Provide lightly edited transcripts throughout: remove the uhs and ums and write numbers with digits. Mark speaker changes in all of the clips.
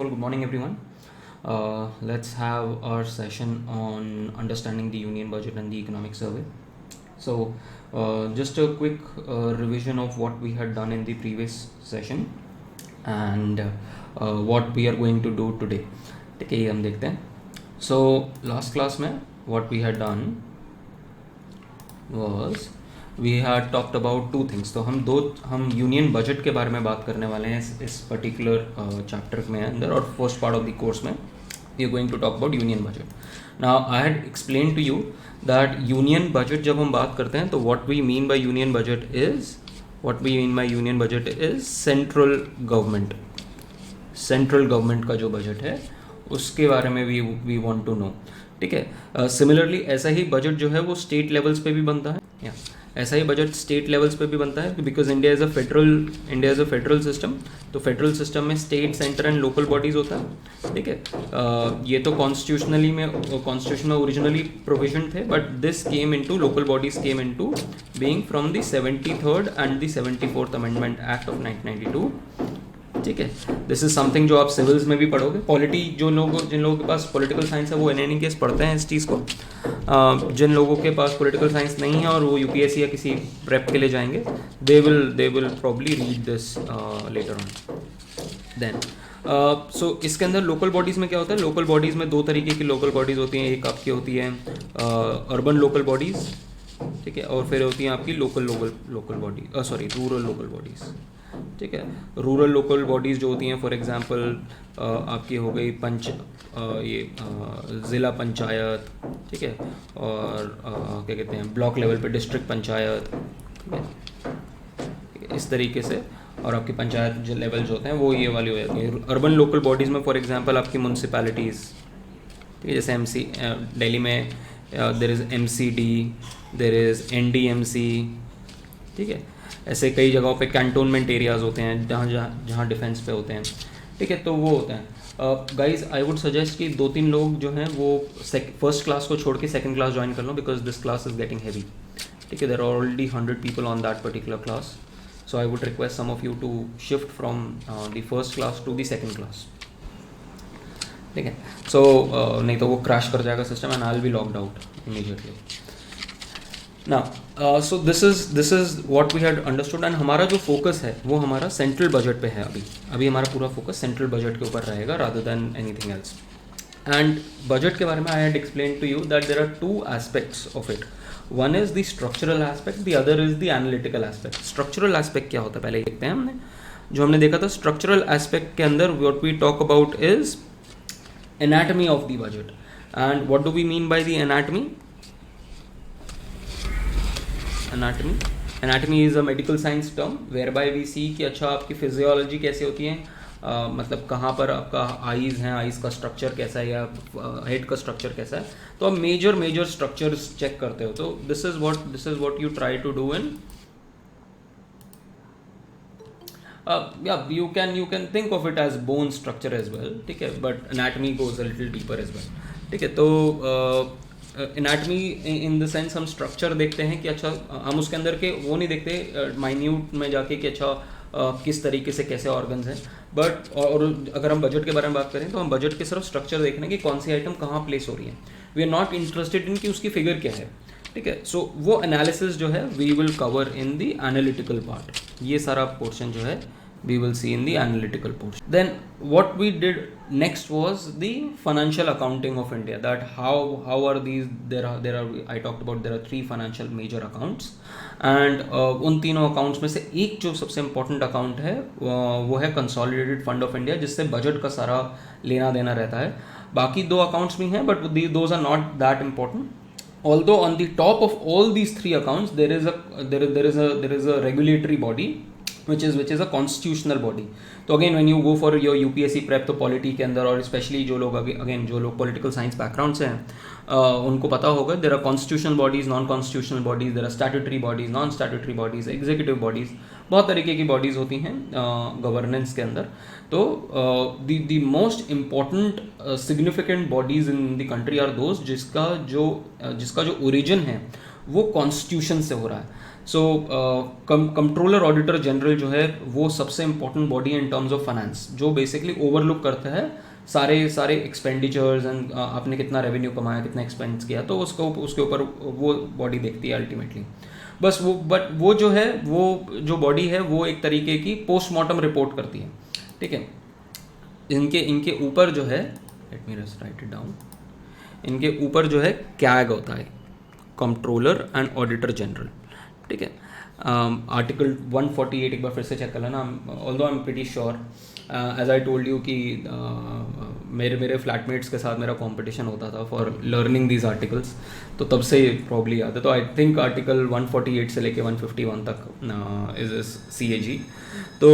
Speaker 1: Well, good morning, everyone. Let's have our session on understanding the union budget and the economic survey. So, just a quick revision of what we had done in the previous session and what we are going to do today. ठीक है, ये हम देखते हैं. So, last class में what we had done was we had talked about two things. तो हम union budget के बारे में बात करने वाले हैं इस पर्टिकुलर चैप्टर में अंदर, और first part of the course में we are going to talk about union budget. Now I had explain to you that union budget जब हम बात करते हैं तो what we mean by union budget is central government का जो budget है उसके बारे में वी वांट टू नो. ठीक है. सिमिलरली ऐसा ही बजट जो है वो स्टेट लेवल्स पे भी बनता है. या ऐसा ही बजट स्टेट लेवल्स पे भी बनता है, because India is a federal system. तो फेडरल सिस्टम में state, centre and local bodies होता है. ठीक है. ये तो कॉन्स्टिट्यूशन में ओरिजिनली प्रोविजन थे, but this came into local bodies came into being from the 73rd and the 74th amendment act of 1992. ठीक है. दिस इज समथिंग जो आप सिविल्स में भी पढ़ोगे. जिन लोगों के पास पॉलिटिकल साइंस है वो एन केस पढ़ते हैं इस चीज़ को. जिन लोगों के पास पॉलिटिकल साइंस नहीं है और वो यूपीएससी या किसी प्रेप के लिए जाएंगे, they will probably read this letter on. Then so इसके अंदर लोकल बॉडीज़ में क्या होता है? लोकल बॉडीज़ में दो तरीके की लोकल बॉडीज़ होती हैं. एक आपकी होती है अर्बन लोकल बॉडीज़. ठीक है. और फिर होती हैं आपकी रूरल लोकल बॉडीज़. ठीक है. रूरल लोकल बॉडीज़ जो होती हैं, फॉर एग्जांपल आपकी हो गई ज़िला पंचायत. ठीक है. और क्या कहते हैं, ब्लॉक लेवल पे डिस्ट्रिक्ट पंचायत. ठीक है. इस तरीके से. और आपकी पंचायत जो लेवल जो होते हैं वो ये वाली हो जाती है. अर्बन लोकल बॉडीज़ में फॉर एग्जांपल आपकी म्यूनसिपैलिटीज़. ठीक है. जैसे दिल्ली में there is MCD, there is NDMC. ठीक है. ऐसे कई जगहों पे कैंटोनमेंट एरियाज़ होते हैं जहाँ डिफेंस पे होते हैं. ठीक है. तो वो होते हैं. गाइज आई वुड सजेस्ट कि 2-3 लोग जो हैं वो फर्स्ट क्लास को छोड़ के सेकंड क्लास ज्वाइन कर लो, because this class is getting heavy. ठीक है. There are already 100 people on that particular class. So I would request some of you to shift from the first class to the second class. ठीक है. So नहीं तो वो crash कर जाएगा system and I will be locked out immediately. Now, so this is what we had understood, and हमारा जो focus है वो हमारा सेंट्रल बजट पे है. अभी हमारा पूरा फोकस सेंट्रल बजट के ऊपर रहेगा rather than anything else. And budget के बारे में I had explain to you that there are 2 aspects of it. One is the structural aspect, the other is the analytical aspect. Structural aspect क्या होता है पहले देखते हैं. हमने देखा था structural aspect के अंदर what we talk about is anatomy of the budget. And what do we mean by the anatomy? Anatomy is a medical science term whereby we see कि अच्छा आपकी फिजियोलॉजी कैसे होती है. मतलब कहाँ पर आपका आईज हैं, आईज का स्ट्रक्चर कैसा है या हेड का स्ट्रक्चर कैसा है. तो आप मेजर स्ट्रक्चर्स चेक करते हो. तो this is what you try to do in you can think of it as bone structure as well. ठीक है. but anatomy goes a little deeper as well. ठीक है. तो एनाटमी इन द सेंस हम structure देखते हैं कि अच्छा हम उसके अंदर के वो नहीं देखते माइन्यूट में जाके कि अच्छा किस तरीके से कैसे ऑर्गन्स हैं. बट और अगर हम बजट के बारे में बात करें तो हम बजट के सिर्फ स्ट्रक्चर देख रहे हैं कि कौन सी आइटम कहाँ प्लेस हो रही है. We are not interested in कि उसकी फिगर क्या है. ठीक है. सो वो एनालिसिस जो है we will cover in the analytical part. ये सारा पोर्शन जो है we will see in the analytical portion. Then what we did next was the financial accounting of India, that how are these, there are I talked about there are 3 financial major accounts, and उन तीनों accounts में से एक जो सबसे important account है वो है consolidated fund of India, जिससे budget का सारा लेना देना रहता है. बाकी 2 accounts भी हैं but those are not that important. Although on the top of all these 3 accounts there is a regulatory body which is a constitutional body. तो again when you go for your UPSC prep तो polity के अंदर, और specially जो लोग political science background से हैं उनको पता होगा there are constitutional bodies, non constitutional bodies, there are statutory bodies, non statutory bodies, executive bodies. बहुत तरीके की बॉडीज होती हैं गवर्नेंस के अंदर. तो the most important significant bodies in the country are those जिसका जो ओरिजिन है वो कॉन्स्टिट्यूशन से हो रहा है. सो कंट्रोलर ऑडिटर जनरल जो है वो सबसे important body in terms of finance, जो बेसिकली ओवरलुक करता है सारे एक्सपेंडिचर्स एंड आपने कितना रेवेन्यू कमाया, कितना एक्सपेंस किया, तो उसके ऊपर वो बॉडी देखती है अल्टीमेटली। बस वो बट वो जो है वो जो बॉडी है वो एक तरीके की पोस्टमार्टम रिपोर्ट करती है, ठीक है। इनके ऊपर जो है, let me just right it down, इनके ऊपर जो है कैग होता है, कंट्रोलर एंड ऑडिटर जनरल, ठीक है। आर्टिकल 148 एक बार फिर से चेक कर लेना, although I am pretty sure, as I told you कि मेरे फ्लैटमेट्स के साथ मेरा कंपटीशन होता था फॉर लर्निंग दीज आर्टिकल्स, तो तब से प्रॉब्ली याद है। तो आई थिंक आर्टिकल 148 से लेके 151 तक इज CAG। तो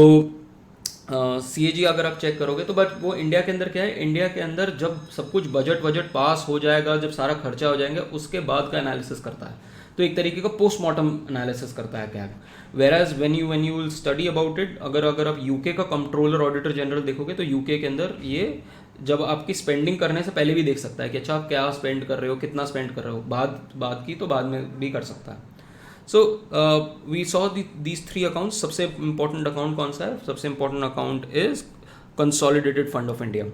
Speaker 1: CAG अगर आप चेक करोगे तो बट वो इंडिया के अंदर क्या है, इंडिया के अंदर जब सब कुछ बजट पास हो जाएगा, जब सारा खर्चा हो जाएंगे, उसके बाद का एनालिसिस करता है, तो एक तरीके का पोस्टमार्टम एनालिसिस करता है CAG. वेराज when you will study about it, अगर आप यूके का कंट्रोलर ऑडिटर जनरल देखोगे तो यूके के अंदर ये जब आपकी स्पेंडिंग करने से पहले भी देख सकता है कि अच्छा आप क्या स्पेंड कर रहे हो, कितना स्पेंड कर रहे हो, बात की तो बाद में भी कर सकता है। So we saw these 3 accounts. सबसे इंपॉर्टेंट अकाउंट कौन सा है? सबसे important account is consolidated fund of India.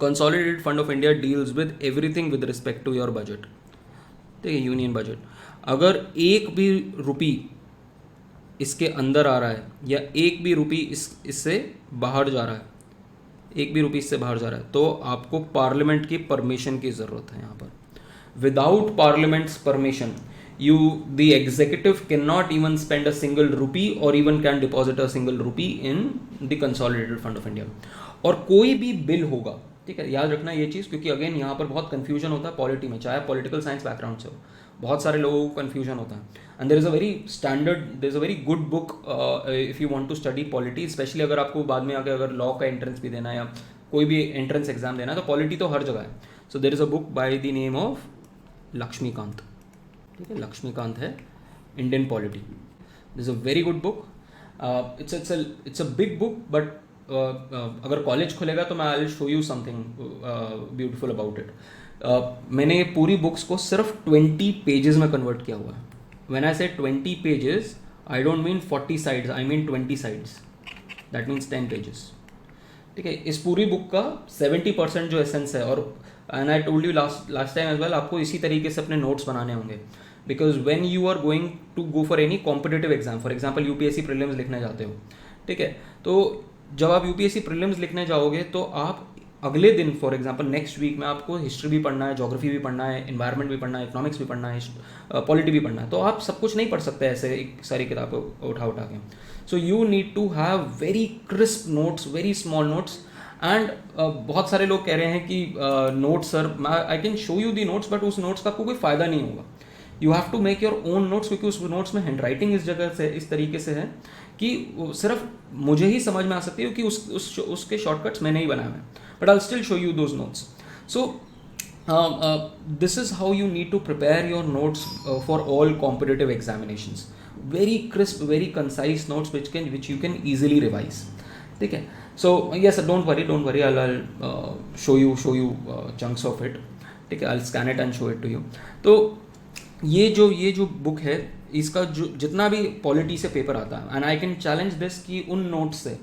Speaker 1: Consolidated fund of India deals with everything with respect to your budget, ठीक है, यूनियन बजट। अगर एक भी रुपी इसके अंदर आ रहा है या एक भी रुपी इससे बाहर जा रहा है, एक भी रुपी इससे बाहर जा रहा है, तो आपको पार्लियामेंट की परमिशन की ज़रूरत है। यहाँ पर without parliament's permission the executive can not even spend a single rupee और even can deposit a single rupee in the consolidated fund of India. और कोई भी बिल होगा, ठीक है, याद रखना ये चीज़, क्योंकि अगेन यहाँ पर बहुत कन्फ्यूजन होता है पॉलिटी में, चाहे पॉलिटिकल साइंस बैकग्राउंड से हो, बहुत सारे लोगों को कन्फ्यूजन होता है। And there is a very good book if you want to study polity, specially अगर आपको बाद में आगे अगर लॉ का एंट्रेंस भी देना है या कोई भी एंट्रेंस एग्जाम देना है, तो पॉलिटी तो हर जगह है। So there is a book by the name of Laxmikanth, ठीक है, लक्ष्मीकांत है, Indian polity. This is a very good book. It's a big book, but अगर कॉलेज खुलेगा तो मैं I will show you something beautiful about it. मैंने पूरी books को सिर्फ 20 पेजेस में कन्वर्ट किया हुआ है। व्हेन आई से 20 pages, I don't mean 40 sides, I mean 20 sides, that means 10 pages, ठीक है। इस पूरी बुक का 70% जो एसेंस है, और and I told you last time as well, आपको इसी तरीके से अपने नोट्स बनाने होंगे, because when you are going to go for any competitive exam, for example UPSC prelims लिखने जाते हो, ठीक है, तो जब आप UPSC प्रीलिम्स लिखने जाओगे तो आप अगले दिन, फॉर एग्जांपल नेक्स्ट वीक में आपको हिस्ट्री भी पढ़ना है, ज्योग्राफी भी पढ़ना है, एनवायरनमेंट भी पढ़ना है, इकोनॉमिक्स भी पढ़ना है, पॉलिटी भी पढ़ना है, तो आप सब कुछ नहीं पढ़ सकते ऐसे एक सारी किताबें उठा के। So you need to have very crisp notes, very small notes. And बहुत सारे लोग कह रहे हैं कि notes sir, I can show you the notes, but उस नोट्स का आपको कोई फ़ायदा नहीं होगा। You have to make your own notes, क्योंकि उस नोट्स में हैंड राइटिंग इस जगह से इस तरीके से है कि सिर्फ मुझे ही समझ में आ सकती है, क्योंकि उसके शॉर्टकट्स मैंने ही बनाए हैं, but I still show you those notes. So this is how you need to prepare your notes for all competitive examinations. Very crisp, very concise notes which you can easily revise, ठीक है। So yes, don't worry, I show you chunks of it, ठीक है, I scan it and show it to you. तो ये जो book है, इसका जो जितना भी पॉलिटी से पेपर आता है, and I can challenge this कि उन नोट्स से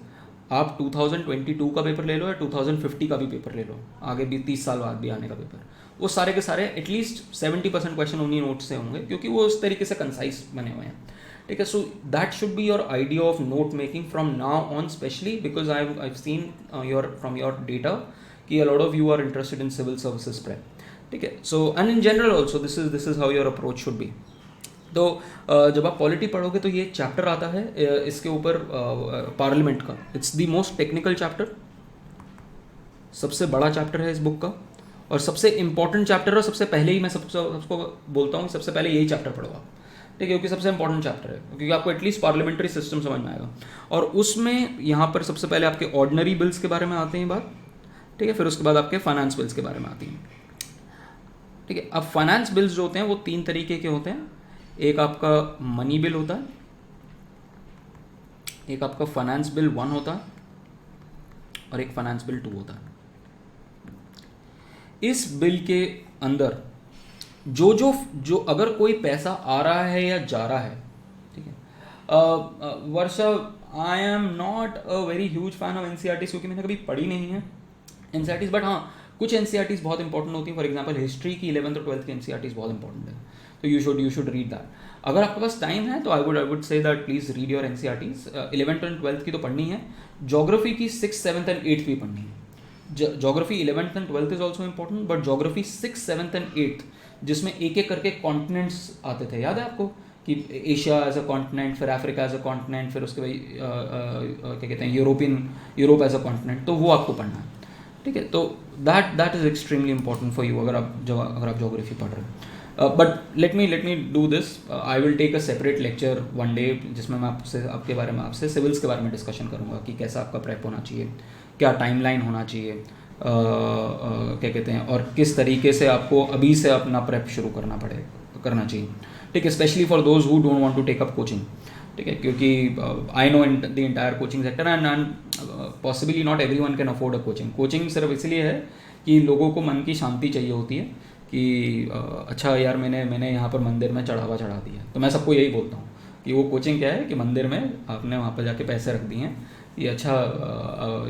Speaker 1: आप 2022 का पेपर ले लो या 2050 का भी पेपर ले लो, आगे भी 30 साल बाद भी आने का पेपर, वो सारे के सारे एटलीस्ट 70% क्वेश्चन उन्हीं नोट्स से होंगे, क्योंकि वो उस तरीके से कंसाइज बने हुए हैं, ठीक है। So that should be your idea of note making from now on, specially because I seen from your data कि a lot of you are interested in civil services prep, ठीक है। So and in general also this is how your approach should be. तो जब आप polity पढ़ोगे तो ये chapter आता है इसके ऊपर पार्लियामेंट का, it's the most technical chapter, सबसे बड़ा चैप्टर है इस बुक का, और सबसे इंपॉर्टेंट चैप्टर, और सबसे पहले ही मैं सबको बोलता हूँ सबसे पहले यही चैप्टर पढ़ो आप, ठीक है, क्योंकि सबसे इंपॉर्टेंट चैप्टर है, क्योंकि आपको एटलीस्ट पार्लियामेंट्री सिस्टम समझ में आएगा। और उसमें यहाँ पर सबसे पहले आपके ऑर्डिनरी बिल्स के बारे में आते हैं बात, ठीक है, फिर उसके बाद आपके फाइनेंस बिल्स के बारे में आती हैं, ठीक है। अब फाइनेंस बिल्स जो होते हैं वो 3 तरीके के होते हैं, एक आपका मनी बिल होता है, एक आपका फाइनेंस बिल 1 होता है, और एक फाइनेंस बिल 2 होता है। इस बिल के अंदर जो अगर कोई पैसा आ रहा है या जा रहा है, ठीक Varsha, I am not a very huge fan of NCERTs क्योंकि मैंने कभी पढ़ी नहीं है एनसीईआरटीज, बट हाँ कुछ एनसीईआरटीज बहुत इंपॉर्टेंट होती हैं. फॉर एग्जांपल हिस्ट्री की 11th और 12th की एनसीईआरटीज बहुत इंपॉर्टेंट है, तो यू शुड रीड दैट. अगर आपके पास टाइम है तो I would say that please read your NCERTs. 11th and 12th की तो पढ़नी है, ज्योग्राफी की 6th 7th एंड 8th भी पढ़नी है. Geography 11th and 12th is also important, but geography 6th 7th and 8th जिसमें एक एक करके कॉन्टिनेंट्स आते थे, याद है आपको कि एशिया एज अ कॉन्टिनेंट, फिर अफ्रीका एज अ कॉन्टिनेंट, फिर उसके बाद क्या कहते हैं यूरोप एज अ कॉन्टिनेंट, तो वो आपको पढ़ना है. ठीक है, तो that is extremely important for you अगर आप ज्योग्राफी पढ़ रहे हो. But let me do this. I will take a separate lecture one day जिसमें मैं आपके बारे में आपसे सिविल्स के बारे में डिस्कशन करूँगा कि कैसा आपका प्रेप होना चाहिए, क्या टाइमलाइन होना चाहिए, क्या कहते हैं, और किस तरीके से आपको अभी से अपना प्रेप शुरू करना चाहिए. ठीक है, specially for those who don't want to take up coaching. ठीक है, क्योंकि I know in the entire coaching sector and possibly not everyone can afford a coaching. Coaching सिर्फ इसलिए है कि लोगों को मन की शांति चाहिए होती है कि अच्छा यार मैंने यहाँ पर मंदिर में चढ़ावा चढ़ा दिया. तो मैं सबको यही बोलता हूँ कि वो कोचिंग क्या है कि मंदिर में आपने वहाँ पर जाके पैसे रख दिए हैं, ये अच्छा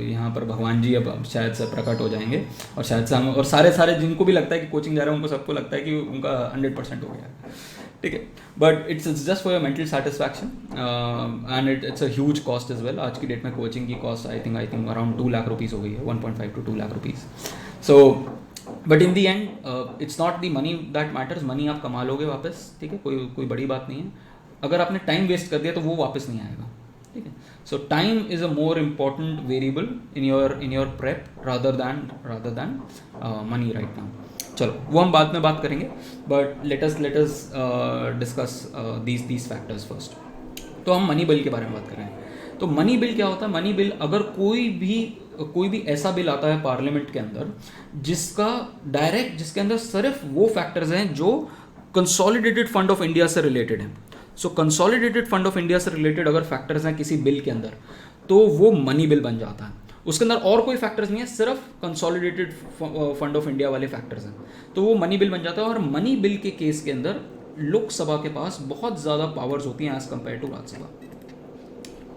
Speaker 1: यहाँ पर भगवान जी अब शायद से प्रकट हो जाएंगे और शायद से हम, और सारे जिनको भी लगता है कि कोचिंग जा रहे हैं उनको सबको लगता है कि उनका 100% हो गया. ठीक है, but it's just for your mental satisfaction and it's a huge cost as well. आज की डेट में कोचिंग की cost I think around 2 lakh rupees हो गई है, 1.5 to 2 lakh rupees. So but in the end it's not the money that matters. Money आप कमा लोगे वापस, ठीक है, कोई बड़ी बात नहीं है. अगर आपने टाइम वेस्ट कर दिया तो वो वापस नहीं आएगा. ठीक है, सो time is a more important variable in your prep rather than money right now. चलो वो हम बाद में बात करेंगे, but let us discuss these factors first. तो हम मनी बिल के बारे में बात कर रहे हैं. तो मनी बिल क्या होता है? मनी बिल, अगर कोई भी ऐसा बिल आता है पार्लियामेंट के अंदर जिसके अंदर सिर्फ वो फैक्टर्स हैं जो कंसोलिडेटेड फंड ऑफ इंडिया से रिलेटेड हैं. सो कंसोलिडेटेड फंड ऑफ इंडिया से रिलेटेड अगर फैक्टर्स हैं किसी बिल के अंदर तो वो मनी बिल बन जाता है. उसके अंदर और कोई फैक्टर्स नहीं है, सिर्फ कंसोलिडेटेड फंड ऑफ इंडिया वाले फैक्टर्स हैं, तो वो मनी बिल बन जाता है. और मनी बिल के केस के अंदर लोकसभा के पास बहुत ज़्यादा पावर्स होती हैं एज कम्पेयर टू राज्यसभा.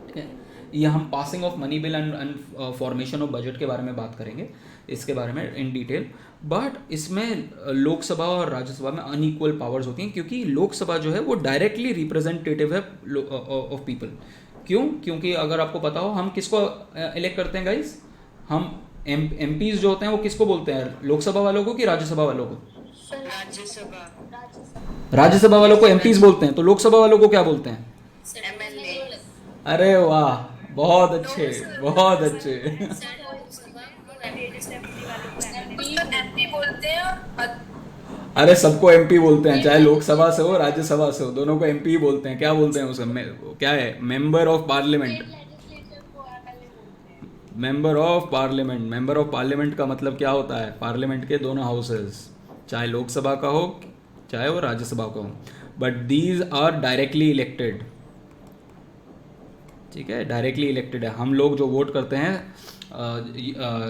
Speaker 1: ठीक है, ये हम passing of money bill and formation of budget के बारे में बात करेंगे, इसके बारे में इन डिटेल. बट इसमें लोकसभा और राज्यसभा में अनइक्वल पावर्स होती हैं क्योंकि लोकसभा जो है वो डायरेक्टली रिप्रेजेंटेटिव है ऑफ पीपल. क्यों? क्योंकि अगर आपको पता हो हम किसको इलेक्ट करते हैं गाइस, हम एमपीज जो होते हैं वो किसको बोलते हैं, लोकसभा वालों को कि राज्यसभा वालों को? राज्यसभा वालों को एमपीज बोलते हैं, तो लोकसभा वालों को क्या बोलते हैं? अरे वाह, बहुत अच्छे. अरे सबको एमपी बोलते हैं, चाहे लोकसभा से हो राज्यसभा से हो, दोनों को एमपी ही बोलते हैं. क्या बोलते हैं उसे? क्या है? Member of parliament. Member of parliament का मतलब क्या होता है? पार्लियामेंट के दोनों हाउसेस, चाहे लोकसभा का हो चाहे वो राज्यसभा का हो, but these are directly elected. ठीक है, डायरेक्टली इलेक्टेड है. हम लोग जो वोट करते हैं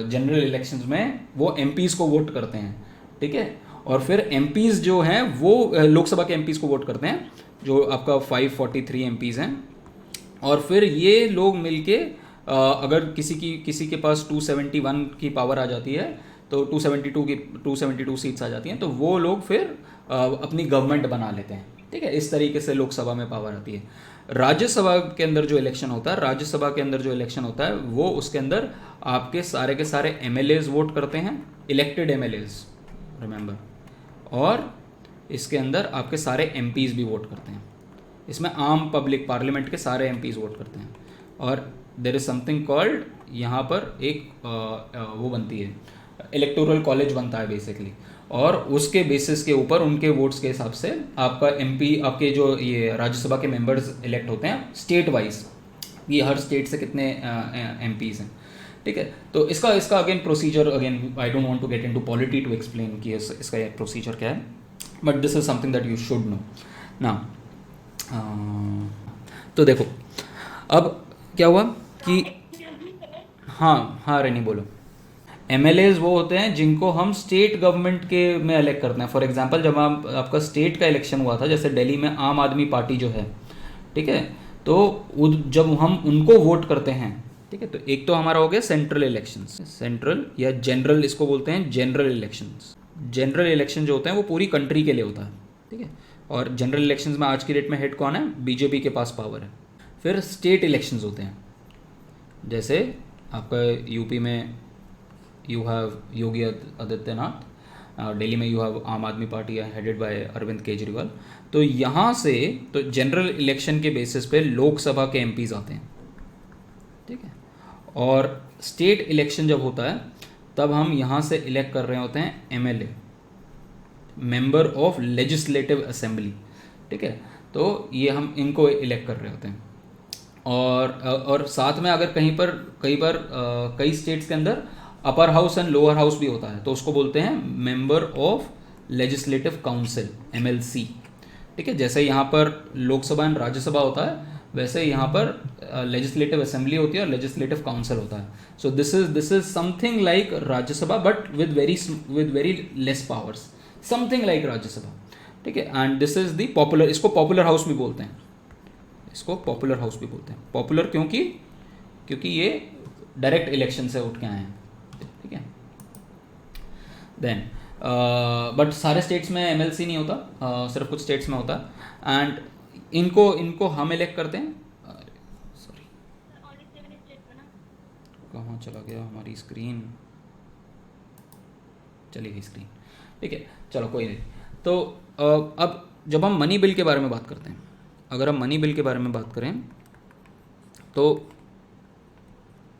Speaker 1: जनरल इलेक्शंस में वो एमपीज को वोट करते हैं. ठीक है, और फिर एमपीज जो हैं वो लोकसभा के एमपीज को वोट करते हैं, जो आपका 543 एमपीज हैं. और फिर ये लोग मिलके अगर किसी के पास 271 की पावर आ जाती है तो 272 सीट्स आ जाती हैं, तो वो लोग फिर अपनी गवर्नमेंट बना लेते हैं. ठीक है, इस तरीके से लोकसभा में पावर आती है. राज्यसभा के अंदर जो इलेक्शन होता है वो उसके अंदर आपके के सारे एमएलएज वोट करते हैं, इलेक्टेड एमएलएज रिमेंबर, और इसके अंदर आपके सारे एमपीज भी वोट करते हैं. इसमें आम पब्लिक पार्लियामेंट के सारे एमपीज वोट करते हैं. और देयर इज समथिंग कॉल्ड, यहाँ पर एक वो बनती है, इलेक्टोरल कॉलेज बनता है बेसिकली, और उसके बेसिस के ऊपर उनके वोट्स के हिसाब से आपका एमपी, आपके जो ये राज्यसभा के मेंबर्स इलेक्ट होते हैं स्टेट वाइज, ये हर स्टेट से कितने एमपीज हैं. ठीक है, तो इसका again procedure, again I don't want to get into polity to explain कि इसका प्रोसीजर क्या है, but this is something that you should know ना. तो देखो अब क्या हुआ कि हाँ रेनी बोलो. एमएलएज वो होते हैं जिनको हम स्टेट गवर्नमेंट के में इलेक्ट करते हैं. फॉर एग्जांपल जब आपका स्टेट का इलेक्शन हुआ था, जैसे दिल्ली में आम आदमी पार्टी जो है, ठीक है, तो जब हम उनको वोट करते हैं, ठीक है, तो एक तो हमारा हो गया सेंट्रल इलेक्शंस, सेंट्रल या जनरल इसको बोलते हैं जनरल इलेक्शंस। जनरल इलेक्शन जो होते हैं वो पूरी कंट्री के लिए होता है, ठीक है। और जनरल इलेक्शंस में आज की डेट में हेड कौन है? बीजेपी के पास पावर है। फिर स्टेट इलेक्शंस होते हैं, जैसे आपका यूपी में यू हैव योगी आदित्यनाथ, दिल्ली में you have Aam Aadmi Party headed by Arvind Kejriwal. तो यहाँ से तो जनरल इलेक्शन के बेसिस पे लोकसभा के एमपीज आते हैं, ठीक है। और स्टेट इलेक्शन जब होता है तब हम यहाँ से इलेक्ट कर रहे होते हैं MLA, member of legislative assembly, ठीक है। तो ये हम इनको इलेक्ट कर रहे होते हैं। और साथ में अगर कहीं पर कई बार कई स्टेट्स के अंदर upper house and lower house भी होता है, तो उसको बोलते हैं member of legislative council, MLC, ठीक है। जैसे यहाँ पर लोकसभा एंड राज्यसभा होता है, वैसे यहाँ पर लेजिस्लेटिव असेंबली होती है और लेजिस्लेटिव काउंसिल होता है। सो this is something like Rajya Sabha but with very less powers, something like Rajya Sabha, ठीक है। And this is the popular, इसको पॉपुलर हाउस भी बोलते हैं, इसको पॉपुलर हाउस भी बोलते हैं। पॉपुलर क्योंकि ये डायरेक्ट इलेक्शन से उठ के आए हैं, ठीक है। देन बट सारे स्टेट्स में एमएलसी नहीं होता, सिर्फ कुछ स्टेट्स में होता है। एंड इनको हम इलेक्ट करते हैं। सॉरी, कहाँ चला गया हमारी स्क्रीन? चली गई स्क्रीन, ठीक है, चलो कोई नहीं। तो अब जब हम मनी बिल के बारे में बात करते हैं, अगर हम मनी बिल के बारे में बात करें तो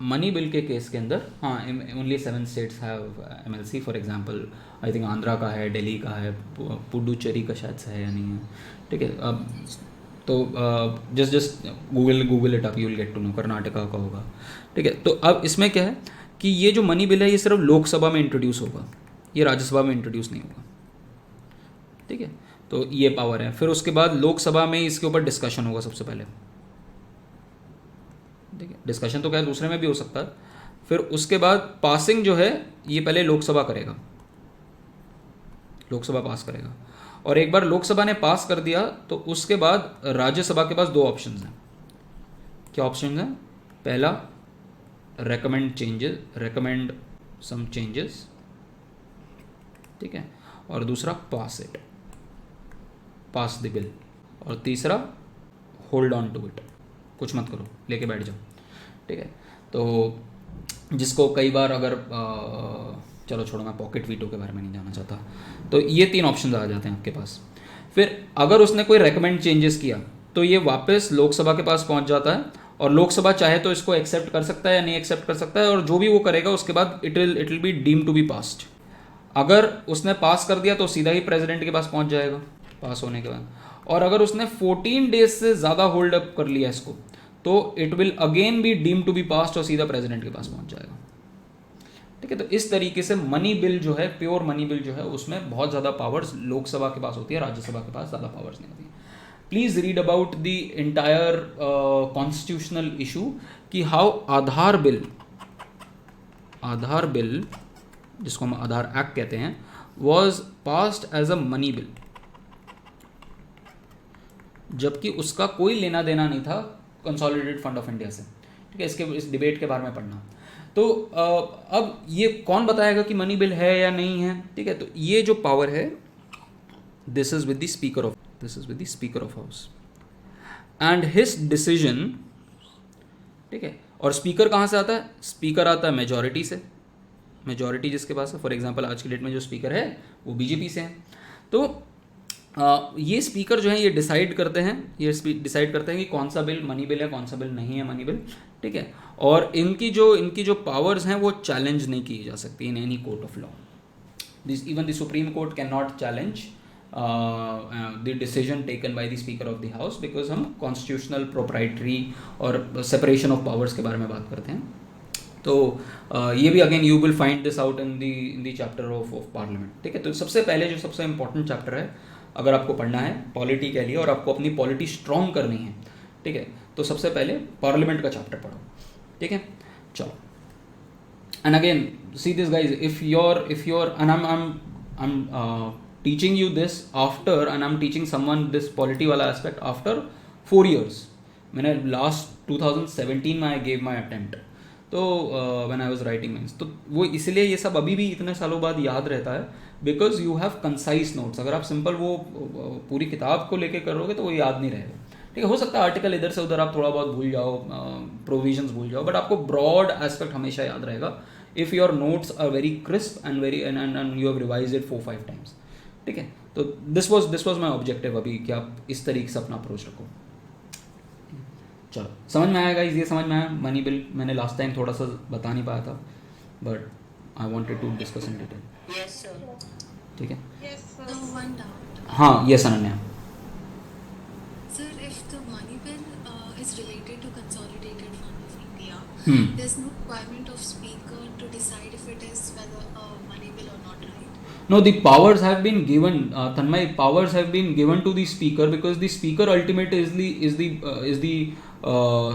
Speaker 1: मनी बिल के केस के अंदर हाँ only 7 states have MLC. For example I think Andhra का है, दिल्ली का है, पुडुचेरी का शायद से है या नहीं है, ठीक है। अब तो just Google it up, you will get to know. Karnataka का होगा, ठीक है। तो अब इसमें क्या है कि ये जो मनी बिल है ये सिर्फ लोकसभा में इंट्रोड्यूस होगा, ये राज्यसभा में इंट्रोड्यूस नहीं होगा, ठीक है। तो ये पावर है। फिर उसके बाद लोकसभा में इसके ऊपर डिस्कशन होगा सबसे पहले, ठीक है। डिस्कशन तो क्या है, दूसरे में भी हो सकता है। फिर उसके बाद पासिंग जो है ये पहले लोकसभा करेगा, लोकसभा पास करेगा। और एक बार लोकसभा ने पास कर दिया तो उसके बाद राज्यसभा के पास 2 ऑप्शंस हैं। क्या ऑप्शन हैं? पहला रेकमेंड सम चेंजेस, ठीक है। और दूसरा पास द बिल। और तीसरा होल्ड ऑन टू इट, कुछ मत करो, लेके बैठ जाओ, ठीक है। तो जिसको कई बार अगर चलो छोड़ो, मैं पॉकेट वीटो के बारे में नहीं जाना चाहता। तो ये 3 ऑप्शन आ जाते हैं आपके पास। फिर अगर उसने कोई रेकमेंड चेंजेस किया तो ये वापस लोकसभा के पास पहुंच जाता है, और लोकसभा चाहे तो इसको एक्सेप्ट कर सकता है या नहीं एक्सेप्ट कर सकता है, और जो भी वो करेगा उसके बाद it will be deem to be passed. अगर उसने पास कर दिया तो सीधा ही प्रेसिडेंट के पास पहुंच जाएगा पास होने के बाद। और अगर उसने 14 डेज से ज़्यादा होल्ड अप कर लिया इसको तो it will again be deem to be passed और सीधा प्रेसिडेंट के पास पहुंच जाएगा, ठीक है। तो इस तरीके से मनी बिल जो है, प्योर मनी बिल जो है, उसमें बहुत ज़्यादा पावर्स लोकसभा के पास होती है, राज्यसभा के पास ज़्यादा पावर्स नहीं होती। Please read about the entire constitutional issue कि हाउ आधार बिल जिसको हम आधार एक्ट कहते हैं was passed as a money bill, जबकि उसका कोई लेना देना नहीं था कंसोलिडेटेड फंड ऑफ इंडिया से, ठीक है। इस डिबेट के बारे में पढ़ना। तो अब ये कौन बताएगा कि मनी बिल है या नहीं है, ठीक है। तो ये जो पावर है this is with the speaker of house and his decision, ठीक है। और स्पीकर कहाँ से आता है? स्पीकर आता है मेजॉरिटी से, मेजॉरिटी जिसके पास है। फॉर एग्जांपल आज की डेट में जो स्पीकर है वो बीजेपी से है। तो ये स्पीकर जो है ये डिसाइड करते हैं कि कौन सा बिल मनी बिल है, कौन सा बिल नहीं है मनी बिल, ठीक है। और इनकी जो पावर्स हैं वो चैलेंज नहीं की जा सकती in any court of law. Even the supreme Court can not challenge the decision taken by the speaker of the house, because हम कॉन्स्टिट्यूशनल प्रोप्राइटरी और सेपरेशन ऑफ पावर्स के बारे में बात करते हैं। तो ये भी again you will find this out in the chapter of parliament, ठीक है। तो सबसे पहले जो सबसे इंपॉर्टेंट चैप्टर है अगर आपको पढ़ना है पॉलिटी के लिए और आपको अपनी पॉलिटी स्ट्रॉन्ग करनी है, ठीक है, तो सबसे पहले पार्लियामेंट का चैप्टर पढ़ो, ठीक है। चलो, and again see this guys, if your and I am teaching you this after, and I am teaching someone this polity वाला एस्पेक्ट आफ्टर 4 years, मैंने लास्ट 2017 में आई गेव माई अटेम्प्ट, तो when I was writing means, तो वो इसलिए ये सब अभी भी इतने सालों बाद याद रहता है, because you have concise notes. अगर आप सिंपल वो पूरी किताब को लेके करोगे तो वो याद नहीं रहेगा. ठीक है, हो सकता है आर्टिकल इधर से उधर आप थोड़ा बहुत भूल जाओ, प्रोविजंस भूल जाओ, बट आपको ब्रॉड एस्पेक्ट हमेशा याद रहेगा if your notes are very crisp and very and you have revise it 4-5 times. ठीक है, तो दिस वाज माई ऑब्जेक्टिव अभी, कि आप इस तरीके से अपना अप्रोच रखो. चलो, समझ में आया गाइस? ये समझ में आया मनी बिल? मैंने लास्ट टाइम थोड़ा सा बता नहीं पाया था, but I wanted to discuss in detail.
Speaker 2: Yes, sir.
Speaker 1: ठीक है.
Speaker 3: Yes, sir.
Speaker 2: The one doubt.
Speaker 1: हाँ, yes Ananya.
Speaker 2: Sir, if the money bill is related to Consolidated Fund of India, there's no requirement of speaker to decide if it is whether a money bill or not, right?
Speaker 1: No, the powers have been given, Tanmay, powers have been given to the speaker, because the speaker ultimately is the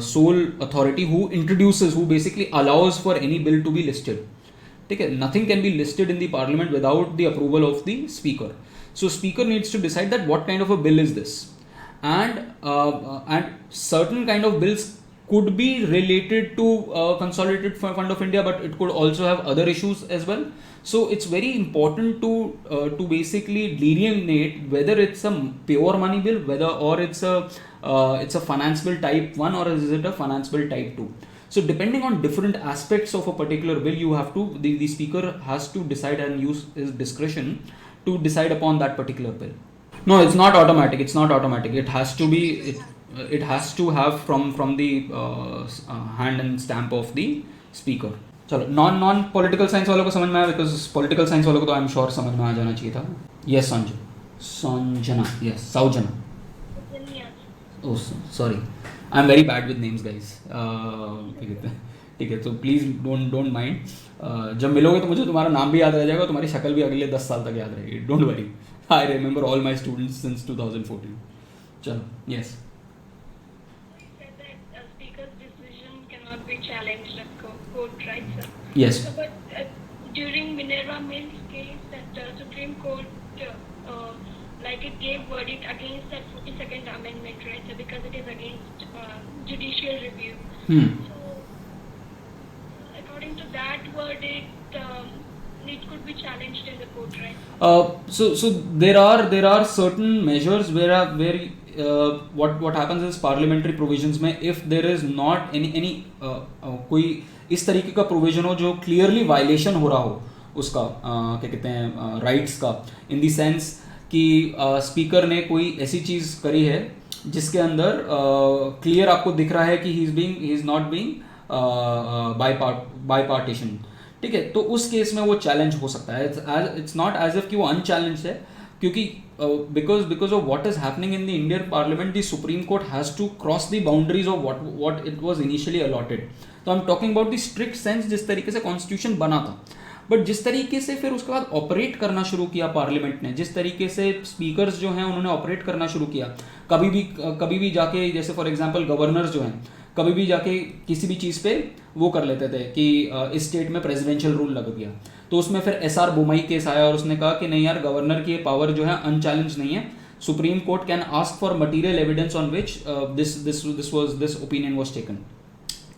Speaker 1: sole authority who introduces, who basically allows for any bill to be listed. ठीक है, nothing can be listed in the parliament without the approval of the speaker. So speaker needs to decide that what kind of a bill is this, and certain kind of bills could be related to Consolidated Fund of India, but it could also have other issues as well. So it's very important to basically delineate whether it's a pure money bill, whether or it's a finance bill type 1 or is it a finance bill type 2. So depending on different aspects of a particular bill, you have to, the speaker has to decide and use his discretion to decide upon that particular bill. No, it's not automatic. It's not automatic. It has to be, it has to have from the hand and stamp of the speaker. चलो, non political science वालों को समझ में आया, because political science वालों को तो I am sure समझ में आ जाना चाहिए था. Yes Sanjana, yes Saujana. Oh sorry, I am very bad with names guys. ठीक है, तो प्लीज़ डोंट माइंड. जब मिलोगे तो मुझे तुम्हारा नाम भी याद रह जाएगा, तुम्हारी शक्ल भी अगले 10 साल तक याद रहेगी. Don't worry, I remember all my students since 2014. चलो, yes.
Speaker 3: Speaker's decision cannot be challenged at court, right, sir?
Speaker 1: Yes.
Speaker 3: So, but during Minerva Mills case, that Supreme Court, like it gave verdict against that 42nd Amendment, right, sir, because it is against judicial review. So, according to that verdict, it could be challenged in the court, right?
Speaker 1: So there are certain measures where what happens is parliamentary provisions में, if there is not any कोई इस तरीके का provision हो जो clearly violation हो रहा हो उसका, क्या कहते हैं, rights का, in the sense कि speaker ने कोई ऐसी चीज़ करी है जिसके अंदर clear आपको दिख रहा है कि he is not being bipartisan. ठीक है, तो उस केस में वो चैलेंज हो सकता है. इट्स नॉट एज इफ कि वो अनचैलेंज्ड है, क्योंकि because of what is happening in the Indian parliament, the supreme court has to cross the boundaries of what it was initially allotted. तो I am talking about the strict sense जिस तरीके से constitution बना था, but जिस तरीके से फिर उसके बाद ऑपरेट करना शुरू किया पार्लियामेंट ने, जिस तरीके से स्पीकर्स जो हैं उन्होंने ऑपरेट करना शुरू किया, कभी भी जाके, जैसे फॉर एग्जांपल गवर्नर्स जो हैं कभी भी जाके किसी भी चीज़ पे वो कर लेते थे कि इस स्टेट में प्रेसिडेंशियल रूल लग गया, तो उसमें फिर एसआर बोमई केस आया और उसने कहा कि नहीं यार, गवर्नर की पावर जो है अनचैलेंज नहीं है, Supreme Court can ask for material evidence on which this opinion was taken.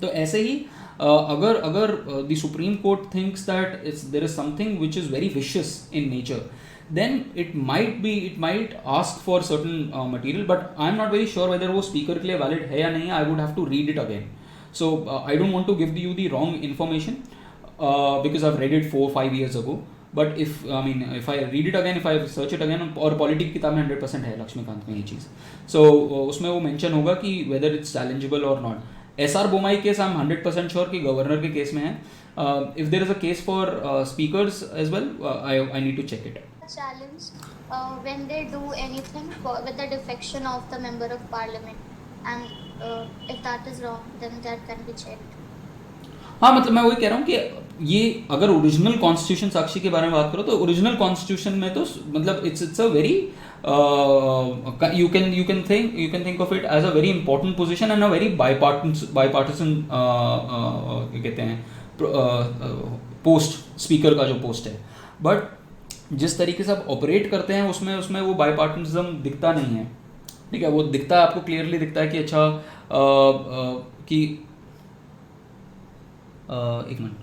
Speaker 1: तो ऐसे ही अगर the supreme Court thinks that there is something which is very vicious in nature, then it might ask for certain material, but I'm not very sure whether वो speaker के लिए valid है या नहीं. I would have to read it again. So I don't want to give you the wrong information because I've read it 4-5 years ago. But if I read it again, if I search it again, और polity की किताब में 100% है लक्ष्मीकांत में ये चीज़, so उसमें वो mention होगा कि whether it's challengeable or not. SR Bommai case I am 100% sure कि गवर्नर के केस में है. If there is a case for speakers as well, I need to check it.
Speaker 4: Challenge when they do anything with the defection of the member of parliament, and if that is wrong, then that can be checked.
Speaker 1: हाँ, मतलब मैं वही कह रहा हूँ कि ये अगर ओरिजिनल कॉन्स्टिट्यूशन साक्षी के बारे में बात करो तो ओरिजिनल कॉन्स्टिट्यूशन में तो मतलब it's a very you can think of it as a very important position and a very bipartisan कहते हैं पोस्ट, स्पीकर का जो पोस्ट है. बट जिस तरीके से आप ऑपरेट करते हैं उसमें वो बाईपार्टिजम दिखता नहीं है. ठीक है, वो दिखता है आपको क्लियरली दिखता है कि अच्छा कि एक मिनट,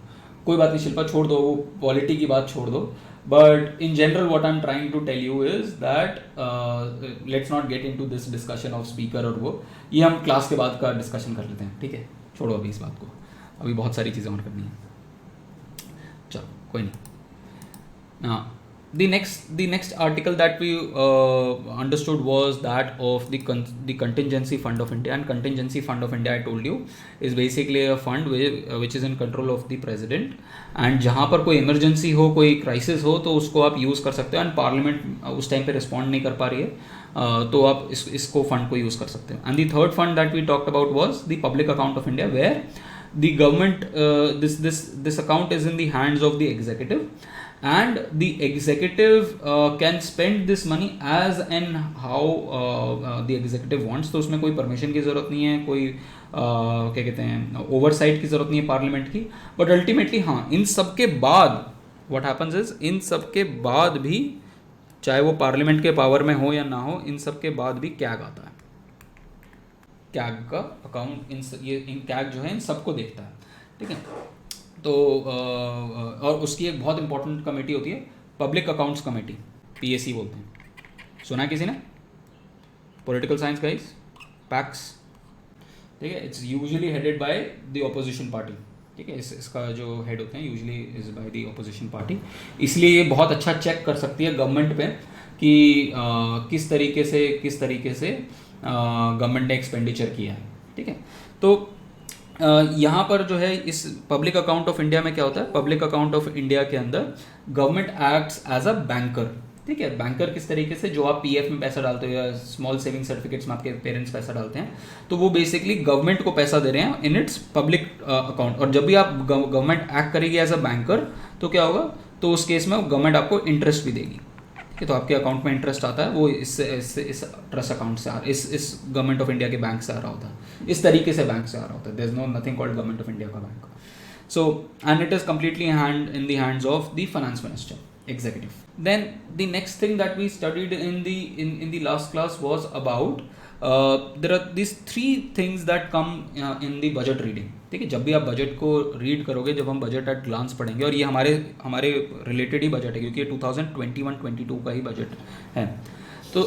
Speaker 1: कोई बात नहीं शिल्पा, छोड़ दो वो पॉलिटी की बात छोड़ दो, but in general what I am trying to tell you is that let's not get into this discussion of speaker और वो, ये हम क्लास के बाद का डिस्कशन कर लेते हैं, ठीक है, छोड़ो अभी इस बात को, अभी बहुत सारी चीज़ें और करनी है, चलो कोई नहीं। हाँ, the next article that we understood was that of the contingency fund of India, and contingency fund of India I told you is basically a fund which is in control of the president, and जहाँ पर कोई emergency हो, कोई crisis हो, तो उसको आप use कर सकते हो, and parliament उस time पे respond नहीं कर पा रही है, तो आप इसको fund को use कर सकते हो। And the third fund that we talked about was the public account of India, where the government this account is in the hands of the executive, and the executive can spend this money as and how the executive wants, तो उसमें कोई permission की ज़रूरत नहीं है, कोई क्या कहते हैं ओवरसाइट की ज़रूरत नहीं है पार्लियामेंट की, बट अल्टीमेटली हाँ, इन सब के बाद व्हाट हैपन्स इज, इन सब के बाद भी चाहे वो पार्लियामेंट के पावर में हो या ना हो, इन सब के बाद भी कैग आता है, कैग का अकाउंट इन कैग जो है इन सबको देखता है, ठीक है। तो और उसकी एक बहुत इंपॉर्टेंट कमेटी होती है, पब्लिक अकाउंट्स कमेटी, PAC बोलते हैं, सुना है किसी ने? पॉलिटिकल साइंस गाइस, पैक्स, ठीक है, it's usually headed by the opposition party, ठीक है, इसका जो हेड होते हैं usually is by the opposition party, इसलिए ये बहुत अच्छा चेक कर सकती है गवर्नमेंट पे कि किस तरीके से गवर्नमेंट ने एक्सपेंडिचर किया है, ठीक है। तो यहाँ पर जो है इस पब्लिक अकाउंट ऑफ इंडिया में क्या होता है, पब्लिक अकाउंट ऑफ इंडिया के अंदर government acts as a banker, ठीक है। बैंकर किस तरीके से, जो आप PF में पैसा डालते हो या स्मॉल सेविंग सर्टिफिकेट्स में आपके पेरेंट्स पैसा डालते हैं, तो वो बेसिकली गवर्नमेंट को पैसा दे रहे हैं इन इट्स पब्लिक अकाउंट, और जब भी आप गवर्नमेंट एक्ट करेगी एज अ बैंकर, तो क्या होगा, तो उस केस में गवर्नमेंट आपको इंटरेस्ट भी देगी, ठीक है। तो आपके अकाउंट में इंटरेस्ट आता है, वो इस ट्रस्ट अकाउंट से इस गवर्नमेंट ऑफ इंडिया के बैंक से आ रहा होता है, इस तरीके से बैंक से आ रहा होता है, there is no nothing called government of India का बैंक। So and it is completely in the hands of the finance minister, executive. Then the next thing that we studied in the last class was about there are these three things that come in the budget reading, ठीक है। जब भी आप budget को read करोगे, जब हम budget eight glance पढ़ेंगे, और ये हमारे रिलेटेड ही बजट है क्योंकि ये 2021-22 का ही बजट है, तो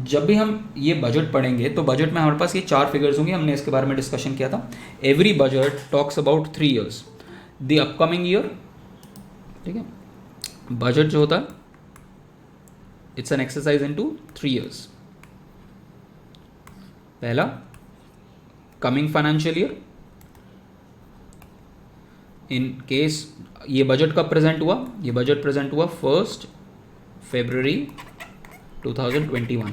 Speaker 1: जब भी हम ये बजट पढ़ेंगे तो बजट में हमारे पास ये 4 फिगर्स होंगे, हमने इसके बारे में डिस्कशन किया था। Every budget talks about 3 years, the upcoming year, ठीक है। बजट जो होता है it's an exercise into 3 years। पहला coming financial year, in case ये बजट कब प्रेजेंट हुआ, ये बजट प्रेजेंट हुआ 1 February 2021,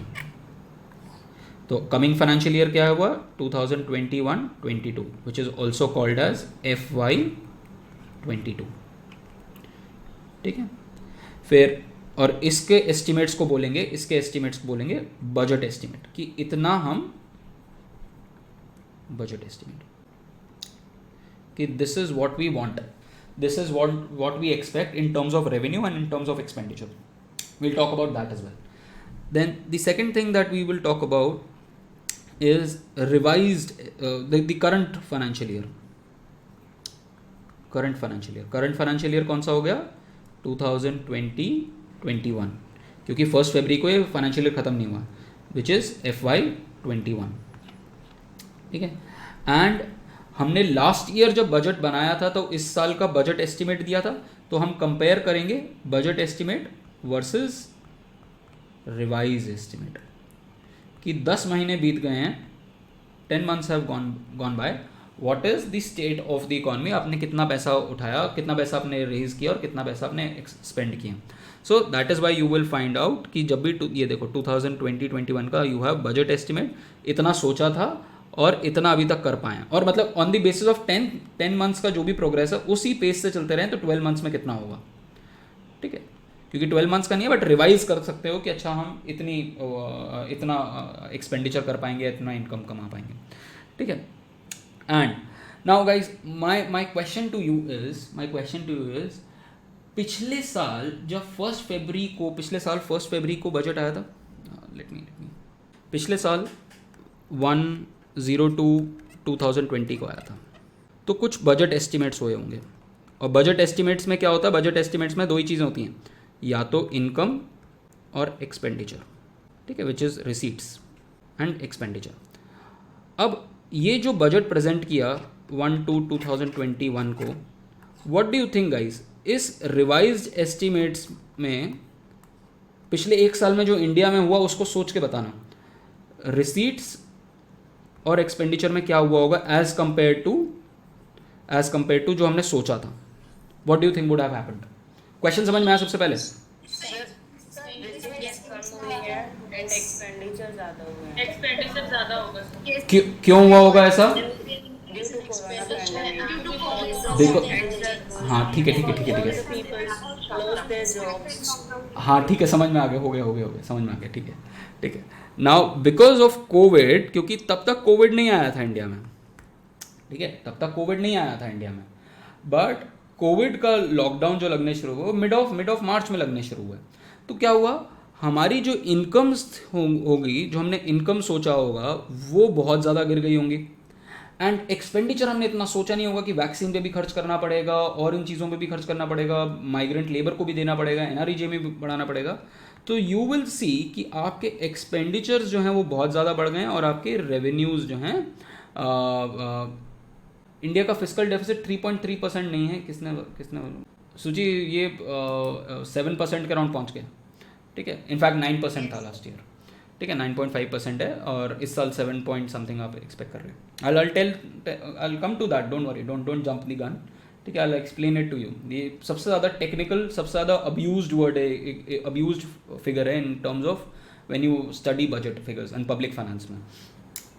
Speaker 1: तो कमिंग फाइनेंशियल ईयर क्या हुआ 2021-22, which is also called as FY22, ठीक है। फिर और इसके एस्टिमेट्स को बोलेंगे बजट एस्टिमेट, कि इतना हम बजट एस्टिमेट, कि this is what we want, this is what we expect in terms of revenue and in terms of expenditure. we'll talk about that as well. Then the second thing that we will talk about is revised the current financial year. current financial year कौन सा हो गया 2020-21, क्योंकि 1 February को ये financial year खत्म नहीं हुआ, विच इज FY21, ठीक है। एंड हमने लास्ट ईयर जब बजट बनाया था तो इस साल का बजट एस्टिमेट दिया था, तो हम कंपेयर करेंगे budget estimate versus revise estimate, कि 10 महीने बीत गए हैं, 10 months have gone by, what is the state of the economy, आपने कितना पैसा उठाया, कितना पैसा आपने रेज किया और कितना पैसा आपने स्पेंड किया। So that is why you will find out कि जब भी ये देखो 2020-21 का यू हैव बजट एस्टिमेट, इतना सोचा था और इतना अभी तक कर पाए, और मतलब on the basis of 10 months का जो भी प्रोग्रेस है उसी पेस से चलते रहें, तो 12 months में कितना होगा, ठीक है। क्योंकि 12 months का नहीं है, बट रिवाइज कर सकते हो कि अच्छा हम इतना एक्सपेंडिचर कर पाएंगे, इतना इनकम कमा पाएंगे, ठीक है। And now guys my question to you is पिछले साल जब 1 February को बजट आया था, लेट मी पिछले साल 1 02/2020 को आया था। तो कुछ बजट एस्टिमेट्स हुए होंगे, और बजट एस्टिमेट्स में क्या होता है, बजट एस्टिमेट्स में दो ही चीज़ें होती हैं, या तो इनकम और एक्सपेंडिचर, ठीक है, which is receipts and expenditure. अब ये जो बजट प्रेजेंट किया 1/2/2021 को, what do you think guys, इस रिवाइज्ड एस्टिमेट्स में पिछले एक साल में जो इंडिया में हुआ उसको सोच के बताना, रिसीट्स और एक्सपेंडिचर में क्या हुआ होगा एज कंपेयर टू जो हमने सोचा था। What do you think would have happened? Question समझ में आया सबसे पहले?
Speaker 5: एक्सपेंडिचर ज़्यादा होगा सर।
Speaker 1: क्यों हुआ होगा ऐसा? देखो, हाँ ठीक है, हाँ ठीक है, समझ में आ गया, हो गया, समझ में आ गया, ठीक है। नाउ बिकॉज ऑफ कोविड, क्योंकि तब तक कोविड नहीं आया था इंडिया में, ठीक है, तब तक कोविड नहीं आया था इंडिया में, बट कोविड का लॉकडाउन जो लगने शुरू हुआ मिड ऑफ मार्च में लगने शुरू हुआ। तो क्या हुआ, हमारी जो इनकम्स होगी, जो हमने इनकम सोचा होगा वो बहुत ज़्यादा गिर गई होंगी, एंड एक्सपेंडिचर हमने इतना सोचा नहीं होगा कि वैक्सीन पे भी खर्च करना पड़ेगा और इन चीज़ों पे भी खर्च करना पड़ेगा, माइग्रेंट लेबर को भी देना पड़ेगा, एनआरईजे में भी बढ़ाना पड़ेगा। तो यू विल सी कि आपके एक्सपेंडिचर्स जो हैं वो बहुत ज़्यादा बढ़ गए हैं, और आपके रेवेन्यूज़ जो हैं, इंडिया का फिस्कल डेफिसिट 3.3% नहीं है, किसने सूची, ये 7% के अराउंड पहुँच गया, ठीक है, इनफैक्ट 9% था लास्ट ईयर, ठीक है, 9.5% है, और इस साल 7 पॉइंट समथिंग आप एक्सपेक्ट कर रहे हैं। I'll come to that, don't worry, don't jump the gun, ठीक है, I'll explain it to you। ये सबसे ज़्यादा टेक्निकल, सबसे ज़्यादा अब्यूज्ड वर्ड है, अब्यूज्ड फिगर है इन terms of when you study budget figures and public finance में,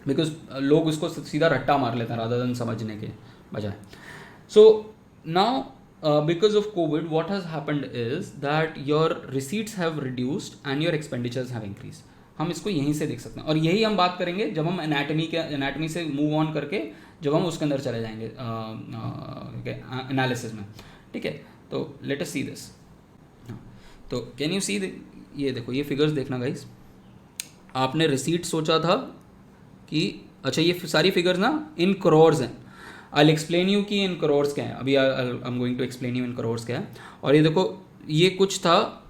Speaker 1: बिकॉज लोग उसको सीधा रट्टा मार लेते हैं रादर देन समझने के बजाय। So now because of COVID, what has happened is that your receipts have reduced and your expenditures have increased। हम इसको यहीं से देख सकते हैं, और यही हम बात करेंगे जब हम एनाटमी से मूव ऑन करके जब हम उसके अंदर चले जाएंगे एनालिसिस में, ठीक है। तो लेट अस सी दिस। तो कैन यू सी, ये देखो, ये फिगर्स देखना गाइस, आपने रिसीट सोचा था कि अच्छा ये सारी फिगर्स ना इन करोर्स हैं। आई एक्सप्लेन यू कि इन करोर्स क्या है, अभी I am going to explain you in crores क्या है। और ये देखो, ये कुछ था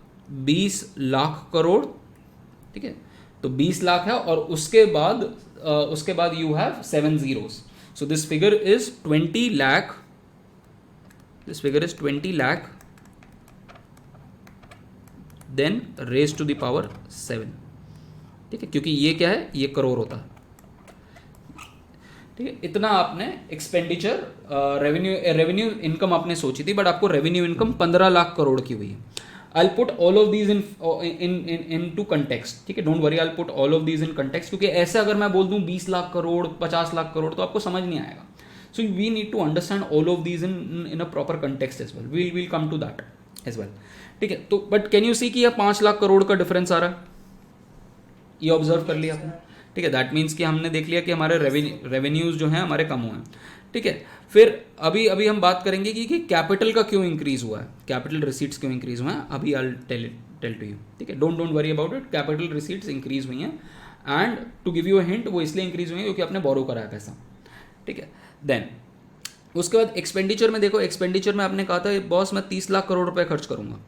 Speaker 1: 20 लाख करोड़, ठीक है, तो 20 लाख है, और उसके बाद you have 7 zeros, so this figure is 20 lakh, this figure is 20 lakh then raise to the power 7, ठीक है, क्योंकि ये क्या है, ये करोड़ होता है, ठीक है। इतना आपने एक्सपेंडिचर, रेवेन्यू इनकम आपने सोची थी, बट आपको रेवेन्यू इनकम 15 लाख करोड़ की हुई है। I'll put all of these into context, ठीक है, don't worry, I'll put all of these in context, क्योंकि ऐसे अगर मैं बोल दूं 20 लाख करोड़, 50 लाख करोड़, तो आपको समझ नहीं आएगा। So we need to understand all of these in a proper context as well. We'll come to that as well, ठीक है। तो बट कैन यू सी कि यह 5 लाख करोड़ का डिफरेंस आ रहा है, ये ऑब्जर्व कर लिया आपने, ठीक है। दैट मीन्स कि हमने देख लिया कि हमारे रेवेन्यूज जो हैं हमारे कम हुए हैं, ठीक है। फिर अभी हम बात करेंगे कि कैपिटल का क्यों इंक्रीज हुआ है, कैपिटल रिसीट्स क्यों इंक्रीज हुए हैं, अभी आई टेल टू यू, ठीक है। Don't worry about it, capital receipts increase हुई हैं, and to give you a hint, वो इसलिए इंक्रीज हुई है क्योंकि आपने बोरो कराया पैसा, ठीक है। देन उसके बाद एक्सपेंडिचर में देखो, एक्सपेंडिचर में आपने कहा था बॉस मैं 30 लाख करोड़ रुपए खर्च करूंगा,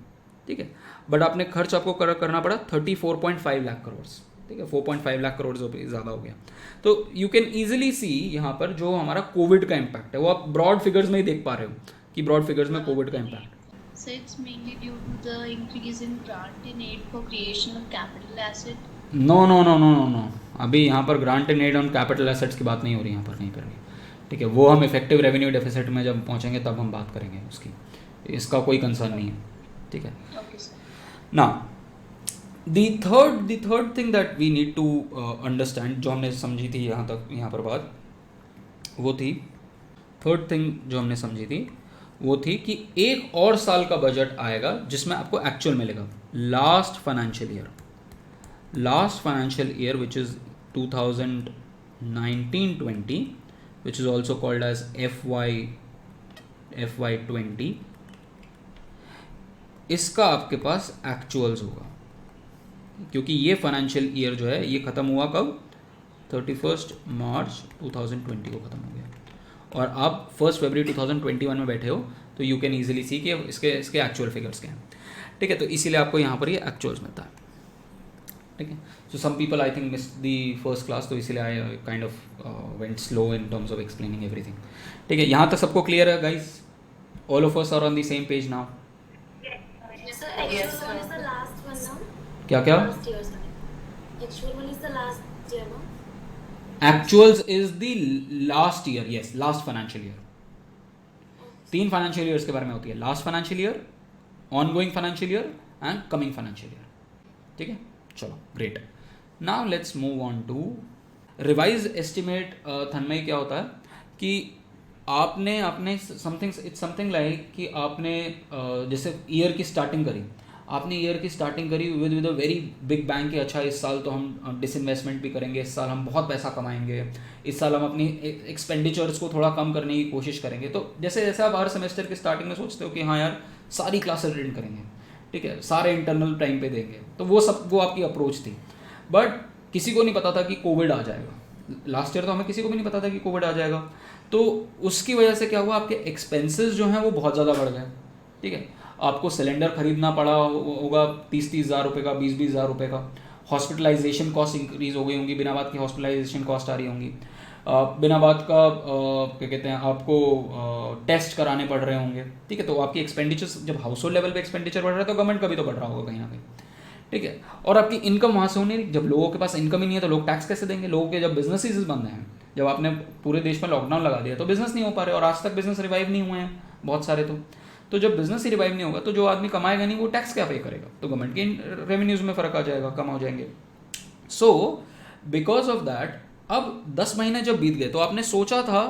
Speaker 1: ठीक है, बट आपने खर्च आपको करना पड़ा 34.5 लाख करोड़, ठीक है, 4.5 लाख करोड़ ज़्यादा हो गया। तो यू कैन ईजिली सी यहाँ पर जो हमारा कोविड का इम्पैक्ट है, वो आप ब्रॉड फिगर्स में ही देख पा रहे हो कि ब्रॉड फिगर्स में कोविड का impact.
Speaker 6: So it's mainly due to the increase in grant in aid for creation of capital asset.
Speaker 1: No, अभी यहाँ पर grant and aid on capital assets की बात नहीं हो रही यहाँ पर, नहीं कर रही, ठीक है। वो हम इफेक्टिव रेवेन्यू डेफिसिट में जब पहुँचेंगे तब हम बात करेंगे उसकी, इसका कोई कंसर्न नहीं है, ठीक है।
Speaker 6: Okay, sir.
Speaker 1: ना the third thing that we need to understand, जो हमने समझी थी यहाँ पर बात, वो थी थर्ड थिंग जो हमने समझी थी, वो थी कि एक और साल का बजट आएगा जिसमें आपको एक्चुअल मिलेगा last financial year which is 2019-20, which is also called as FY20। इसका आपके पास एक्चुअल्स होगा, क्योंकि ये फाइनेंशियल ईयर जो है ये ख़त्म हुआ कब, 31 मार्च 2020 को ख़त्म हो गया, और आप 1 फरवरी 2021 में बैठे हो, तो यू कैन ईजिली सी कि इसके एक्चुअल फिगर्स क्या हैं, ठीक है। तो इसीलिए आपको यहाँ पर ये एक्चुअल्स मिलता है, ठीक है। So some people I think miss the first class, तो इसीलिए I kind of went slow in terms of explaining everything, ठीक है। यहाँ तक सबको क्लियर है guys? All of us are on the same page now?
Speaker 7: Sir, actual one is the last one now.
Speaker 1: क्या क्या?
Speaker 7: Last year, sorry. Actual one is the last year, no?
Speaker 1: Actuals is the last year, yes, last financial year. 3 financial years के बारे में होती है, last financial year, ongoing financial year and coming financial year, ठीक है। चलो great, now let's move on to revise estimate. Tanmay क्या होता है कि आपने अपने समथिंग लाइक कि आपने जैसे ईयर की स्टार्टिंग करी, आपने ईयर की स्टार्टिंग करी with a very big bank कि अच्छा इस साल तो हम डिसइन्वेस्टमेंट भी करेंगे, इस साल हम बहुत पैसा कमाएंगे, इस साल हम अपनी एक्सपेंडिचर्स को थोड़ा कम करने की कोशिश करेंगे। तो जैसे जैसे आप हर सेमेस्टर के स्टार्टिंग में सोचते हो कि हाँ यार सारी क्लासेस अटेंड करेंगे, ठीक है, सारे इंटरनल टाइम पे देंगे, तो वो आपकी अप्रोच थी। बट किसी को नहीं पता था कि कोविड आ जाएगा। लास्ट ईयर तो हमें किसी को भी नहीं पता था कि कोविड आ जाएगा, तो उसकी वजह से क्या हुआ, आपके एक्सपेंसेस जो हैं वो बहुत ज़्यादा बढ़ गए, ठीक है। आपको सिलेंडर खरीदना पड़ा होगा 30-30 हज़ार रुपये का, 20-20 हज़ार रुपये का। हॉस्पिटलाइजेशन कॉस्ट इंक्रीज़ हो गई होंगी, बिना बात की हॉस्पिटलाइजेशन कॉस्ट आ रही होंगी, बिना बात का क्या कहते हैं आपको टेस्ट कराने पड़ रहे होंगे, ठीक है। तो आपकी एक्सपेंडिचर्स, जब हाउस होल्ड लेवल पे एक्सपेंडिचर बढ़ रहा है तो गवर्नमेंट का भी तो बढ़ रहा होगा कहीं ना कहीं, ठीक है। और आपकी इनकम वहाँ से होनी नहीं, जब लोगों के पास इनकम ही नहीं है तो लोग टैक्स कैसे देंगे? लोगों के जब बिजनेसेस बंद हैं, जब आपने पूरे देश में लॉकडाउन लगा दिया तो बिजनेस नहीं हो पा रहे, और आज तक बिजनेस रिवाइव नहीं हुए हैं बहुत सारे। तो जब बिजनेस ही रिवाइव नहीं होगा तो जो आदमी कमाएगा नहीं वो टैक्स क्या पे करेगा? तो गवर्नमेंट के रेवेन्यूज में फ़र्क आ जाएगा, कम हो जाएंगे। सो बिकॉज ऑफ दैट अब 10 महीने जब बीत गए तो आपने सोचा था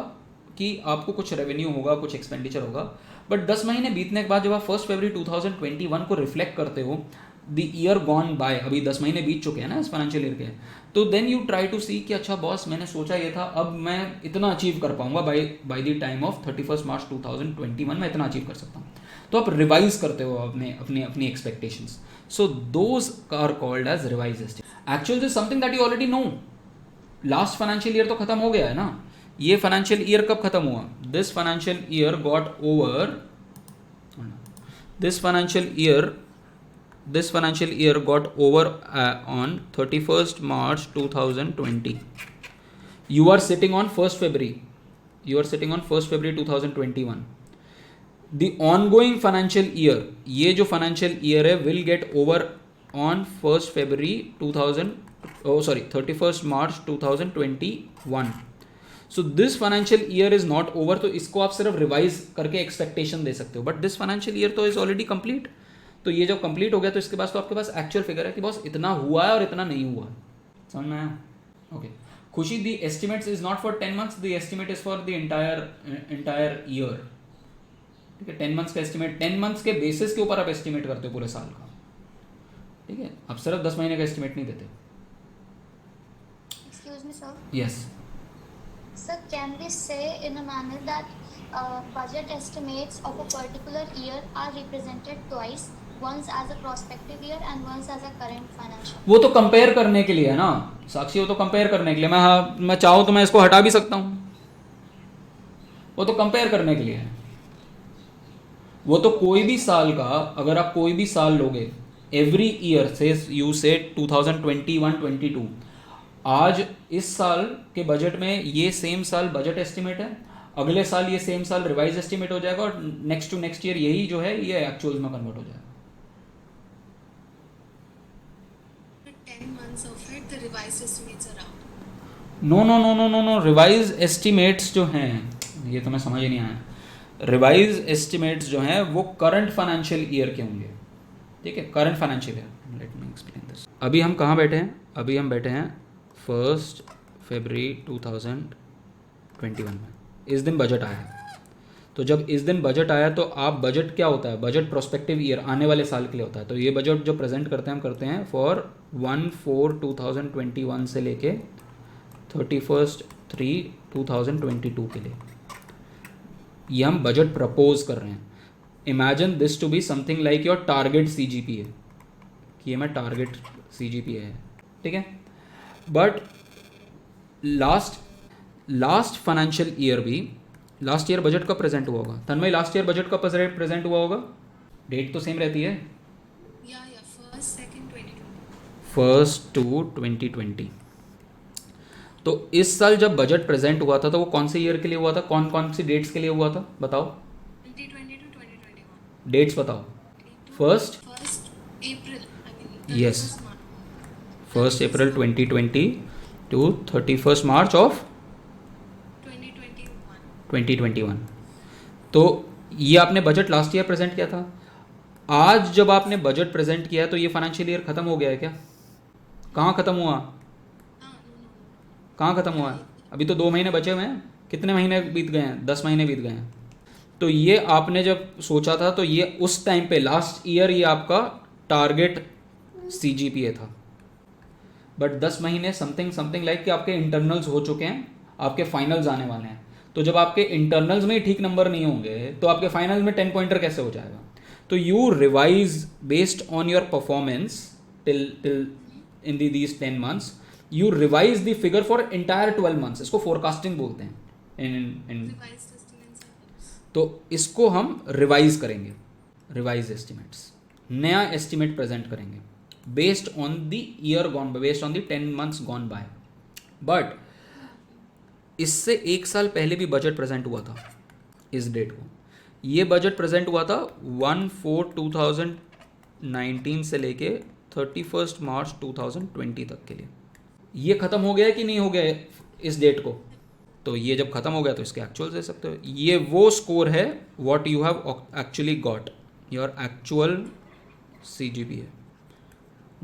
Speaker 1: कि आपको कुछ रेवेन्यू होगा, कुछ एक्सपेंडिचर होगा, बट 10 महीने बीतने के बाद जब आप 1 फरवरी 2021 को रिफ्लेक्ट करते हो, द ईयर गॉन बाय, अभी 10 महीने बीत चुके हैं ना इस फाइनेंशियल ईयर के, तो then you try to see कि अच्छा बॉस मैंने सोचा ये था, अब मैं इतना अचीव कर पाऊंगा बाय द टाइम ऑफ 31 मार्च 2021 में इतना अचीव कर सकता हूँ। तो आप रिवाइज करते हो अपनी expectations. So those are called as revise estimate. Actual is something that you already know. Last financial year तो खत्म हो गया है ना, ये फाइनेंशियल ईयर कब खत्म हुआ? This financial year got over, this financial year got over on 31st March 2020. You are sitting on 1st February. You are sitting on 1st February 2021. The ongoing financial year, ये जो financial year है will get over on 1st February 31st March 2021. So this financial year is not over, तो इसको आप सिर्फ revise करके expectation दे सकते हो, बट दिस फाइनेंशियल ईयर तो इज ऑलरेडी कंप्लीट। तो ये जब कंप्लीट हो गया तो इसके बाद तो आपके पास एक्चुअल फिगर है कि बॉस इतना हुआ है और इतना नहीं हुआ। समझ में आया? ओके खुशी, the estimates is not for 10 months, the estimate is for the entire year, ठीक है। 10 months का एस्टिमेट, 10 months के बेसिस के ऊपर आप एस्टिमेट करते हो पूरे साल का, ठीक है। आप सिर्फ 10 महीने का एस्टिमेट नहीं देते।
Speaker 4: Excuse me, sir.
Speaker 1: Yes
Speaker 4: Sir, can we say in a manner that budget estimates of a particular year are represented twice, once as a prospective year and once as a current financial?
Speaker 1: वो तो compare करने के लिए है ना साक्षी, वो तो compare करने के लिए। मैं चाहूँ तो मैं इसको हटा भी सकता हूँ, वो तो कंपेयर करने के लिए है। वो तो कोई भी साल का, अगर आप कोई भी साल लोगे, एवरी ईयर से यू से 2021-22, आज इस साल के बजट में ये सेम साल बजट एस्टिमेट है, अगले साल ये सेम साल रिवाइज एस्टिमेट हो जाएगा, और नेक्स्ट टू नेक्स्ट ईयर यही जो है ये एक्चुअल में कन्वर्ट हो जाएगा।
Speaker 2: 10 months of it, the revised estimates are out.
Speaker 1: No, revise estimates जो हैं, ये तो मैं समझ ही नहीं आया। रिवाइज एस्टिमेट्स जो हैं वो करंट फाइनेंशियल ईयर के होंगे, ठीक है, current financial year. Let me explain this. अभी हम कहाँ बैठे हैं? अभी हम बैठे हैं 1 फरवरी 2021 में। इस दिन बजट आया, तो जब इस दिन बजट आया तो आप बजट क्या होता है? बजट प्रोस्पेक्टिव ईयर, आने वाले साल के लिए होता है। तो ये बजट जो प्रेजेंट करते हैं हम करते हैं फॉर 1/4/2021 से लेके 31/3/2022 के लिए। ये हम बजट प्रपोज कर रहे हैं। Imagine this to be something like your target CGPA, कि ये मैं टारगेट CGPA है, ठीक है। बट लास्ट फाइनेंशियल ईयर भी, लास्ट ईयर बजट कब प्रेजेंट हुआ होगा तन्मय? लास्ट ईयर बजट कब प्रेजेंट हुआ होगा? डेट तो सेम रहती है,
Speaker 2: या फर्स्ट सेकंड 2020.
Speaker 1: First to 2020. तो इस साल जब बजट प्रेजेंट हुआ था तो वो कौन से ईयर के लिए हुआ था, कौन कौन सी डेट्स के लिए हुआ था बताओ?
Speaker 2: 2020 to 2021.
Speaker 1: डेट्स बताओ. First
Speaker 2: April.
Speaker 1: Yes. 1st April 2020 to 31st March of 2021. तो ये आपने बजट लास्ट ईयर प्रेजेंट किया था. आज जब आपने बजट प्रेजेंट किया है तो ये फाइनेंशियल ईयर खत्म हो गया है क्या? कहाँ खत्म हुआ? कहाँ खत्म हुआ है? अभी तो 2 महीने बचे हुए हैं. कितने महीने बीत गए हैं? 10 महीने बीत गए हैं. तो ये आपने जब सोचा था तो ये उस टाइम पे लास्ट ईयर ये आपका टारगेट CGPA था. बट 10 महीने समथिंग लाइक कि आपके इंटरनल्स हो चुके हैं, आपके फाइनल्स आने वाले हैं. तो जब आपके इंटरनल्स में ही ठीक नंबर नहीं होंगे तो आपके फाइनल में 10 पॉइंटर कैसे हो जाएगा? तो you revise based on your performance till in these 10 months, you revise the figure for entire 12 months. इसको फोरकास्टिंग बोलते हैं इन तो इसको हम रिवाइज करेंगे, रिवाइज एस्टिमेट्स, नया एस्टिमेट प्रेजेंट करेंगे based on the year gone by, based on the 10 months gone by. But इससे 1 साल पहले भी बजट प्रेजेंट हुआ था इस डेट को. ये बजट प्रेजेंट हुआ था 1/4/2019 से लेके 31st March 2020 तक के लिए. ये खत्म हो गया कि नहीं हो गया इस डेट को? तो ये जब खत्म हो गया तो इसके एक्चुअल दे सकते हो. ये वो स्कोर है what you have actually got, your actual CGPA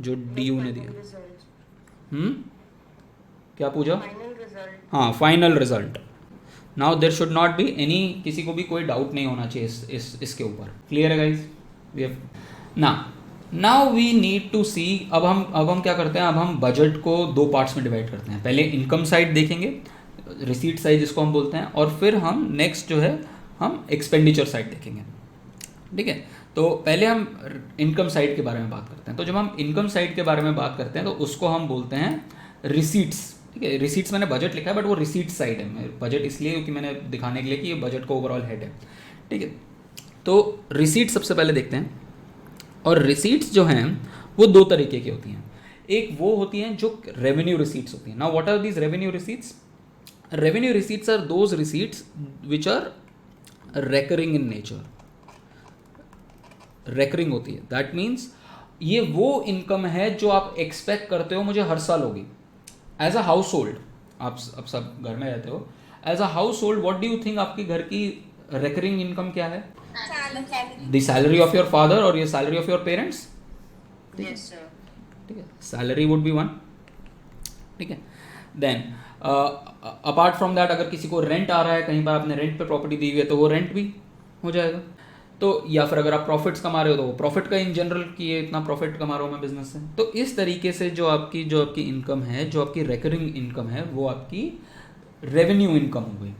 Speaker 1: जो DU ने दिया. क्या पूछा? हाँ, final result. Now there should not be any, किसी को भी कोई डाउट नहीं होना चाहिए इसके ऊपर. क्लियर है guys? We have now we need to see. अब हम क्या करते हैं, अब हम बजट को 2 पार्ट्स में डिवाइड करते हैं. पहले इनकम साइड देखेंगे, रिसीट साइड जिसको हम बोलते हैं, और फिर हम नेक्स्ट जो है हम एक्सपेंडिचर साइड देखेंगे. ठीक है, तो पहले हम इनकम साइड के बारे में बात करते हैं. तो जब हम इनकम साइड के बारे में बात करते हैं तो उसको हम बोलते हैं रिसीट्स. ठीक है, रिसीट्स मैंने बजट लिखा है बट वो रिसीट साइड है. बजट इसलिए क्योंकि मैंने दिखाने के लिए कि ये बजट का ओवरऑल हेड है. ठीक है, तो रिसीट सबसे पहले देखते हैं. और रिसीट्स जो हैं वो 2 तरीके की होती हैं. एक वो होती हैं जो रेवेन्यू रिसीट्स होती हैं. Now what are these revenue receipts? Revenue receipts are those receipts which are recurring in nature. Recurring होती है, दैट मीन्स ये वो इनकम है जो आप एक्सपेक्ट करते हो मुझे हर साल होगी. एज अ हाउस होल्ड, आप अब सब घर में रहते हो, as a household what do you think आपके घर की रेकरिंग इनकम क्या है? The salary of your father और your salary of your parents. ठीक है, सैलरी वुड बी 1. ठीक है, देन अपार्ट फ्रॉम दैट अगर किसी को रेंट आ रहा है, कहीं पर आपने रेंट पे प्रॉपर्टी दी हुई है तो वो रेंट भी हो जाएगा. तो या फिर अगर आप प्रॉफिट्स कमा रहे हो तो वो प्रॉफिट का इन जनरल कि ये इतना प्रॉफिट कमा रहा हूँ मैं बिजनेस से. तो इस तरीके से जो आपकी इनकम है, जो आपकी रिकरिंग इनकम है, वो आपकी रेवेन्यू इनकम हो गई.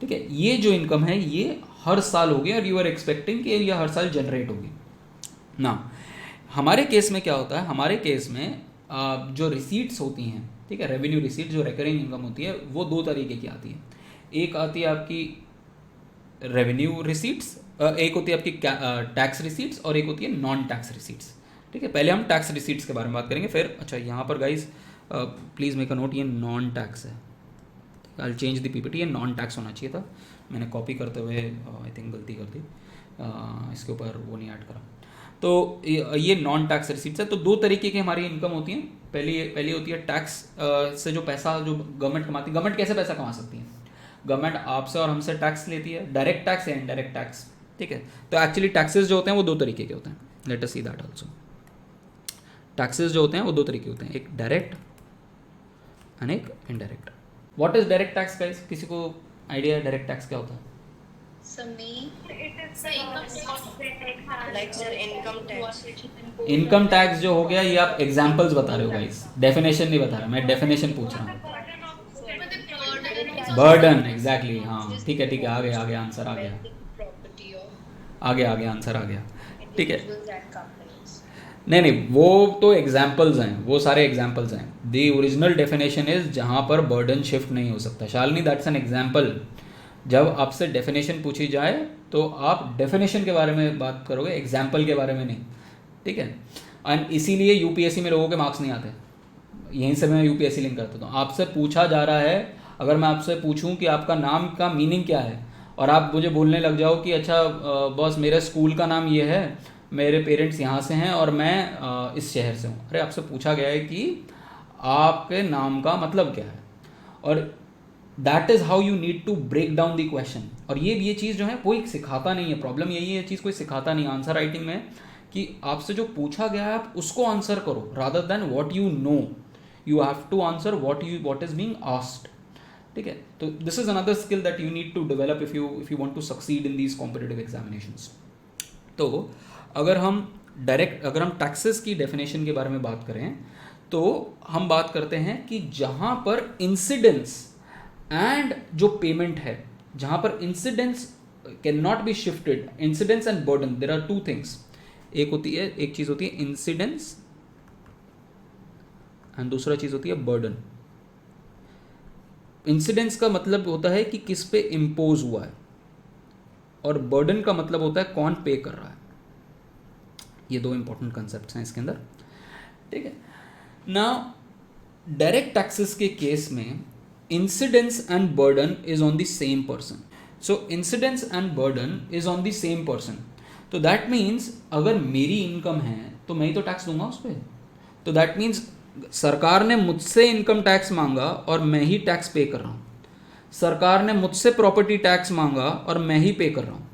Speaker 1: ठीक है, ये जो इनकम है ये हर साल होगी और यू आर एक्सपेक्टिंग कि ये हर साल जनरेट होगी ना. हमारे केस में क्या होता है, हमारे केस में जो रिसीट्स होती हैं, ठीक है, रेवेन्यू रिसीट जो रिकरिंग इनकम होती है वो 2 तरीके की आती है. एक आती है आपकी रेवेन्यू रिसीट्स, एक होती है आपकी टैक्स रिसीट्स और एक होती है नॉन टैक्स रिसीट्स. ठीक है, पहले हम टैक्स रिसीट्स के बारे में बात करेंगे फिर. अच्छा, यहाँ पर guys please make a note, ये नॉन टैक्स है. आई चेंज द PPT, ये नॉन टैक्स होना चाहिए था. मैंने कॉपी करते हुए आई थिंक गलती कर दी, इसके ऊपर वो नहीं ऐड करा. तो ये नॉन टैक्स रिसीट्स है. तो 2 तरीके की हमारी इनकम होती हैं. पहली होती है टैक्स से जो पैसा जो गवर्नमेंट कमाती है. गवर्नमेंट कैसे पैसा कमा सकती है? गवर्नमेंट आपसे और हमसे टैक्स लेती है, डायरेक्ट टैक्स या इनडायरेक्ट टैक्स. ठीक है, तो एक्चुअली टैक्सेस जो होते हैं वो 2 तरीके के होते हैं. Let us see that also. Taxes जो होते हैं वो 2 तरीके होते हैं, एक डायरेक्ट एंड एक indirect. What is direct tax guys? किसी को आइडिया है डायरेक्ट टैक्स क्या होता है? इनकम टैक्स जो हो गया, ये आप एग्जांपल्स बता रहे हो गाइस, डेफिनेशन नहीं बता रहा. मैं डेफिनेशन पूछ रहा हूँ. Burden, exactly. हाँ, ठीक है, आ गया आंसर आ गया. ठीक है, नहीं नहीं, वो तो एग्जाम्पल्स हैं, वो सारे एग्जाम्पल्स हैं. द ओरिजिनल डेफिनेशन इज जहाँ पर बर्डन शिफ्ट नहीं हो सकता. Shalini, that's an example. जब आपसे डेफिनेशन पूछी जाए तो आप डेफिनेशन के बारे में बात करोगे, एग्जाम्पल के बारे में नहीं. ठीक है. एंड इसीलिए यूपीएससी में लोगों के मार्क्स नहीं आते. यहीं से मैं यूपीएससी लिंक करता हूँ. आपसे पूछा जा रहा है, अगर मैं आपसे पूछूं कि आपका नाम का मीनिंग क्या है और आप मुझे बोलने लग जाओ कि अच्छा बॉस मेरे स्कूल का नाम ये है, मेरे पेरेंट्स यहाँ से हैं और मैं इस शहर से हूँ. अरे आपसे पूछा गया है कि आपके नाम का मतलब क्या है. और that is how you need to break down the question. और ये चीज़ जो है कोई सिखाता नहीं है. प्रॉब्लम यही है, चीज़ कोई सिखाता नहीं आंसर राइटिंग में, कि आपसे जो पूछा गया है आप उसको आंसर करो rather than what you know. You have to answer what is being asked. ठीक है. तो this is another skill that you need to develop if you want to succeed in these competitive examinations. तो अगर हम taxes की definition के बारे में बात करें तो हम बात करते हैं कि जहाँ पर इंसिडेंस एंड जो पेमेंट है, जहाँ पर incidence can not be shifted, incidence and burden, there are two things. एक चीज़ होती है इंसिडेंस एंड दूसरा चीज़ होती है बर्डन. इंसिडेंस का मतलब होता है कि किस पे इम्पोज हुआ है और बर्डन का मतलब होता है कौन पे कर रहा है. ये दो इंपॉर्टेंट कंसेप्ट्स हैं इसके अंदर. ठीक है. नाउ डायरेक्ट टैक्सेस के केस में incidence and burden is on the same person. So incidence and burden is on the same person. तो दैट मीन्स अगर मेरी इनकम है तो मैं ही तो टैक्स दूंगा उस पर. तो दैट मीन्स सरकार ने मुझसे इनकम टैक्स मांगा और मैं ही टैक्स पे कर रहा हूँ. सरकार ने मुझसे प्रॉपर्टी टैक्स मांगा और मैं ही पे कर रहा हूँ.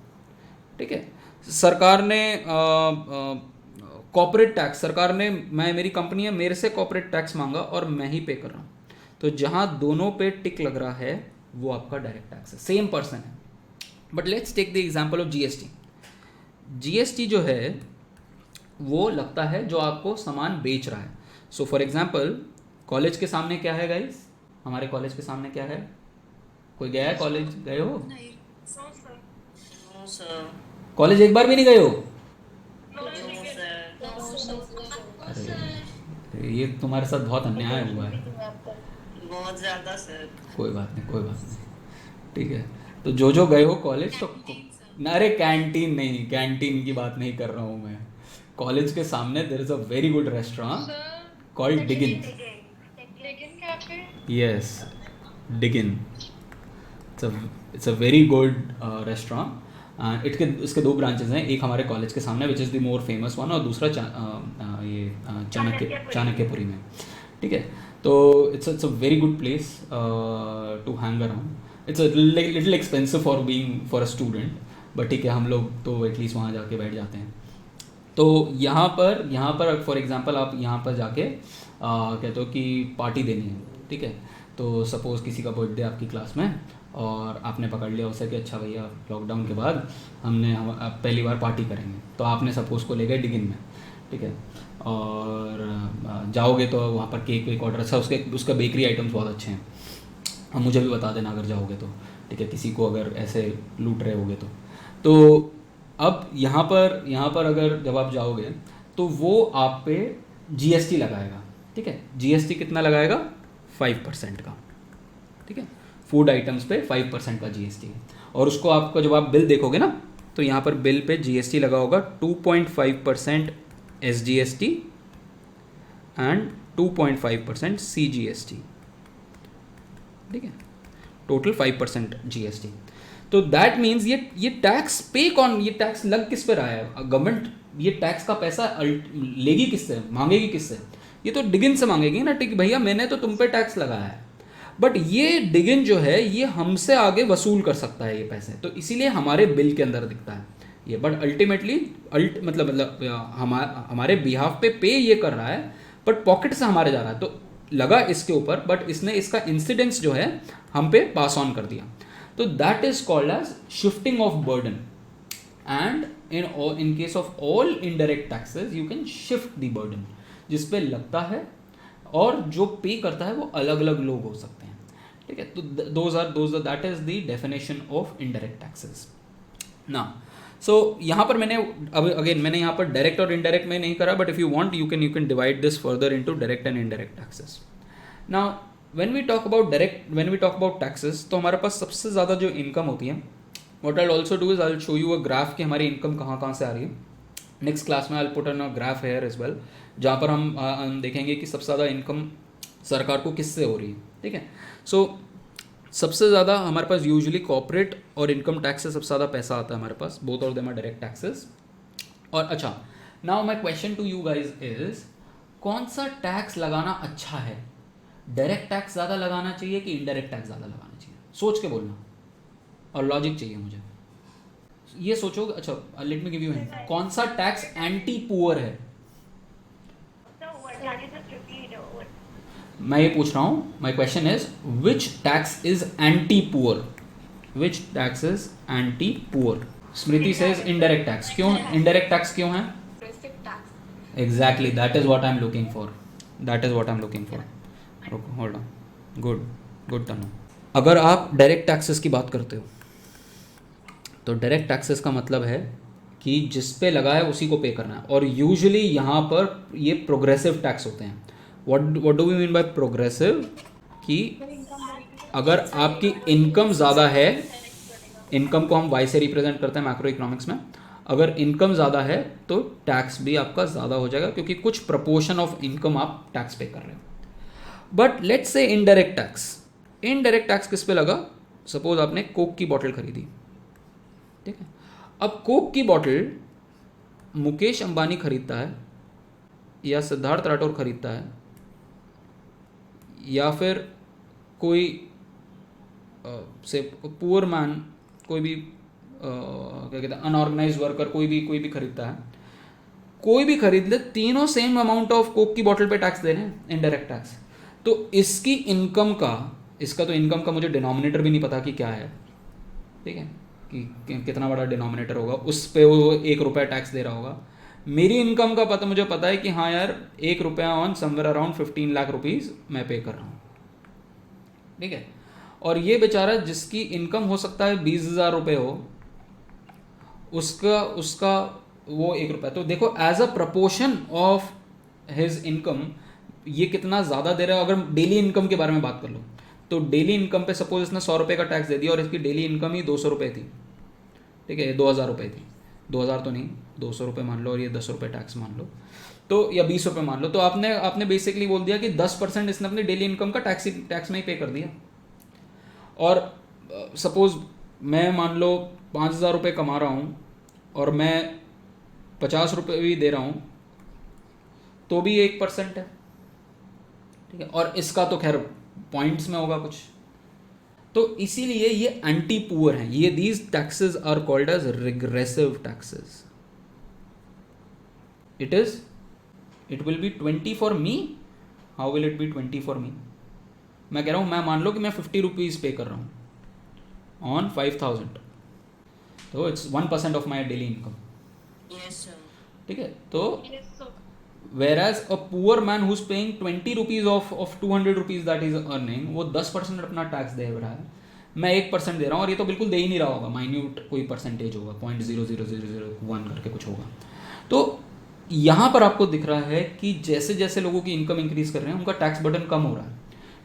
Speaker 1: ठीक है. सरकार ने कॉर्पोरेट टैक्स, सरकार ने, मेरी कंपनी है, मेरे से कॉर्पोरेट टैक्स मांगा और मैं ही पे कर रहा हूँ. तो जहाँ दोनों पे टिक लग रहा है वो आपका डायरेक्ट टैक्स है, सेम पर्सन है. But let's take the example of GST. GST जो है वो लगता है जो आपको सामान बेच रहा है. सो फॉर एग्जांपल कॉलेज के सामने क्या है गाइस, हमारे कॉलेज के सामने क्या है? कोई गया है कॉलेज? गए हो
Speaker 2: नहीं.
Speaker 5: No sir.
Speaker 1: कॉलेज? एक बार भी नहीं गए हो? अरे ये तुम्हारे साथ बहुत अन्याय हुआ है.
Speaker 5: बहुत ज्यादा सर.
Speaker 1: कोई बात नहीं. ठीक है. तो जो गए हो कॉलेज तो अरे कैंटीन नहीं, कैंटीन की बात नहीं कर रहा हूँ मैं. कॉलेज के सामने there is a very good restaurant called Diggin. Yes, Diggin. It's a very good restaurant. इसके दो ब्रांचेस हैं. एक हमारे कॉलेज के सामने which is the more famous one, और दूसरा चाणक्यपुरी में. ठीक है. तो it's a very good place to hang around. It's a little expensive for a student, but ठीक है, हम लोग तो एटलीस्ट वहाँ जाके बैठ जाते हैं. तो यहाँ पर फॉर एग्जांपल आप यहाँ पर जाके कहते हो कि पार्टी देनी है. ठीक है. तो सपोज़ किसी का बर्थडे आपकी क्लास में और आपने पकड़ लिया उसे कि अच्छा भैया लॉकडाउन के बाद हम पहली बार पार्टी करेंगे. तो आपने सपोज़ को ले गए डिगिन में. ठीक है. और जाओगे तो वहाँ पर केक ऑर्डर, अच्छा उसका बेकरी आइटम्स बहुत अच्छे हैं. हम मुझे भी बता देना अगर जाओगे तो. ठीक है. किसी को अगर ऐसे लूट रहे होगे तो अब यहाँ पर अगर जब आप जाओगे तो वो आप पे जीएसटी लगाएगा. ठीक है. जीएसटी कितना लगाएगा? 5% का. ठीक है. फूड आइटम्स पे 5% का जीएसटी है. और उसको आपको जब आप बिल देखोगे ना तो यहाँ पर बिल पे जीएसटी लगा होगा 2.5% एसजीएसटी एंड 2.5% सीजीएसटी. ठीक है. Total 5% GST. तो दैट मीन्स ये टैक्स पे कौन, ये टैक्स लग किस पे रहा है? गवर्नमेंट ये टैक्स का पैसा लेगी किससे, मांगेगी किससे? ये तो डिगिन से मांगेगी ना. ठीक भैया मैंने तो तुम पे टैक्स लगाया है, बट ये डिगिन जो है ये हमसे आगे वसूल कर सकता है ये पैसे. तो इसीलिए हमारे बिल के अंदर दिखता है ये. बट अल्टीमेटली मतलब हमारे बिहाफ पे ये कर रहा है, बट पॉकेट से हमारे जा रहा है. तो लगा इसके ऊपर, बट इसने इसका इंसिडेंस जो है हम पे पास ऑन कर दिया. तो that is called as shifting of burden. And in case of all indirect taxes you can shift the burden. जिस पे लगता है और जो पे करता है वो अलग अलग लोग हो सकते हैं. ठीक है. तो that is the definition of indirect taxes. ना सो यहाँ पर मैंने अब अगेन मैंने यहाँ पर डायरेक्ट और इनडायरेक्ट में नहीं करा, but if you want you can divide this further into direct and indirect taxes. Now when we talk about taxes, तो हमारे पास सबसे ज़्यादा जो इनकम होती है, what I also do is I show you a graph कि हमारी इनकम कहाँ से आ रही है. नेक्स्ट क्लास में I put on a graph here as well, जहाँ पर हम देखेंगे कि सबसे ज़्यादा इनकम सरकार को किससे हो रही है. ठीक है. सो सबसे ज़्यादा हमारे पास यूजुअली कॉर्पोरेट और इनकम टैक्स से सबसे ज़्यादा पैसा आता है हमारे पास. Both of them are direct taxes. और अच्छा, now my question to you guys is, कौन सा टैक्स लगाना अच्छा है? डायरेक्ट टैक्स ज़्यादा लगाना चाहिए कि इनडायरेक्ट टैक्स ज़्यादा लगाना चाहिए? सोच के बोलना, और लॉजिक चाहिए मुझे. ये सोचो. अच्छा, late me give you hint. कौन सा टैक्स एंटी पुअर है? मैं ये पूछ रहा हूँ, my question is which tax is anti poor? Which tax is anti poor? Smriti says indirect tax. क्यों इनडायरेक्ट टैक्स क्यों है? Exactly, that is what I am looking for. Hold on. Good to know. अगर आप direct taxes की बात करते हो, तो डायरेक्ट टैक्सेस का मतलब है कि जिस पे लगा है उसी को पे करना है. और यूजुअली यहाँ पर ये प्रोग्रेसिव टैक्स होते हैं. What do we mean by progressive? कि अगर आपकी इनकम ज़्यादा है, इनकम को हम वाई से रिप्रेजेंट करते हैं मैक्रो इकोनॉमिक्स में, अगर इनकम ज़्यादा है तो टैक्स भी आपका ज़्यादा हो जाएगा, क्योंकि कुछ प्रपोर्शन ऑफ इनकम आप टैक्स पे कर रहे हो. But let's say indirect tax किस पे लगा? सपोज आपने कोक की बॉटल खरीदी. ठीक है. अब कोक की बॉटल मुकेश अंबानी खरीदता है, या सिद्धार्थ राठौर खरीदता है, या फिर कोई से पुअर मैन, कोई भी क्या कहते हैं अनऑर्गेनाइज वर्कर, कोई भी खरीदता है. कोई भी खरीद ले, तीनों सेम अमाउंट ऑफ कोक की बॉटल पे टैक्स दे रहे हैं, इनडायरेक्ट टैक्स. तो इसकी इनकम का, इसका तो इनकम का मुझे डिनोमिनेटर भी नहीं पता कि क्या है. ठीक है, कि कितना बड़ा डिनोमिनेटर होगा, उस पे वो 1 रुपया टैक्स दे रहा होगा. मेरी इनकम का मुझे पता है कि हाँ यार 1 रुपया on somewhere around 15 lakh rupees मैं पे कर रहा हूँ. ठीक है. और ये बेचारा जिसकी इनकम हो सकता है 20,000 रुपये हो, उसका वो 1 रुपया. तो देखो as a proportion of his income ये कितना ज़्यादा दे रहा है. अगर डेली इनकम के बारे में बात कर लो, तो डेली इनकम पे सपोज इसने 100 रुपये का टैक्स दे दिया और इसकी डेली इनकम ही 200 रुपये थी. ठीक है, 2,000 रुपये थी. 2,000 तो नहीं, 200 रुपये मान लो, और ये 10 रुपये टैक्स मान लो, तो या 20 रुपये मान लो. तो आपने बेसिकली बोल दिया कि 10% इसने अपनी डेली इनकम का टैक्स में ही पे कर दिया. और सपोज मैं मान लो 5,000 रुपये कमा रहा हूँ और मैं 50 रुपये भी दे रहा हूँ, तो भी 1% है. ठीक है. और इसका तो खैर पॉइंट्स में होगा कुछ. तो इसीलिए ये एंटी पुअर हैं. ये these taxes are called as regressive taxes. It will be 20 for me. How will it be 20 for me? मैं कह रहा हूँ, मैं मान लो कि मैं 50 रुपीज़ पे कर रहा हूँ ऑन 5,000, तो it's 1% of my daily income. ठीक है. तो whereas a poor man who's paying 20 rupees of 200 rupees that is earning, वो 10% अपना टैक्स दे रहा है, मैं 1% दे रहा हूँ, और ये तो बिल्कुल दे ही नहीं रहा होगा, माइन्यूट कोई परसेंटेज होगा, 0.00001 करके कुछ होगा. तो यहाँ पर आपको दिख रहा है कि जैसे जैसे लोगों की इनकम इंक्रीज कर रहे हैं, उनका टैक्स बर्डन कम हो रहा है.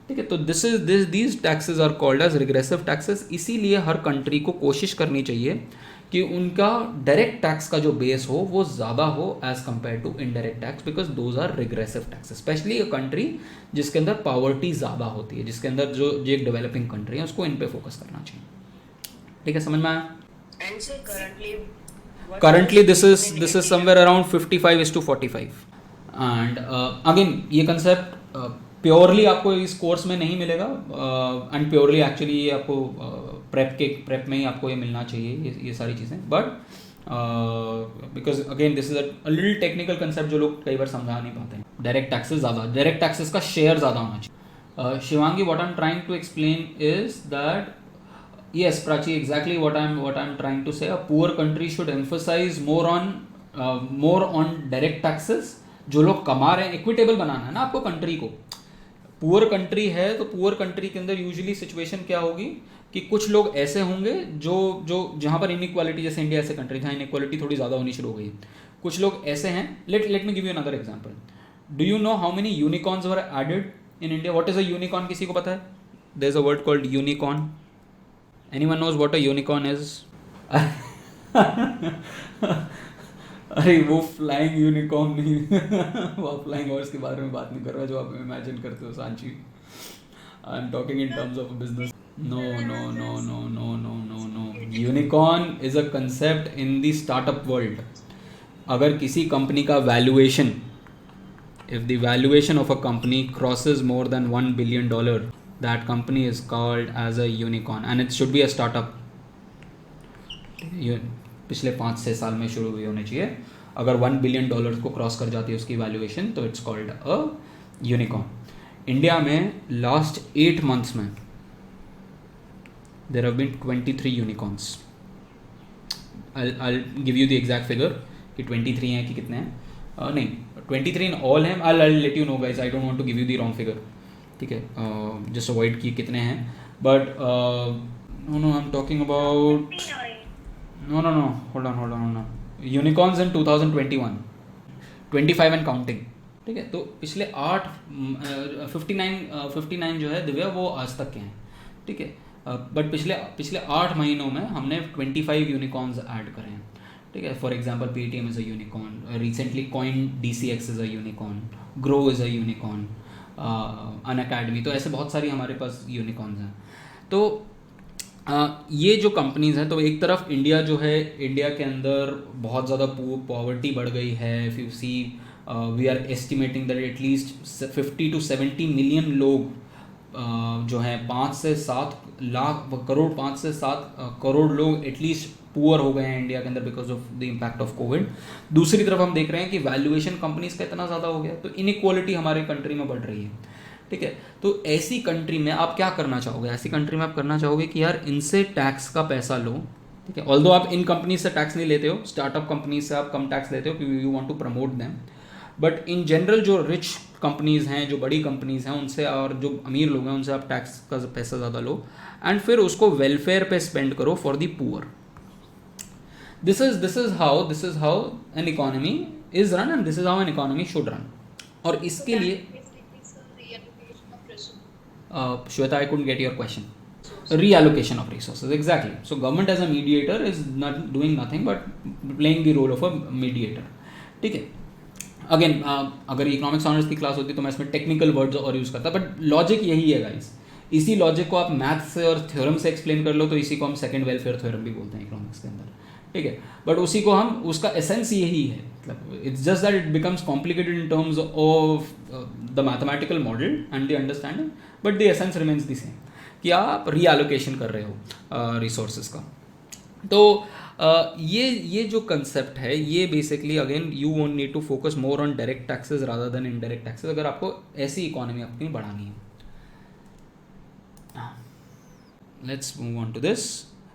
Speaker 1: ठीक है. तो these taxes are called as regressive taxes. इसीलिए हर कंट्री को कोशिश करनी चाहिए कि उनका डायरेक्ट टैक्स का जो बेस हो वो ज़्यादा हो as compare to indirect tax, because those are regressive taxes. Specially a country जिसके अंदर पावर्टी ज़्यादा होती है, जिसके अंदर जो एक डेवलपिंग कंट्री है, उसको इन पे फोकस करना चाहिए. ठीक है, समझ में आया? currently this is somewhere around 55:45. And again ये कंसेप्ट प्योरली आपको इस कोर्स में नहीं मिलेगा, एंड प्योरली एक्चुअली ये आपको प्रेप में ही आपको ये मिलना चाहिए, ये सारी चीज़ें. But because again this is a little technical concept जो लोग कई बार समझा नहीं पाते हैं. डायरेक्ट टैक्सेस का शेयर ज़्यादा होना चाहिए. Shivangi, what I am trying to explain is that yes, Prachi, exactly what I'm trying to say. A poor country should emphasize more on direct taxes. जो लोग कमा रहे हैं, इक्विटेबल बनाना है ना आपको कंट्री को. पुअर कंट्री है तो पुअर कंट्री के अंदर यूजुअली सिचुएशन क्या होगी कि कुछ लोग ऐसे होंगे जो जो जहाँ पर इनइक्वालिटी, जैसे इंडिया ऐसे कंट्री जहाँ इनइक्वालिटी थोड़ी ज़्यादा होनी शुरू हो गई, कुछ लोग ऐसे हैं. Let me give you another example. Do you know how many unicorns were added in India? What is a unicorn? किसी को पता है? There is a word called unicorn. Anyone knows what a unicorn is? अरे वो flying unicorn नहीं. वो flying horse के बारे में बात नहीं कर रहा जो आप इमेजिन करते हो सांची. आई am talking in terms of business. No. Unicorn is a concept in the startup world. अगर किसी कंपनी का valuation, if the valuation of a company crosses more than $1 billion, that company is called as a unicorn and it should be a startup. पिछले 5-6 साल में शुरू हुई होनी चाहिए. अगर $1 billion को क्रॉस कर जाती है उसकी वैल्यूएशन तो it's called a unicorn. India में लास्ट 8 months में there have been 23 unicorns. I'll give you the exact figure कि 23 हैं कि कितने हैं. नहीं, 23 in all हैं. I'll let you know guys. I don't want to give you the wrong figure. ठीक है, just avoid कि कितने हैं. But no, I'm talking about no. Hold on. Unicorns in 2021, 25 and counting. ठीक है, तो पिछले 59 जो है दिव्या वो आज तक के हैं. ठीक है, बट पिछले 8 महीनों में हमने 25 यूनिकॉर्न्स ऐड करे हैं. ठीक है, for example Paytm is a unicorn, recently coin DCX is a unicorn, grow is a unicorn, Unacademy. तो ऐसे बहुत सारी हमारे पास यूनिकॉर्न्स हैं. तो ये जो कंपनीज़ हैं, तो एक तरफ इंडिया जो है, इंडिया के अंदर बहुत ज़्यादा पॉवर्टी बढ़ गई है. If you see we are estimating that at least 50 to 70 million लोग जो हैं 5 से 7 करोड़ लोग एटलीस्ट पुअर हो गए हैं इंडिया के अंदर because of the impact of Covid. दूसरी तरफ हम देख रहे हैं कि वैल्यूएशन कंपनीज का इतना ज़्यादा हो गया, तो इनइक्वालिटी हमारे कंट्री में बढ़ रही है. ठीक है, तो ऐसी कंट्री में आप क्या करना चाहोगे? ऐसी कंट्री में आप करना चाहोगे कि यार इनसे टैक्स का पैसा लो. ठीक है, ऑल्दो आप इन कंपनीज से टैक्स नहीं लेते हो, स्टार्टअप कंपनीज से आप कम टैक्स लेते हो क्योंकि you want to promote them. But in general जो रिच कंपनीज़ हैं, जो बड़ी कंपनीज़ हैं, उनसे और जो अमीर लोग हैं उनसे आप टैक्स का पैसा ज़्यादा लो एंड फिर उसको वेलफेयर पे स्पेंड करो for the poor. This is how an economy is run and this is how an economy should run. और इसके लिए Shweta, I couldn't get your question. Reallocation of resources, exactly. So government as a mediator is not doing nothing but playing the role of a mediator. ठीक है, again अगर economics honours की class होती तो मैं इसमें टेक्निकल वर्ड्स और use करता, बट लॉजिक यही है गाइस. इसी लॉजिक को आप मैथ्स से और थ्योरम से एक्सप्लेन कर लो तो इसी को हम सेकंड वेलफेयर थ्योरम भी बोलते हैं इकोनॉमिक्स के अंदर. ठीक है, बट उसी को हम, उसका एसेंस यही है. मतलब it's just that it becomes complicated in terms of the mathematical model and the understanding, but the essence remains the same कि आप रीएलोकेशन कर रहे हो रिसोर्सेज का. तो ये जो कंसेप्ट है, ये basically again you won't need to focus more on direct taxes rather than indirect taxes अगर आपको ऐसी इकोनॉमी अपनी बढ़ानी है. Let's move on to this.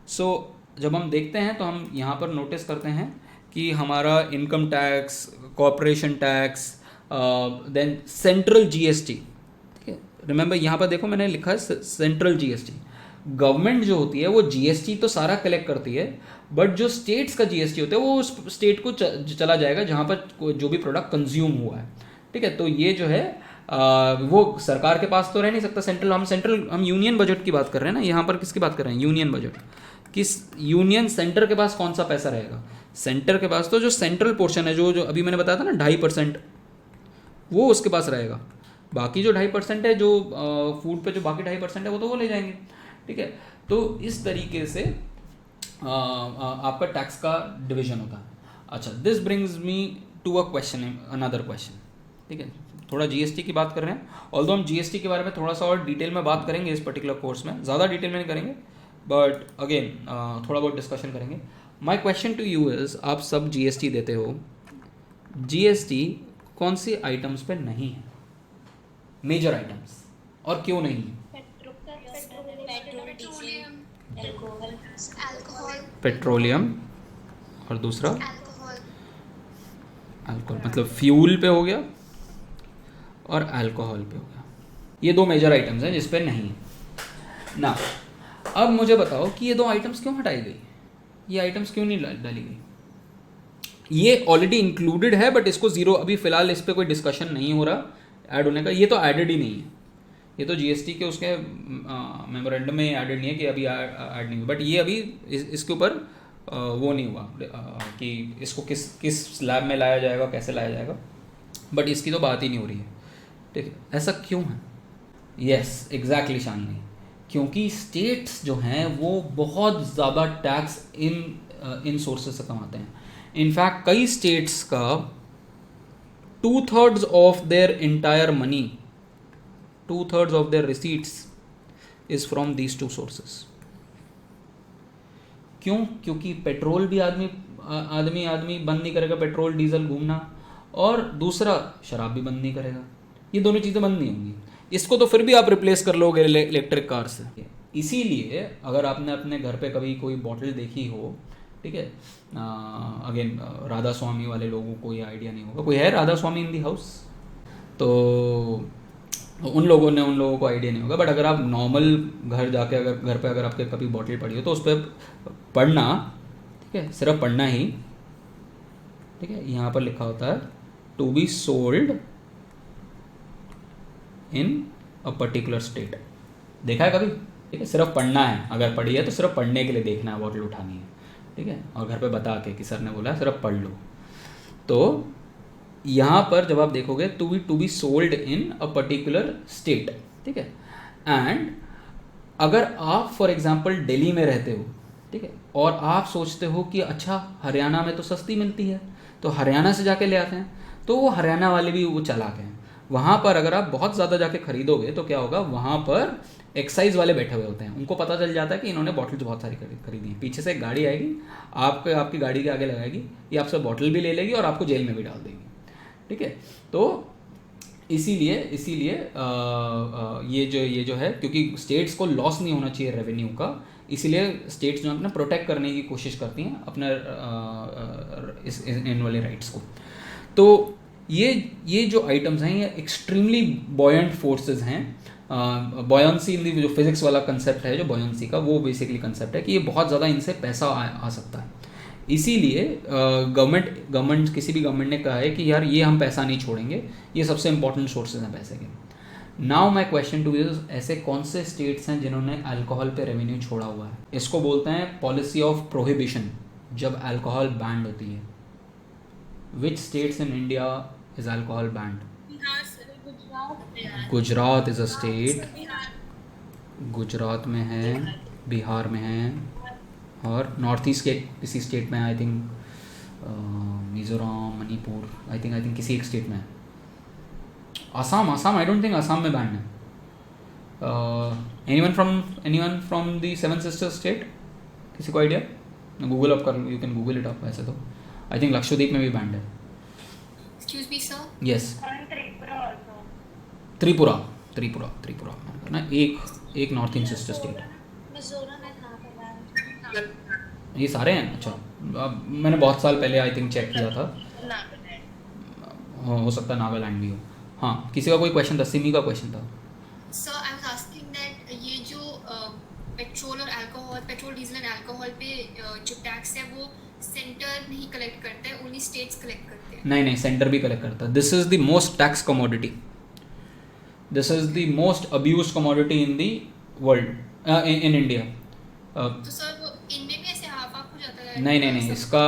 Speaker 1: So जब हम देखते हैं तो हम यहाँ पर नोटिस करते हैं कि हमारा income tax, corporation tax, then central GST. Remember यहाँ पर देखो मैंने लिखा है सेंट्रल GST. गवर्नमेंट जो होती है वो GST तो सारा कलेक्ट करती है, बट जो स्टेट्स का GST होता है वो उस स्टेट को चला जाएगा जहाँ पर जो भी प्रोडक्ट कंज्यूम हुआ है. ठीक है, तो ये जो है वो सरकार के पास तो रह नहीं सकता. हम यूनियन बजट की बात कर रहे हैं ना, यहाँ पर किसकी बात कर रहे हैं? Union budget. किस यूनियन सेंटर के पास कौन सा पैसा रहेगा? सेंटर के पास तो जो सेंट्रल पोर्शन है, जो अभी मैंने बताया था ना 2.5%, वो उसके पास रहेगा. बाकी जो 2.5% है, जो फूड पे जो बाकी 2.5% है, वो तो वो ले जाएंगे. ठीक है, तो इस तरीके से आपका टैक्स का डिवीजन होता है. अच्छा, this brings me to a question, another question. ठीक है, थोड़ा GST की बात कर रहे हैं, ऑल्दो हम GST के बारे में थोड़ा सा और डिटेल में बात करेंगे इस पर्टिकुलर कोर्स में, ज़्यादा डिटेल में नहीं करेंगे, बट अगेन थोड़ा बहुत डिस्कशन करेंगे. My question to you is, आप सब GST देते हो, GST कौन सी आइटम्स पे नहीं है, मेजर आइटम्स, और क्यों नहीं है? पेट्रोलियम और दूसरा अल्कोहल, मतलब फ्यूल पे हो गया और अल्कोहल पे हो गया. ये 2 मेजर आइटम्स हैं जिस पे नहीं है ना। अब मुझे बताओ कि ये 2 आइटम्स क्यों हटाई गई, ये आइटम्स क्यों नहीं डाली गई? ये ऑलरेडी इंक्लूडेड है बट इसको जीरो, अभी फिलहाल इस पर कोई डिस्कशन नहीं हो रहा ऐड होने का। ये तो एडेड ही नहीं है, ये तो जीएसटी के उसके मेमोरेंडम में एडेड नहीं है कि अभी ऐड नहीं हुआ, बट ये अभी इसके ऊपर वो नहीं हुआ कि इसको किस स्लैब में लाया जाएगा, कैसे लाया जाएगा, बट इसकी तो बात ही नहीं हो रही है। ठीक है, ऐसा क्यों है? यस एग्जैक्टली शालिनी, क्योंकि स्टेट्स जो हैं वो बहुत ज़्यादा टैक्स इन सोर्सेज से कमाते हैं। इनफैक्ट कई स्टेट्स का 2/3 of their entire money, 2/3 of their receipts is from these 2 sources. क्यों? क्योंकि पेट्रोल भी आदमी बंद नहीं करेगा पेट्रोल डीजल घूमना, और दूसरा शराब भी बंद नहीं करेगा। ये दोनों चीज़ें बंद नहीं होंगी। इसको तो फिर भी आप रिप्लेस कर लोगे इलेक्ट्रिक कार से। इसीलिए अगर आपने अपने घर पे कभी कोई बॉटल देखी हो, ठीक है, अगेन राधा स्वामी वाले लोगों को ये आइडिया नहीं होगा, कोई है राधा स्वामी इन दी हाउस, तो उन लोगों को आइडिया नहीं होगा। बट अगर आप नॉर्मल घर जाके घर पे अगर आपके कभी बॉटल पड़ी हो तो उस पर पढ़ना, ठीक है, सिर्फ पढ़ना ही, ठीक है, यहाँ पर लिखा होता है to be sold in a particular state. देखा है कभी? ठीक है, सिर्फ पढ़ना है, अगर पढ़ी है तो सिर्फ पढ़ने के लिए देखना है, बॉटल उठानी है, ठीक है, और घर पे बता के कि सर ने बोला है सिर्फ पढ़ लो। तो यहाँ पर जब आप देखोगे to be sold in a particular state, ठीक है, एंड अगर आप फॉर एग्जांपल दिल्ली में रहते हो, ठीक है, और आप सोचते हो कि अच्छा हरियाणा में तो सस्ती मिलती है तो हरियाणा से जाके ले आते हैं, तो वो हरियाणा वाले भी वो चला गए हैं। वहाँ पर अगर आप बहुत ज़्यादा जाके खरीदोगे तो क्या होगा, वहाँ पर एक्साइज वाले बैठे हुए होते हैं, उनको पता चल जाता है कि इन्होंने बॉटल्स बहुत सारी खरीदी हैं। पीछे से एक गाड़ी आएगी, आपकी गाड़ी के आगे लगाएगी, ये आपसे बॉटल भी ले लेगी और आपको जेल में भी डाल देगी, ठीक है। तो इसीलिए ये जो है, क्योंकि स्टेट्स को लॉस नहीं होना चाहिए रेवेन्यू का, इसीलिए स्टेट्स जो अपना प्रोटेक्ट करने की कोशिश करती हैं अपने इन वाले राइट्स को। तो ये जो आइटम्स हैं ये एक्सट्रीमली बॉयंट फोर्सेस हैं। बॉयंसी इन दी जो फिजिक्स वाला कंसेप्ट है, जो बॉयंसी का, वो बेसिकली कंसेप्ट है कि ये बहुत ज़्यादा इनसे पैसा आ सकता है। इसीलिए गवर्नमेंट किसी भी गवर्नमेंट ने कहा है कि यार ये हम पैसा नहीं छोड़ेंगे, ये सबसे इंपॉर्टेंट सोर्सेज हैं पैसे के। Now my question to you, ऐसे कौन से स्टेट्स हैं जिन्होंने अल्कोहल पे रेवेन्यू छोड़ा हुआ है? इसको बोलते हैं पॉलिसी ऑफ प्रोहिबिशन, जब अल्कोहल बैंड होती है। Which states in India is alcohol band? Gujarat is a state, Gujarat में है, बिहार में है, और नॉर्थ ईस्ट के किसी स्टेट में, I think Mizoram, Manipur, I think किसी एक स्टेट में है। Assam I don't think Assam में बैंड है। Anyone from the 7 sisters state, किसी को आइडिया? गूगल अप कर, you can Google it up. वैसे तो आई थिंक लक्षद्वीप में भी बैंड है।
Speaker 2: Excuse me, sir.
Speaker 1: Yes, Tripura ना, एक नॉर्थ ईस्ट सिस्टर स्टेट है।
Speaker 4: मिजोरम एंड नागालैंड।
Speaker 1: ये सारे हैं? अच्छा, मैंने बहुत साल पहले आई थिंक चेक किया था, हो सकता है नागालैंड भी हो। हाँ, किसी का कोई क्वेश्चन था? सिमी का क्वेश्चन था।
Speaker 2: Sir, I was asking that ये जो पेट्रोल और alcohol, petrol diesel and alcohol पे जो टैक्स है वो सेंटर नहीं कलेक्ट करता है, ओनली स्टेट्स कलेक्ट करते हैं।
Speaker 1: नहीं, सेंटर भी कलेक्ट करता है। This is the most tax commodity, this is the most abused commodity in the world, in India.
Speaker 2: तो सर वो इनमें भी ऐसे हाफ हाफ हो जाता है?
Speaker 1: नहीं, इसका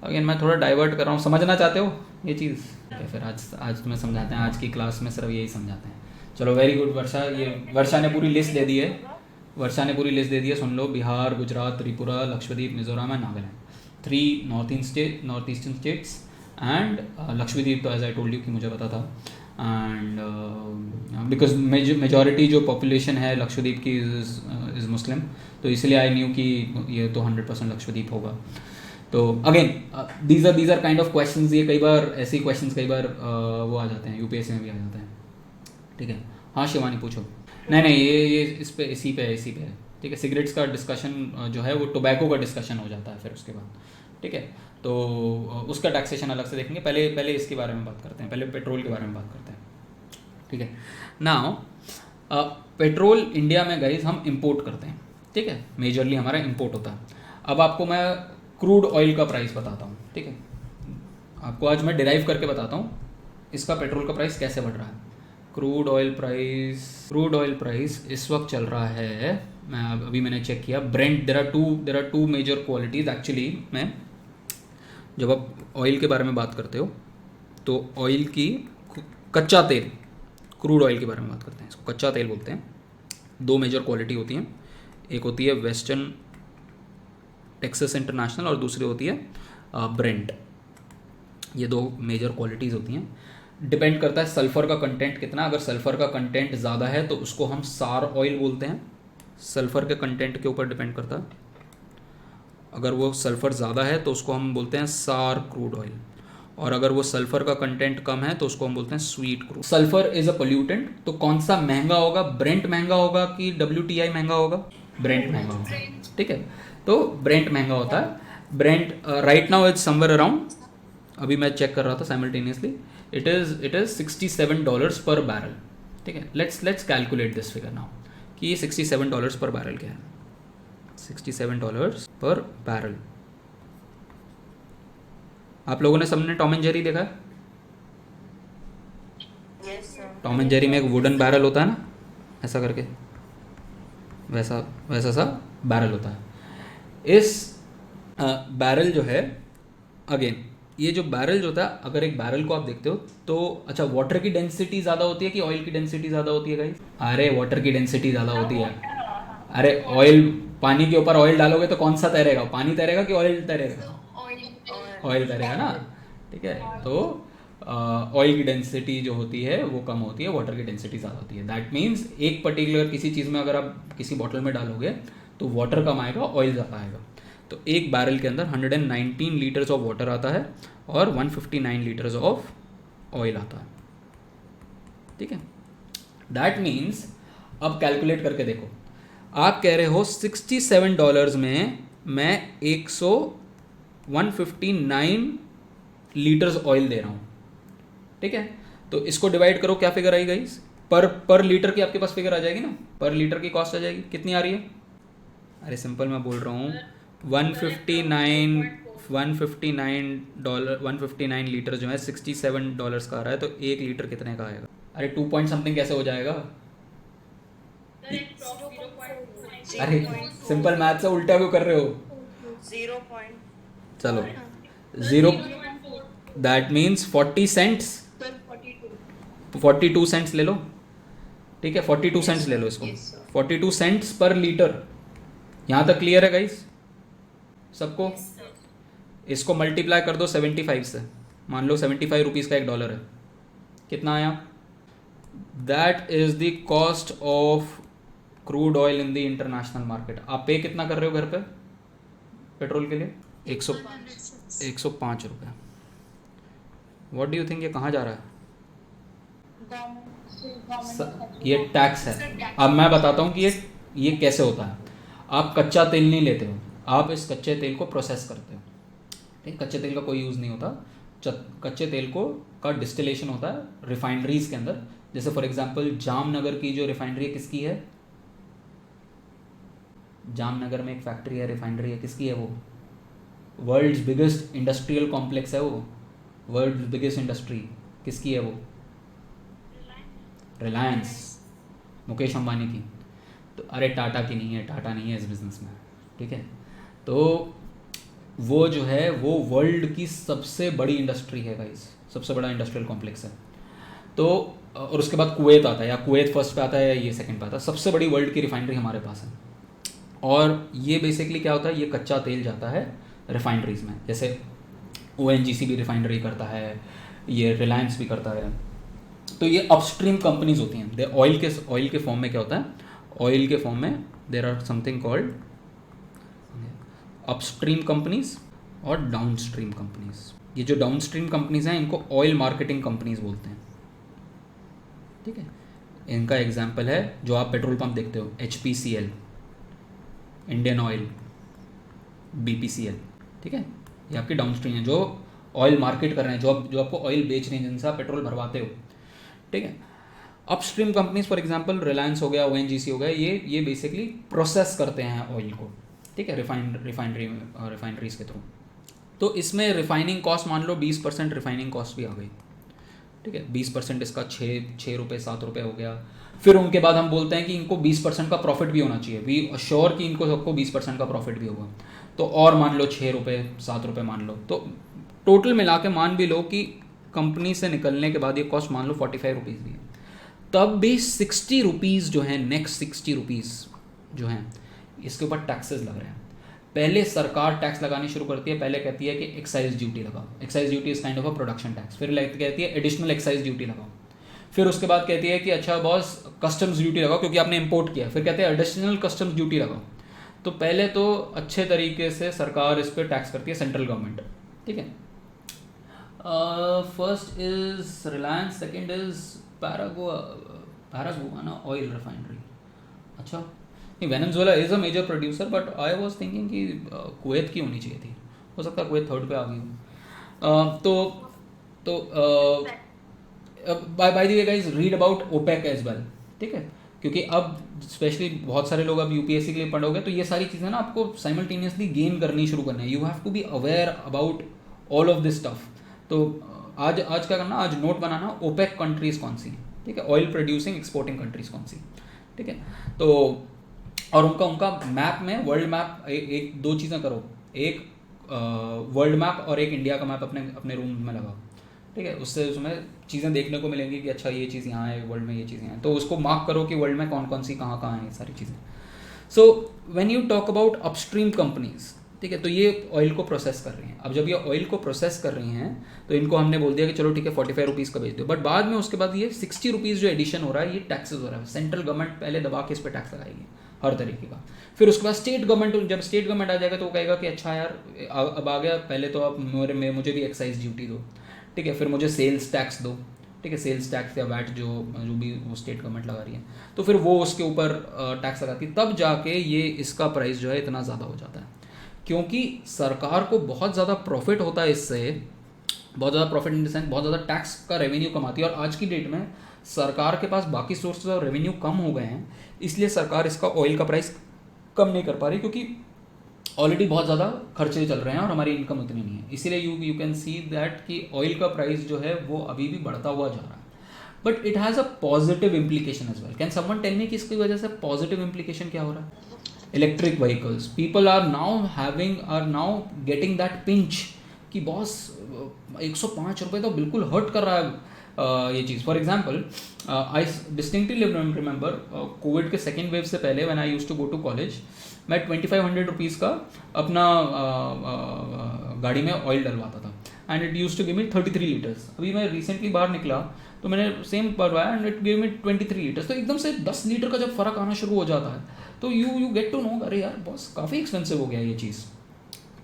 Speaker 1: अगेन मैं थोड़ा डाइवर्ट कर रहा हूँ। समझना चाहते हो ये चीज़? फिर आज तुम्हें समझाते हैं, आज की क्लास में सिर्फ यही समझाते हैं। चलो, वेरी गुड वर्षा। ये वर्षा ने पूरी लिस्ट दे दी है, सुन लो। Bihar, Gujarat, Tripura, Lakshadweep, Mizoram and Nagaland, 3 north eastern states and Lakshadweep, तो एज आई टोल्ड यू कि मुझे पता था। एंड बिकॉज मेजॉरिटी जो पॉपुलेशन है लक्षद्वीप की इज़ मुस्लिम, तो इसलिए आई न्यू कि ये तो 100% लक्षद्वीप होगा। तो again these are kind of questions. ये कई बार ऐसे क्वेश्चंस वो आ जाते हैं, यूपीएससी में भी आ जाते हैं, ठीक है। हाँ शिवानी पूछो। नहीं, ये इसी पे है, ठीक है। सिगरेट्स का डिस्कशन जो है वो टोबैको का डिस्कशन हो जाता है फिर उसके बाद, ठीक है। तो उसका टैक्सेशन अलग से देखेंगे। पहले इसके बारे में बात करते हैं, पहले पेट्रोल के बारे में बात करते हैं, ठीक है। नाउ पेट्रोल इंडिया में गाइस हम इंपोर्ट करते हैं, ठीक है, मेजरली हमारा इंपोर्ट होता है। अब आपको मैं क्रूड ऑयल का प्राइस बताता हूँ, ठीक है, आपको आज मैं डिराइव करके बताता हूँ इसका पेट्रोल का प्राइस कैसे बढ़ रहा है। क्रूड ऑयल प्राइस इस वक्त चल रहा है, मैंने चेक किया, Brent, there are two major qualities actually. मैं जब आप ऑयल के बारे में बात करते हो तो ऑयल की कच्चा तेल, क्रूड ऑयल के बारे में बात करते हैं, इसको कच्चा तेल बोलते हैं। दो मेजर क्वालिटी होती हैं, एक होती है वेस्टर्न टेक्सास इंटरनेशनल और दूसरी होती है ब्रेंट। ये दो मेजर क्वालिटीज़ होती हैं। डिपेंड करता है सल्फ़र का कंटेंट कितना। अगर सल्फ़र का कंटेंट ज़्यादा है तो उसको हम सार ऑयल बोलते हैं, सल्फ़र के कंटेंट के ऊपर डिपेंड करता है। अगर वो सल्फ़र ज़्यादा है तो उसको हम बोलते हैं सार क्रूड ऑयल, और अगर वो सल्फ़र का कंटेंट कम है तो उसको हम बोलते हैं sweet crude. Sulphur is a pollutant, तो कौन सा महंगा होगा, ब्रेंट महंगा होगा कि WTI महंगा होगा? ब्रेंट महंगा होगा, ठीक है। तो ब्रेंट महंगा होता है। Brent right now is somewhere around, अभी मैं चेक कर रहा था साइमल्टेनियसली, इट इज़ $67 पर बैरल, ठीक है। Let's calculate this figure now कि ये $67 पर बैरल क्या है। $67 पर बैरल। आप लोगों ने सबने टॉम एंड जेरी देखा है?
Speaker 5: Yes sir.
Speaker 1: Tom and Jerry में एक वुडन बैरल होता है ना, ऐसा करके, वैसा सा बैरल होता है। इस बैरल जो है, अगेन ये जो बैरल जो होता है, अगर एक बैरल को आप देखते हो तो अच्छा, वाटर की डेंसिटी ज़्यादा होती है कि ऑयल की डेंसिटी ज़्यादा होती है गाइस? अरे वाटर की डेंसिटी ज़्यादा होती है। अरे ऑयल, पानी के ऊपर ऑयल डालोगे तो कौन सा तैरेगा, पानी तैरेगा कि ऑयल तैरेगा? ऑयल तैरेगा ना, ठीक है। तो ऑयल की डेंसिटी जो होती है वो कम होती है, वाटर की डेंसिटी ज़्यादा होती है। दैट मीन्स एक पर्टिकुलर किसी चीज़ में अगर आप किसी बॉटल में डालोगे तो वाटर कम आएगा, ऑयल ज़्यादा आएगा। तो एक बैरल के अंदर 119 लीटर्स ऑफ वाटर आता है और 159 लीटर्स ऑफ ऑयल आता है, ठीक है। दैट मीन्स अब कैलकुलेट करके देखो, आप कह रहे हो $67 में मैं 159 लीटर्स ऑयल दे रहा हूँ, ठीक है। तो इसको डिवाइड करो, क्या फिगर आई गाइस? पर लीटर की आपके पास फिगर आ जाएगी ना, पर लीटर की कॉस्ट आ जाएगी। कितनी आ रही है? अरे सिंपल मैं बोल रहा हूँ, 159 लीटर जो है $67 का आ रहा है, तो एक लीटर कितने का आएगा? अरे 2 पॉइंट समथिंग कैसे हो जाएगा? अरे सिंपल मैथ से उल्टा क्यों कर रहे हो?
Speaker 5: 0 पॉइंट,
Speaker 1: चलो 0, दैट मीन्स 40 सेंट्स, 42 सेंट्स ले लो, ठीक है। 42 सेंट्स ले लो इसको, 42 सेंट्स पर लीटर। यहाँ तक क्लियर है गाइस सबको? इसको मल्टीप्लाई कर दो 75 से, मान लो 75 रुपीज़ का $1 है, कितना आया? That is the cost of crude oil in the international market. आप पे कितना कर रहे हो घर पे पेट्रोल के लिए? 105 रुपये। व्हाट डू यू थिंक ये कहाँ जा रहा है? ये टैक्स है। अब मैं बताता हूँ कि ये कैसे होता है। आप कच्चा तेल नहीं लेते हो, आप इस कच्चे तेल को प्रोसेस करते हो, ठीक। कच्चे तेल का कोई यूज़ नहीं होता, कच्चे तेल का डिस्टिलेशन होता है रिफाइनरीज के अंदर। जैसे फॉर एग्जांपल जामनगर की जो रिफाइनरी है, किसकी है? जामनगर में एक फैक्ट्री है, रिफाइनरी है, किसकी है वो? वर्ल्ड्स बिगेस्ट इंडस्ट्रियल कॉम्प्लेक्स है वो, वर्ल्ड्स बिगेस्ट इंडस्ट्री, किसकी है वो? रिलायंस, मुकेश अंबानी की। तो अरे टाटा की नहीं है, टाटा नहीं है इस बिज़नेस में, ठीक है। तो वो जो है वो वर्ल्ड की सबसे बड़ी इंडस्ट्री है गाइस, सबसे बड़ा इंडस्ट्रियल कॉम्प्लेक्स है। तो और उसके बाद कुवैत आता है, या कुवैत फर्स्ट पे आता है या ये सेकंड पे आता है। सबसे बड़ी वर्ल्ड की रिफाइनरी हमारे पास है। और ये बेसिकली क्या होता है, ये कच्चा तेल जाता है रिफाइनरीज में। जैसे ONGC भी रिफाइनरी करता है, ये रिलायंस भी करता है। तो ये अपस्ट्रीम कंपनीज होती हैं। दे ऑयल के फॉर्म में क्या होता है, ऑयल के फॉर्म में there are something called upstream companies और डाउनस्ट्रीम कंपनीज। ये जो डाउनस्ट्रीम कंपनीज हैं इनको ऑयल मार्केटिंग कंपनीज बोलते हैं, ठीक है। इनका एग्जांपल है जो आप पेट्रोल पंप देखते हो, HPCL, इंडियन ऑयल, BPCL, ठीक है। ये आपकी डाउनस्ट्रीम है जो ऑयल मार्केट कर रहे हैं, जो आपको ऑयल बेच रहे हैं, जिनसे आप पेट्रोल भरवाते हो, ठीक है। Upstream companies for example Reliance हो गया, ONGC हो गया, ये बेसिकली प्रोसेस करते हैं ऑयल को, ठीक है, रिफाइनरीज के थ्रू। तो इसमें रिफाइनिंग कॉस्ट मान लो 20% रिफाइनिंग कॉस्ट भी आ गई, ठीक है, 20% इसका 6 रुपये 7 रुपये हो गया। फिर उनके बाद हम बोलते हैं कि इनको 20% का प्रॉफिट भी होना चाहिए, वी अश्योर कि इनको सबको 20% का प्रॉफिट भी होगा, तो और मान लो 6 रुपये 7 रुपये मान लो, तो टोटल मिला के मान भी लो कि कंपनी से निकलने के बाद ये कॉस्ट मान लो 45 रुपीज़ भी है, तब भी 60 रुपीज़ जो है, नेक्स्ट 60 रुपीज़ जो हैं इसके ऊपर टैक्सेस लग रहे हैं। पहले सरकार टैक्स लगानी शुरू करती है, पहले कहती है कि एक्साइज ड्यूटी लगाओ, excise duty is kind of a production tax, फिर कहती है एडिशनल एक्साइज ड्यूटी लगाओ, फिर उसके बाद कहती है कि अच्छा बॉस कस्टम्स ड्यूटी लगाओ क्योंकि आपने इंपोर्ट किया, फिर कहते हैं एडिशनल कस्टम्स ड्यूटी लगाओ। तो पहले तो अच्छे तरीके से सरकार इस पर टैक्स करती है, सेंट्रल गवर्नमेंट, ठीक है। First is Reliance, second is Paraguana oil refinery. अच्छा, नहीं, Venezuela is a major producer, but I was thinking कि कुवैत की होनी चाहिए थी, हो सकता है कुवैत थर्ड पे आ गई हो। By the way guys, read about OPEC as well, ठीक है, क्योंकि अब स्पेशली बहुत सारे लोग अब यूपीएससी के लिए पढ़ोगे तो ये सारी चीज़ें ना आपको साइमल्टेनियसली गेन करनी शुरू करना है। You have to be aware about all of this stuff. तो आज क्या करना, आज नोट बनाना ओपेक कंट्रीज कौन सी, ठीक है, ऑयल प्रोड्यूसिंग एक्सपोर्टिंग कंट्रीज कौन सी, ठीक है। तो और उनका मैप में वर्ल्ड मैप एक दो चीज़ें करो, एक वर्ल्ड मैप और एक इंडिया का मैप अपने रूम में लगाओ, ठीक है, उससे उसमें चीज़ें देखने को मिलेंगी कि अच्छा ये चीज़ यहाँ है, वर्ल्ड में ये चीज़ें हैं, तो उसको मार्क करो कि वर्ल्ड में कौन कौन सी कहाँ हैं ये सारी चीज़ें। So when you talk about upstream companies, ठीक है, तो ये ऑयल को प्रोसेस कर रही हैं। अब जब ये ऑयल को प्रोसेस कर रही हैं तो इनको हमने बोल दिया कि चलो ठीक है 45 रुपीज़ का बेच दो, बट बाद में उसके बाद ये 60 रुपीज़ जो एडिशन हो रहा है ये टैक्सेस हो रहा है। सेंट्रल गवर्नमेंट पहले दबा के इस पर टैक्स लगाएगी हर तरीके का, फिर उसके बाद स्टेट गवर्नमेंट, जब स्टेट गवर्नमेंट आ जाएगा तो वो कहेगा कि अच्छा यार अब आ गया, पहले तो आप मुझे भी एक्साइज ड्यूटी दो, ठीक है, फिर मुझे सेल्स टैक्स दो, ठीक है, सेल्स टैक्स या वैट जो भी वो स्टेट गवर्नमेंट लगा रही है, तो फिर वो उसके ऊपर टैक्स लगाती है, तब जाके ये इसका प्राइस जो है इतना ज़्यादा हो जाता है, क्योंकि सरकार को बहुत ज़्यादा प्रॉफिट होता है इससे, बहुत ज़्यादा प्रॉफिट इन द सेंस बहुत ज़्यादा टैक्स का रेवेन्यू कमाती है। और आज की डेट में सरकार के पास बाकी सोर्सेज ऑफ रेवेन्यू कम हो गए हैं, इसलिए सरकार इसका ऑयल का प्राइस कम नहीं कर पा रही, क्योंकि ऑलरेडी बहुत ज़्यादा खर्चे चल रहे हैं और हमारी इनकम उतनी नहीं है। इसीलिए यू कैन सी दैट कि ऑयल का प्राइस जो है वो अभी भी बढ़ता हुआ जा रहा है, but it has a positive implication as well. Can someone tell me कि इसकी वजह से पॉजिटिव इम्प्लीकेशन क्या हो रहा है? Electric vehicles, people are now getting that pinch कि बॉस 105 रुपये तो बिल्कुल हर्ट कर रहा है ये चीज़। For example I distinctly remember covid के सेकेंड वेव से पहले when I used to go to college, मैं 2500 रुपीज़ का अपना गाड़ी में ऑयल डलवाता था and it used to give me 33 litres. अभी मैं रिसेंटली बाहर निकला तो मैंने सेम भरवाया and it give me 23 litres. तो एकदम से 10 लीटर का जब फ़र्क आना शुरू हो जाता है तो यू गेट टू नो, अरे यार बॉस काफ़ी एक्सपेंसिव हो गया ये चीज़।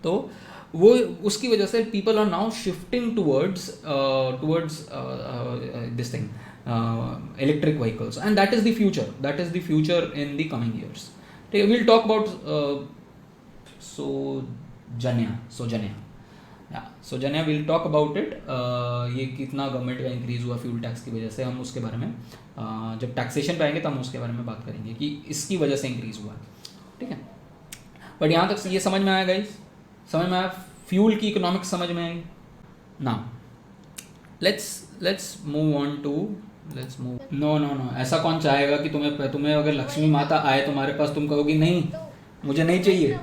Speaker 1: तो वो उसकी वजह से people are now shifting towards this thing electric vehicles and that is the future in the coming years. ठीक है, we'll talk about Sojanya we'll talk about it। ये कितना गवर्नमेंट का इंक्रीज़ हुआ फ्यूल टैक्स की वजह से, हम उसके बारे में जब टैक्सेशन पे आएंगे तब हम उसके बारे में बात करेंगे कि इसकी वजह से इंक्रीज़ हुआ है, ठीक है। बट यहाँ तक ये समझ में आया गाइस, समझ में आया, फ्यूल की इकोनॉमिक्स समझ में आई ना। Let's move on to no ऐसा कौन चाहेगा कि तुम्हें अगर लक्ष्मी माता आए तुम्हारे पास, तुम कहोगी नहीं मुझे नहीं चाहिए।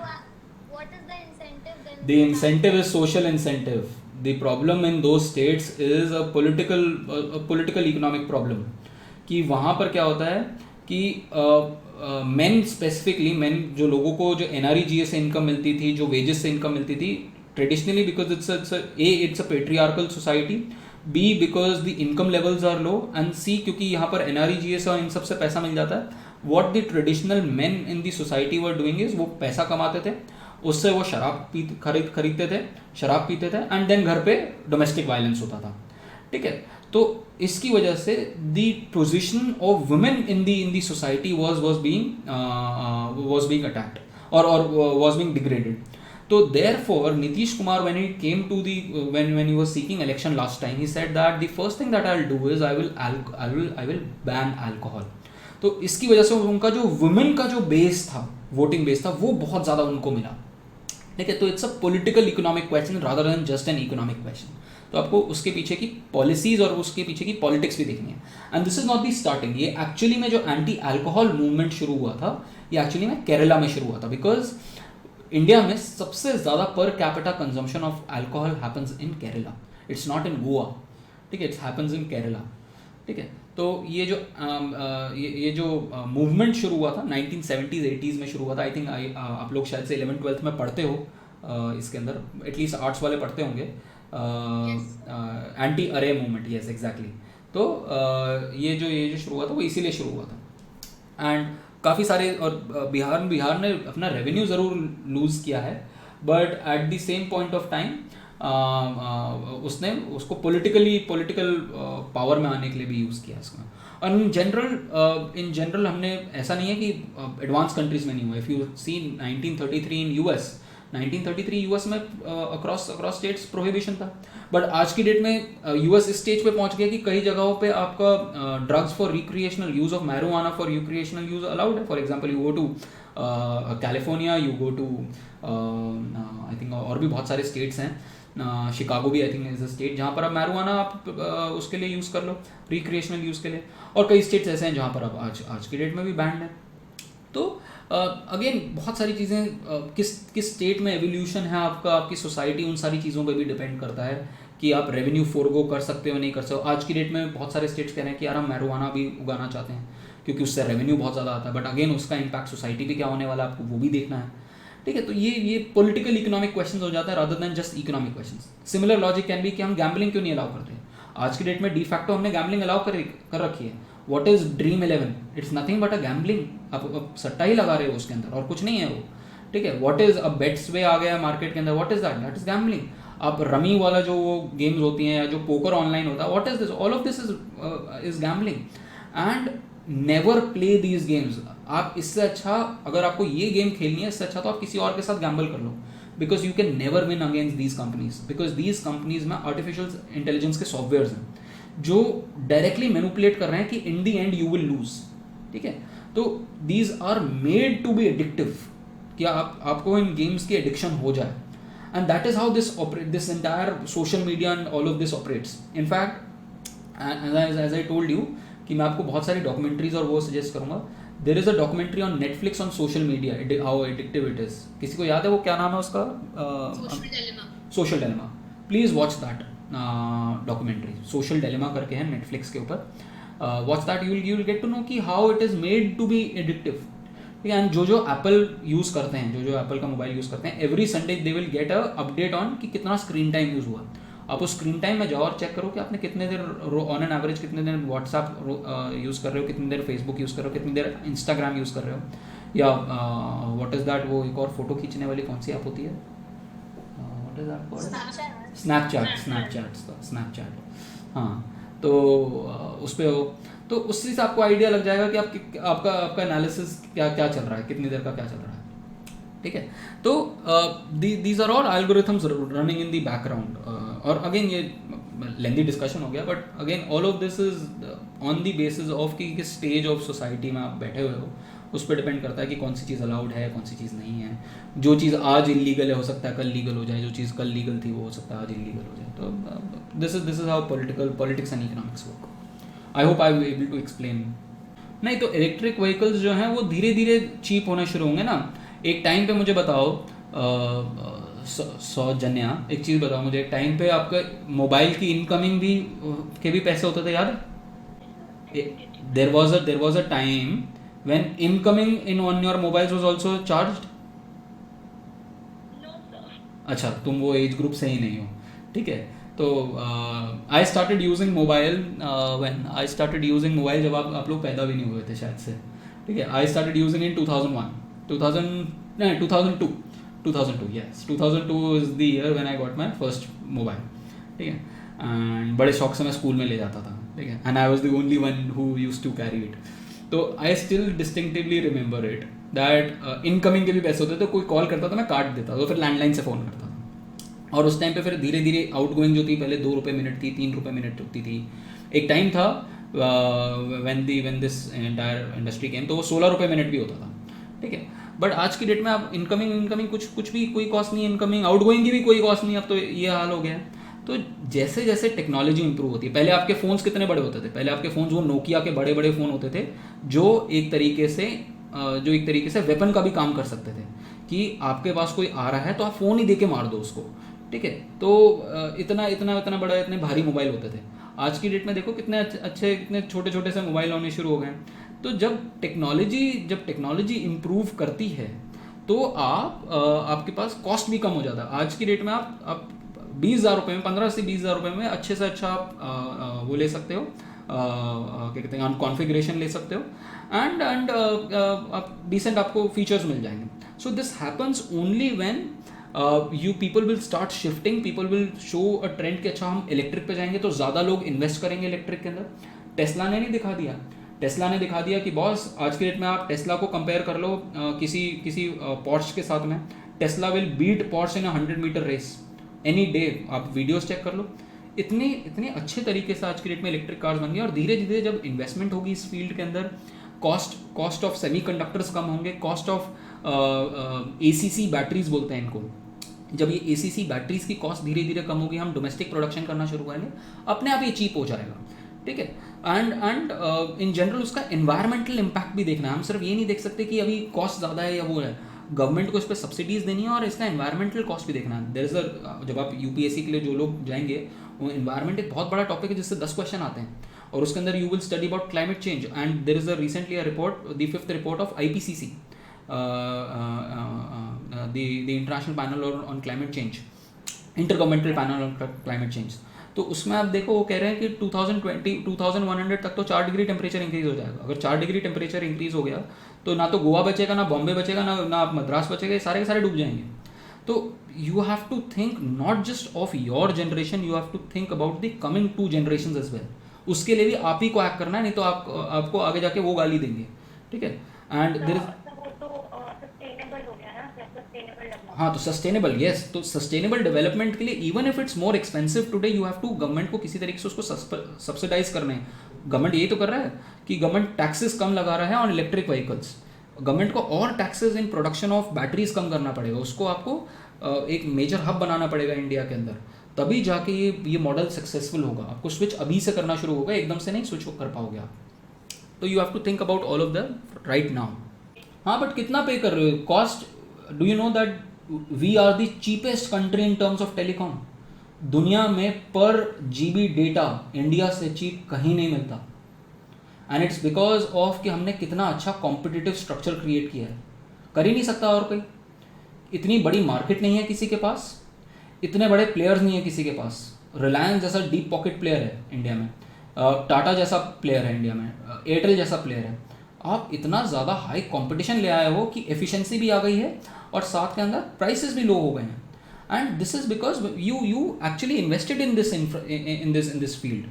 Speaker 1: The incentive is social incentive. The problem in those states is a political economic problem। कि वहाँ पर क्या होता है कि men जो लोगों को जो NREGA से इनकम मिलती थी, जो वेजेस से इनकम मिलती थी traditionally, because it's a patriarchal society, B because the income levels are low, and C क्योंकि यहाँ पर NREGA से और इन सब से पैसा मिल जाता है। What the traditional men in the society were doing is वो पैसा कमाते थे, उससे वो शराब खरीदते थे, शराब पीते थे एंड देन घर पे डोमेस्टिक वायलेंस होता था, ठीक है। तो इसकी वजह से the position of women in the society was being attacked और वाज बीइंग डिग्रेडेड। तो therefore Nitish Kumar, when he came to the when he was seeking election last time, he said that the first thing that I'll do is I will ban alcohol. तो इसकी वजह से उनका जो women का जो base था, voting base था, वो बहुत ज़्यादा उनको मिला. ठीक है, तो it's a political economic question rather than just an economic question. तो आपको उसके पीछे की पॉलिसीज और उसके पीछे की पॉलिटिक्स भी देखनी है. And this is not the starting. ये एक्चुअली में जो एंटी अल्कोहल मूवमेंट शुरू हुआ था, ये एक्चुअली में केरला में शुरू हुआ था. बिकॉज इंडिया में सबसे ज़्यादा per capita consumption of alcohol happens in Kerala. It's not in Goa. ठीक है, इट्स हैपन्स इन केरला. ठीक है, तो ये जो मूवमेंट शुरू हुआ था 1970s 80s में शुरू हुआ था. आई थिंक आप लोग शायद से 11th-12th में पढ़ते हो इसके अंदर, एटलीस्ट आर्ट्स वाले पढ़ते होंगे. एंटी अरे मूवमेंट, यस एग्जैक्टली. तो ये जो शुरू हुआ था वो इसीलिए शुरू हुआ था. एंड काफ़ी सारे, और बिहार ने अपना रेवेन्यू ज़रूर लूज़ किया है, but at the same point of time उसने उसको पॉलिटिकल पावर में आने के लिए भी यूज़ किया इसका. और इन जनरल हमने, ऐसा नहीं है कि एडवांस कंट्रीज में नहीं हुआ. If you see 1933 in US, 1933 US में अक्रॉस स्टेट्स प्रोहिबिशन था. बट आज की डेट में यूएस इस स्टेज पे पहुंच गया कि कई जगहों पे आपका drugs for recreational use of marijuana for recreational use allowed है. For example you go to California, you go to I think और भी बहुत सारे स्टेट्स हैं. शिकागो भी I think is a state जहाँ पर आप मैरिजुआना आप उसके लिए यूज़ कर लो, रिक्रिएशनल यूज़ के लिए. और कई स्टेट्स ऐसे हैं जहाँ पर आप आज की डेट में भी बैंड है. तो अगेन बहुत सारी चीज़ें, किस स्टेट में एवोल्यूशन है आपकी सोसाइटी, उन सारी चीज़ों पे भी डिपेंड करता है कि आप रेवेन्यू फोरगो कर सकते हो नहीं कर सकते हो. आज की डेट में बहुत सारे स्टेट्स कह रहे हैं कि यार हम मैरिजुआना भी उगाना चाहते हैं क्योंकि उससे रेवेन्यू बहुत ज़्यादा आता है. बट अगेन उसका इम्पैक्ट सोसाइटी पे क्या होने वाला है आपको वो भी देखना है. ठीक है, तो ये पॉलिटिकल इकोनॉमिक क्वेश्चन हो जाता है rather than just economic question. Similar logic can be कि हम गैम्बलिंग क्यों नहीं अलाउ करते हैं. आज की डेट में डी फैक्टो हमने गैम्बलिंग अलाउ कर रखी है. What is dream 11? It's nothing but a gambling. आप सट्टा ही लगा रहे हो उसके अंदर और कुछ नहीं है वो. ठीक है, व्हाट इज अ बेट्स वे आ गया मार्केट के अंदर, what is that? That is gambling. आप रमी वाला जो वो गेम्स होती हैं या जो पोकर ऑनलाइन होता है, what is this? All of this is gambling. And never play these games. आप इससे अच्छा, अगर आपको ये गेम खेलनी है इससे अच्छा तो आप किसी और के साथ गैम्बल कर लो. Because you can never win against these companies. Because these companies में आर्टिफिशियल इंटेलिजेंस के सॉफ्टवेयर हैं जो डायरेक्टली मैनिपुलेट कर रहे हैं कि in the end you will lose. ठीक है, तो these are made to be addictive, कि आपको इन गेम्स की एडिक्शन हो जाए. And that is how this entire social media and all of this operates. In fact as I told you कि मैं आपको बहुत सारी डॉक्यूमेंट्रीज और वो सजेस्ट करूंगा. There is a documentary on Netflix on social media, how addictive it is. किसी को याद है वो क्या नाम है उसका? Social dilemma. Please watch that documentary. Social dilemma करके है नेटफ्लिक्स के ऊपर. Watch that, you will get to know कि how it is made to be addictive. ठीक है, एंड जो एप्पल यूज़ करते हैं, जो एप्पल का मोबाइल यूज़ करते हैं, every Sunday they will get a update on कि कितना स्क्रीन टाइम यूज़ हुआ. आप उस स्क्रीन टाइम में जाओ और चेक करो कि आपने कितने देर ऑन एन एवरेज कितने देर व्हाट्सएप यूज़ कर रहे हो, कितनी देर फेसबुक यूज़ कर रहे हो, कितनी देर इंस्टाग्राम यूज़ कर रहे हो, या व्हाट इज़ दैट, वो एक और फोटो खींचने वाली कौन सी ऐप होती है, व्हाट इज़ दैट? स्नैपचैट. हाँ, तो उस पर हो तो उससे से आपको आइडिया लग जाएगा कि आपका एनालिसिस क्या चल रहा है, कितनी देर का क्या चल रहा है. ठीक है, तो these are all algorithms running in the background. और अगेन ये लेंदी डिस्कशन हो गया, but again all of this is on the basis of कि किस स्टेज ऑफ सोसाइटी में आप बैठे हुए हो, उस पर डिपेंड करता है कि कौन सी चीज़ अलाउड है, कौन सी चीज़ नहीं है. जो चीज़ आज इलीगल है हो सकता है कल लीगल हो जाए, जो चीज़ कल लीगल थी वो हो सकता है आज इलीगल हो जाए. तो this is how politics and economics work. I hope I will able to explain. नहीं तो इलेक्ट्रिक व्हीकल्स जो हैं वो धीरे धीरे चीप होने शुरू होंगे ना. एक टाइम पे मुझे बताओ सौजन्या, एक चीज़ बताओ मुझे, एक टाइम पे आपका मोबाइल की इनकमिंग भी के भी पैसे होते थे, याद है? There was a time when incoming in on your mobiles was also charged.
Speaker 3: No, sir.
Speaker 1: अच्छा, तुम वो एज ग्रुप से ही नहीं हो. ठीक है, तो I started using mobile when I started using mobile जब आप लोग पैदा भी नहीं हुए थे शायद से. ठीक है, I started using in 2002. Yes, 2002 is the year when I got my first mobile. ठीक है, एंड बड़े शौक से मैं स्कूल में ले जाता था. ठीक है, and I was the only one who used to carry it. तो I still distinctively remember it
Speaker 8: that incoming के भी पैसे होते थे, कोई कॉल करता था मैं काट देता तो फिर लैंडलाइन से फ़ोन करता था। और उस टाइम पे फिर धीरे धीरे आउटगोइंग जो थी पहले 2 रुपये मिनट थी, 3 रुपये मिनट होती थी। एक टाइम था व्हेन दिस एंटायर इंडस्ट्री केम तो वो 16 रुपये मिनट भी होता था, ठीक है। बट आज की डेट में आप इनकमिंग कुछ भी कोई कॉस्ट नहीं, इनकमिंग आउटगोइंग की भी कोई कॉस्ट नहीं, अब तो ये हाल हो गया है। तो जैसे जैसे टेक्नोलॉजी इंप्रूव होती है, पहले आपके फ़ोन्स कितने बड़े होते थे, पहले आपके फ़ोन्स वो नोकिया के बड़े बड़े फ़ोन होते थे जो एक तरीके से वेपन का भी काम कर सकते थे कि आपके पास कोई आ रहा है तो आप फ़ोन ही दे के मार दो उसको, ठीक है। तो इतना बड़ा इतने भारी मोबाइल होते थे। आज की डेट में देखो कितने अच्छे कितने छोटे छोटे से मोबाइल आने शुरू हो गए हैं। तो जब टेक्नोलॉजी इम्प्रूव करती है तो आपके पास कॉस्ट भी कम हो जाता है। आज की डेट में आप 20,000 रुपये में, 15 से 20,000 रुपये में अच्छे से अच्छा आप वो ले सकते हो, क्या कहते हैं, कॉन्फ़िगरेशन ले सकते हो एंड आप डिसेंट आपको फीचर्स मिल जाएंगे। So this happens only when people will start shifting, people will show a trend कि अच्छा हम इलेक्ट्रिक पे जाएंगे तो ज़्यादा लोग इन्वेस्ट करेंगे इलेक्ट्रिक के अंदर। टेस्ला ने नहीं दिखा दिया, टेस्ला ने दिखा दिया कि बॉस आज के डेट में आप टेस्ला को कंपेयर कर लो किसी पॉर्श के साथ में, Tesla will beat Porsche in 100 metre race any day. आप वीडियोस चेक कर लो, इतने अच्छे तरीके से आज की डेट में इलेक्ट्रिक कार्स बन गई। और धीरे धीरे जब इन्वेस्टमेंट होगी इस फील्ड के अंदर, कॉस्ट ऑफ सेमीकंडक्टर्स कम होंगे, कॉस्ट ऑफ ACC बैटरीज बोलते हैं इनको, जब ये ACC बैटरीज की कॉस्ट धीरे धीरे कम होगी, हम डोमेस्टिक प्रोडक्शन करना शुरू करेंगे, अपने आप ये चीप हो जाएगा, ठीक है। एंड इन जनरल उसका एनवायरमेंटल इम्पैक्ट भी देखना है। हम सिर्फ ये नहीं देख सकते कि अभी कॉस्ट ज़्यादा है या वो है, गवर्नमेंट को इस पर सब्सिडीज़ देनी है और इसका एनवायरमेंटल कॉस्ट भी देखना है। देयर इज़ जब आप UPSC के लिए जो लोग जाएंगे, वो एनवायरमेंट एक बहुत बड़ा टॉपिक है जिससे 10 क्वेश्चन आते हैं और उसके अंदर you will study about climate change. And there is recently a report, the 5th report of IPCC, the international panel on climate change, intergovernmental panel on climate change. तो उसमें आप देखो वो कह रहे हैं कि 2100 तक तो 4 डिग्री टेम्परेचर इंक्रीज हो जाएगा। अगर 4 डिग्री टेम्परेचर इंक्रीज हो गया तो ना तो गोवा बचेगा, ना बॉम्बे बचेगा, ना मद्रास बचेगा, ये सारे के सारे डूब जाएंगे। तो you have to think not just of your generation, you have to think about the coming 2 generation as well. उसके लिए भी आप ही को एक्ट करना है, नहीं तो आपको आगे जाके वो गाली देंगे, ठीक है। एंड देयर इज हाँ, तो सस्टेनेबल, यस, तो सस्टेनेबल डेवलपमेंट के लिए even if it's more expensive today, you have to, government को किसी तरीके से उसको सब्सिडाइज करना है। गवर्नमेंट यही तो कर रहा है कि गवर्नमेंट टैक्सेस कम लगा रहा है ऑन इलेक्ट्रिक व्हीकल्स। गवर्नमेंट को और taxes in production of batteries कम करना पड़ेगा, उसको आपको एक मेजर हब बनाना पड़ेगा इंडिया के अंदर, तभी जाके ये मॉडल सक्सेसफुल होगा। आपको स्विच अभी से करना शुरू होगा, एकदम से नहीं स्विच कर पाओगे आप। तो you have to think about all of the right now. हाँ, बट कितना पे कर रहे हो cost? Do you know that we are the cheapest country in terms of telecom? दुनिया में पर GB डेटा इंडिया से चीप कहीं नहीं मिलता। एंड इट्स बिकॉज ऑफ कि हमने कितना अच्छा कॉम्पिटिटिव स्ट्रक्चर क्रिएट किया है, कर ही नहीं सकता और कोई। इतनी बड़ी मार्केट नहीं है किसी के पास, इतने बड़े प्लेयर्स नहीं है किसी के पास। रिलायंस जैसा डीप पॉकेट प्लेयर है इंडिया में, टाटा जैसा प्लेयर है इंडिया में, एयरटेल जैसा प्लेयर है। आप इतना ज़्यादा हाई कंपटीशन ले आए हो कि एफिशिएंसी भी आ गई है और साथ के अंदर प्राइसेस भी लो हो गए हैं। And this is because you actually invested in this field,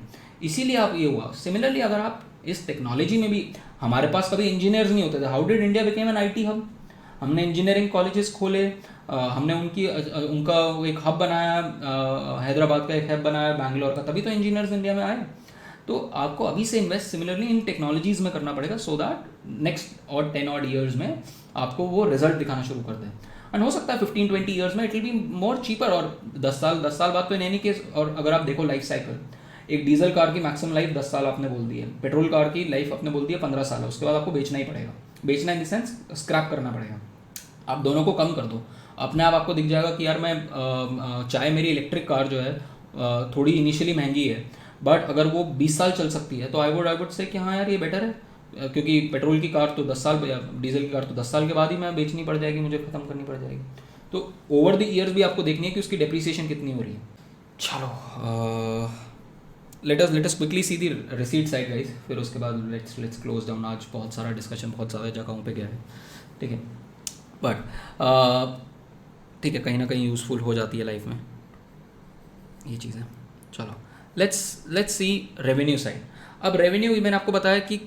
Speaker 8: इसीलिए आप ये हुआ। सिमिलरली अगर आप इस टेक्नोलॉजी में भी, हमारे पास कभी इंजीनियर्स नहीं होते थे। How did India became an IT hub? हमने इंजीनियरिंग कॉलेजेस खोले, हमने उनका एक हब बनाया, हैदराबाद का एक हब बनाया, बैंगलोर का, तभी तो इंजीनियर्स इंडिया में आए। तो आपको अभी से इन्वेस्ट सिमिलरली इन टेक्नोलॉजीज़ में करना पड़ेगा, सो दैट नेक्स्ट और 10 odd ईयर्स में आपको वो रिजल्ट दिखाना शुरू कर दें। एंड हो सकता है 15-20 ईयर्स में it will be more cheaper. और 10 साल बाद तो इन एनी केस। और अगर आप देखो लाइफ साइकिल, एक डीजल कार की मैक्सिमम लाइफ 10 साल आपने बोल दी है, पेट्रोल कार की लाइफ आपने बोल दी है 15 साल है, उसके बाद आपको बेचना ही पड़ेगा। बेचना इन द सेंस स्क्रैप करना पड़ेगा। आप दोनों को कम कर दो, अपने आप आपको दिख जाएगा कि यार मैं चाहे मेरी इलेक्ट्रिक कार जो है थोड़ी इनिशियली महंगी है, बट अगर वो 20 साल चल सकती है तो आई वुड से कि हाँ यार ये बेटर है, क्योंकि पेट्रोल की कार तो 10 साल, डीजल की कार तो 10 साल के बाद ही मैं बेचनी पड़ जाएगी, मुझे ख़त्म करनी पड़ जाएगी। तो ओवर द ईयर्स भी आपको देखनी है कि उसकी डेप्रिसिएशन कितनी हो रही है। चलो, लेट अस क्विकली सी दी रिसीट साइड गाइस, फिर उसके बाद लेट्स क्लोज डाउन। आज बहुत सारा डिस्कशन बहुत ज़्यादा जगहों पे गया है, ठीक है, बट ठीक है, कहीं ना कहीं यूज़फुल हो जाती है लाइफ में ये चीज़ें। चलो लेट्स सी रेवेन्यू साइड। अब रेवेन्यू मैंने आपको बताया कि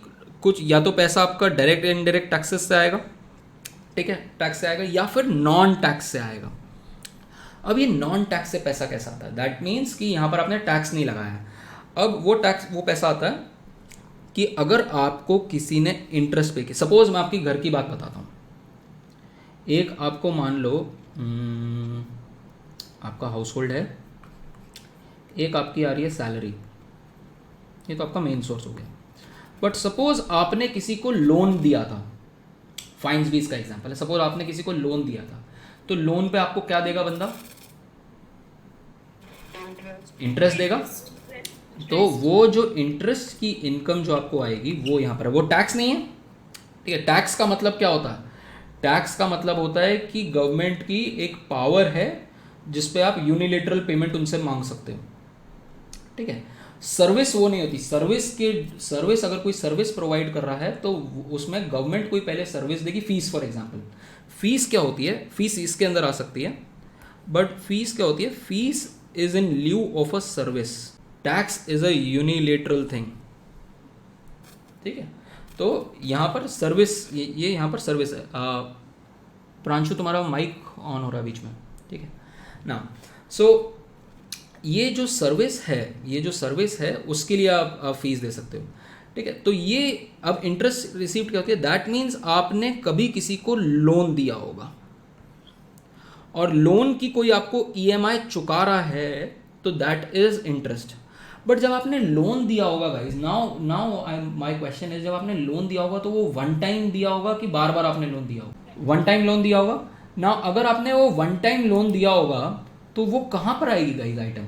Speaker 8: कुछ या तो पैसा आपका डायरेक्ट एंड इनडायरेक्ट टैक्सेस से आएगा, ठीक है, टैक्स से आएगा, या फिर नॉन टैक्स से आएगा। अब ये नॉन टैक्स से पैसा कैसा आता है? दैट मीन्स कि यहाँ पर आपने टैक्स नहीं लगाया है। अब वो पैसा आता है कि अगर आपको किसी ने इंटरेस्ट पे किया, सपोज मैं आपकी घर की बात बताता हूँ, एक आपको मान लो आपका हाउस होल्ड है, एक आपकी आ रही है सैलरी, ये तो आपका मेन सोर्स हो गया। बट सपोज आपने किसी को लोन दिया था, फाइन्स भी इसका एग्जांपल है, सपोज आपने किसी को लोन दिया था, तो लोन पे आपको क्या देगा बंदा? इंटरेस्ट देगा। तो वो जो इंटरेस्ट की इनकम जो आपको आएगी वो यहाँ पर, वो टैक्स नहीं है, ठीक है। टैक्स का मतलब क्या होता है? टैक्स का मतलब होता है कि गवर्नमेंट की एक पावर है जिस पे आप यूनिलेटरल पेमेंट उनसे मांग सकते हो, ठीक है। सर्विस वो नहीं होती। सर्विस अगर कोई सर्विस प्रोवाइड कर रहा है तो उसमें गवर्नमेंट कोई पहले सर्विस देगी। फीस फॉर एग्जांपल, फीस क्या होती है? फीस इसके अंदर आ सकती है, बट फीस क्या होती है? Fees is in lieu of a service, tax is a unilateral thing, ठीक है। तो यहाँ पर सर्विस, ये यहाँ पर सर्विस है। प्रांशु तुम्हारा माइक ऑन हो रहा है बीच में, ठीक है ना। सो ये जो सर्विस है उसके लिए आप फीस दे सकते हो, ठीक है। तो ये अब इंटरेस्ट रिसीव्ड क्या होती है? दैट मीन्स आपने कभी किसी को लोन दिया होगा और लोन की कोई आपको ईएमआई चुका रहा है, तो दैट इज इंटरेस्ट। बट जब आपने लोन दिया होगा guys, now my question is, जब आपने लोन दिया होगा तो वो वन टाइम दिया होगा कि बार बार आपने लोन दिया होगा? वन टाइम लोन दिया होगा ना। अगर आपने वो वन टाइम लोन दिया होगा तो वो कहाँ पर आएगी गाइस आइटम?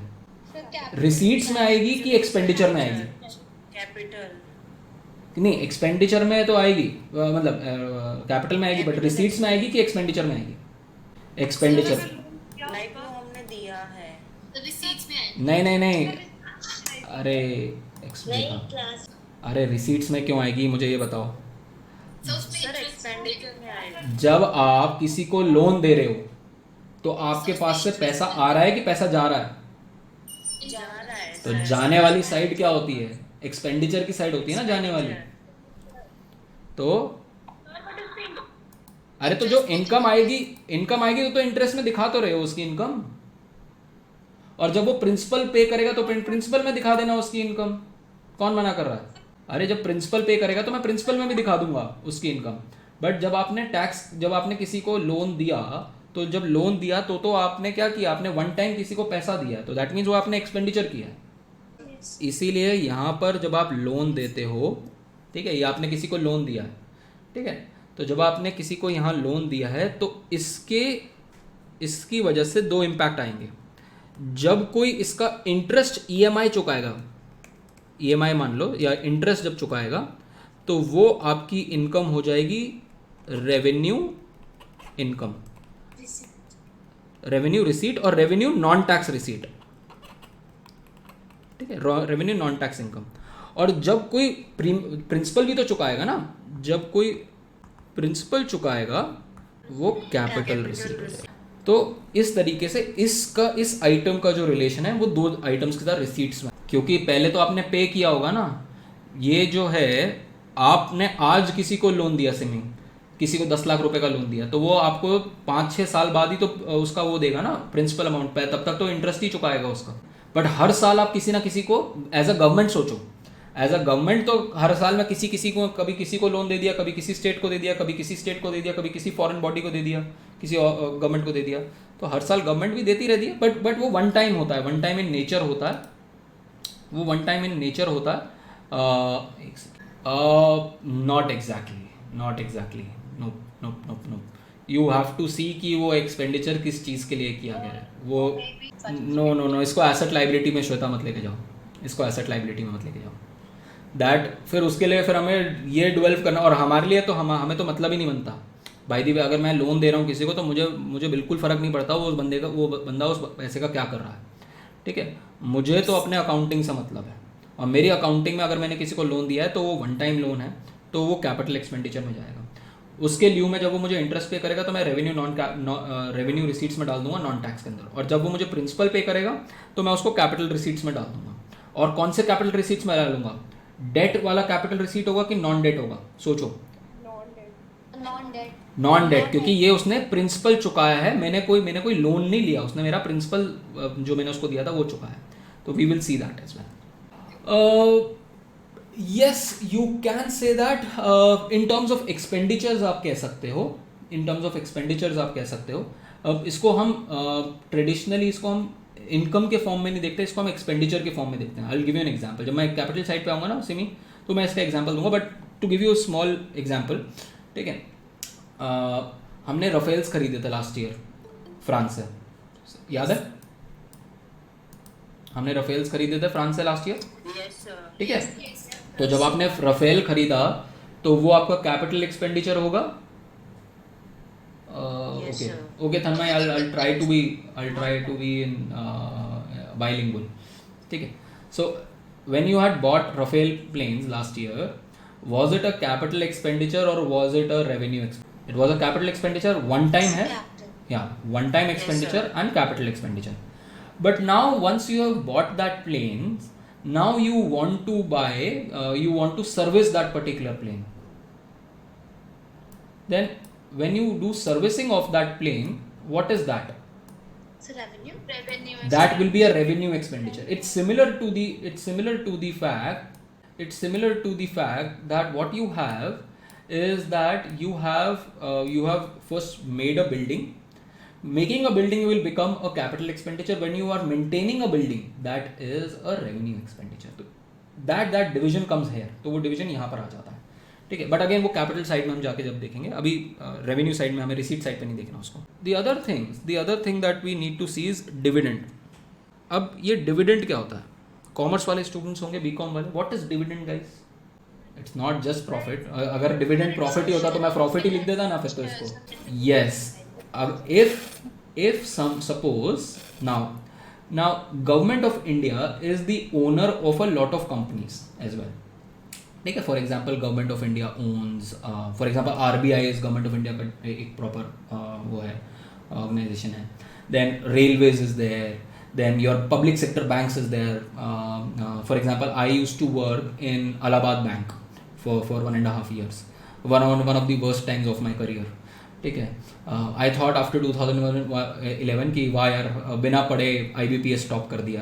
Speaker 8: रिसीट्स में आएगी कि एक्सपेंडिचर में आएगी?
Speaker 5: कैपिटल
Speaker 8: नहीं, एक्सपेंडिचर में तो आएगी, मतलब कैपिटल में आएगी, बट रिसीट्स में आएगी कि एक्सपेंडिचर में आएगी? एक्सपेंडिचर।
Speaker 5: लाइक वो हमने दिया है।
Speaker 8: नहीं, अरे अरे रिसीट्स में क्यों आएगी, मुझे ये बताओ।
Speaker 5: सर एक्सपेंडिचर में आएगा।
Speaker 8: जब आप किसी को लोन दे रहे हो तो आपके पास से पैसा आ रहा है कि पैसा जा रहा है?
Speaker 5: जा रहा है।
Speaker 8: तो जाने वाली साइड क्या होती है? एक्सपेंडिचर की साइड होती है ना जाने वाली। तो अरे तो जो इनकम आएगी तो इंटरेस्ट में दिखा तो रहे हो उसकी इनकम, और जब वो प्रिंसिपल पे करेगा तो प्रिंसिपल में दिखा देना उसकी इनकम। कौन मना कर रहा है? अरे जब प्रिंसिपल पे करेगा तो मैं प्रिंसिपल में भी दिखा दूंगा उसकी इनकम। बट जब आपने किसी को लोन दिया, तो जब लोन दिया तो आपने क्या किया? आपने वन टाइम किसी को पैसा दिया, तो दैट मीन्स वो आपने एक्सपेंडिचर किया है। इसीलिए यहाँ पर जब आप लोन देते हो, ठीक है, ये आपने किसी को लोन दिया है, ठीक है, तो जब आपने किसी को यहाँ लोन दिया है तो इसकी वजह से दो इम्पैक्ट आएंगे। जब कोई इसका इंटरेस्ट ईएमआई चुकाएगा, ईएमआई मान लो, या इंटरेस्ट जब चुकाएगा, तो वो आपकी इनकम हो जाएगी रेवेन्यू इनकम, रेवेन्यू रिसीट और रेवेन्यू नॉन टैक्स रिसीट, ठीक है, रेवेन्यू नॉन टैक्स इनकम। और जब कोई प्रिंसिपल भी तो चुकाएगा ना, जब कोई प्रिंसिपल चुकाएगा वो कैपिटल रिसीट हो जाएगा। तो इस तरीके से इस आइटम का जो रिलेशन है वो दो आइटम्स के साथ रिसीट्स में, क्योंकि पहले तो आपने पे किया होगा ना। ये जो है, आपने आज किसी को लोन दिया, सिमिंग किसी को 10 लाख रुपए का लोन दिया, तो वो आपको 5-6 साल बाद ही तो उसका वो देगा ना प्रिंसिपल अमाउंट पे, तब तक तो इंटरेस्ट ही चुकाएगा उसका। बट हर साल आप किसी ना किसी को, एज अ गवर्नमेंट सोचो, एज अ गवर्नमेंट तो हर साल में किसी को, कभी किसी को लोन दे दिया, कभी किसी स्टेट को दे दिया, कभी किसी स्टेट को दे दिया, कभी किसी फॉरेन बॉडी को दे दिया, किसी गवर्नमेंट को दे दिया। तो हर साल गवर्नमेंट भी देती रहती है, बट वो वन टाइम होता है, वन टाइम इन नेचर होता है, वो वन टाइम इन नेचर होता है। Not exactly, no, you have to see कि वो एक्सपेंडिचर किस चीज़ के लिए किया गया है। वो नो, इसको एसेट लाइबिलिटी में श्वेता मत लेके जाओ, इसको एसेट लाइबिलिटी में मत लेके जाओ। दैट फिर उसके लिए फिर हमें ये डेवलप करना, और हमारे लिए तो हमें तो मतलब ही नहीं बनता। भाई दी, अगर मैं लोन दे रहा हूँ किसी को तो मुझे बिल्कुल फ़र्क नहीं पड़ता वो बंदा उस पैसे का क्या कर रहा है, ठीक है। मुझे तो अपने अकाउंटिंग से मतलब है, और मेरी अकाउंटिंग में अगर मैंने किसी को लोन दिया है तो वो वन टाइम लोन है, तो वो कैपिटल एक्सपेंडिचर में जाएगा। उसके ल्यू में जब वो मुझे इंटरेस्ट पे करेगा तो मैं रेवेन्यू रिसीट्स में डाल दूंगा नॉन टैक्स के अंदर, और जब वो मुझे प्रिंसिपल पे करेगा तो मैं उसको कैपिटल रिसीट्स में डाल दूंगा। और कौन से कैपिटल रिसीट्स में डालूंगा? डेट वाला कैपिटल रिसीट होगा कि नॉन डेट होगा? सोचो। नॉन डेट, क्योंकि ये उसने प्रिंसिपल चुकाया है, मैंने कोई लोन नहीं लिया, उसने मेरा प्रिंसिपल जो मैंने उसको दिया था वो चुका है. तो we will see that as well. Yes, you can say that. In terms of expenditures आप कह सकते हो, अब इसको हम ट्रेडिशनली इसको हम इनकम के फॉर्म में नहीं देखते, इसको हम एक्सपेंडिचर के फॉर्म में देखते हैं. I will give you an example. जब मैं कैपिटल साइड पे आऊँगा ना सिमी, तो मैं इसका एग्जांपल दूंगा, but to give you small example, ठीक है. हमने रफेल्स खरीदे थे लास्ट ईयर फ्रांस से, याद है? हमने रफेल्स खरीदे थे फ्रांस से लास्ट ईयर, ठीक है. तो जब आपने रफेल खरीदा तो वो आपका कैपिटल एक्सपेंडिचर होगा. Okay Tanmay, I'll try to be in bilingual, ठीक है. So when you had bought Rafale planes last year, was it a capital expenditure or was it a revenue expenditure? It was a capital expenditure, one time है, one time expenditure and capital expenditure. But now once you have bought that plane, now you want to buy, you want to service that particular plane. Then when you do servicing of that plane, what is that?
Speaker 6: It's a revenue.
Speaker 8: That will be a revenue expenditure. It's similar to the fact that what you have is that you have first made a building. Making a building will become a capital expenditure. When you are maintaining a building, that is a revenue expenditure. तो that division comes here. तो वो division यहाँ पर आ जाता है, ठीक है. But again वो कैपिटल साइड में हम जाके जब देखेंगे, अभी रेवेन्यू साइड में, हमें रिसीट साइड पे नहीं देखना उसको. The other thing that we need to see is dividend. अब ये डिविडेंड क्या होता है? कॉमर्स वाले स्टूडेंट्स होंगे, बीकॉम वाले, what is dividend guys? It's not just profit. अगर डिविडेंड प्रॉफिट ही होता तो मैं प्रॉफिट ही लिख देता ना फिर तो इसको. यस. अब if suppose now government of India is the owner of a lot of companies as well, ठीक है. For example government of India owns, for example RBI is government of India का एक प्रॉपर वो है, organisation है. Then railways is there, then your public sector banks is there. For example I used to work in Allahabad bank for 1.5 years, one of the worst times of my career, ठीक है. I thought after 2011 कि वाह यार, बिना पढ़े IBPS top कर दिया,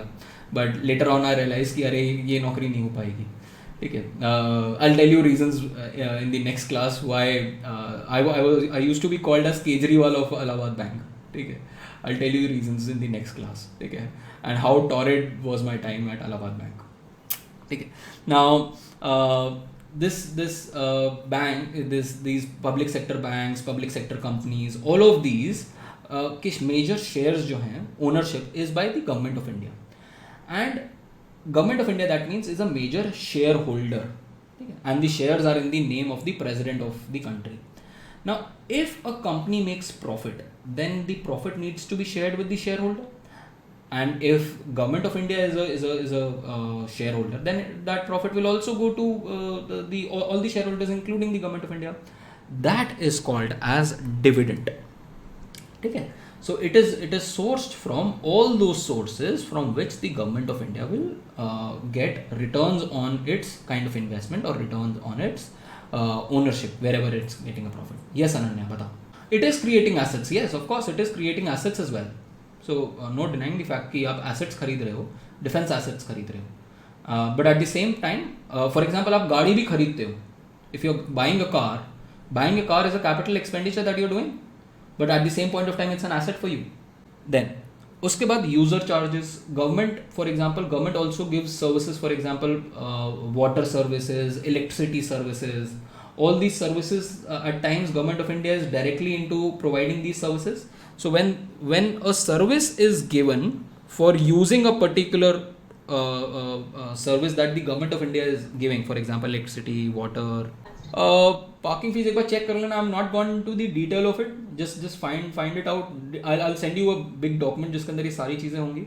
Speaker 8: but later on I realise कि अरे ये नौकरी नहीं हो पाएगी, ठीक है. I tell you reasons in the next class why I used to be called as Kejriwal of Allahabad bank, ठीक है. I tell you reasons in the next class, ठीक है, and how tortured was my time at Allahabad bank, ठीक है. Now this bank, these public sector banks, public sector companies, all of these किस major shares जो हैं, ownership is by the government of India, and government of India that means is a major shareholder, and the shares are in the name of the president of the country. Now if a company makes profit, then the profit needs to be shared with the shareholder. And if government of India is a shareholder, then that profit will also go to all the shareholders, including the government of India. That is called as dividend. Okay. So it is sourced from all those sources from which the government of India will get returns on its kind of investment or returns on its ownership wherever it's getting a profit. Yes, Ananya, bata. It is creating assets. Yes, of course, it is creating assets as well. So no denying the fact कि आप assets खरीद रहे हो, defense assets खरीद रहे हो, but at the same time, for example, आप गाड़ी भी खरीदते हो. If you're buying a car is a capital expenditure that you're doing, but at the same point of time, it's an asset for you. Then उसके बाद user charges. Government also gives services, for example, water services, electricity services. All these services, at times, government of India is directly into providing these services. So when a service is given for using a particular service that the government of India is giving, for example electricity, water, parking fees, एक बार check कर लेना. I'm not gone into the detail of it. Just find it out. I'll send you a big document जिसके अंदर ये सारी चीज़ें होंगी.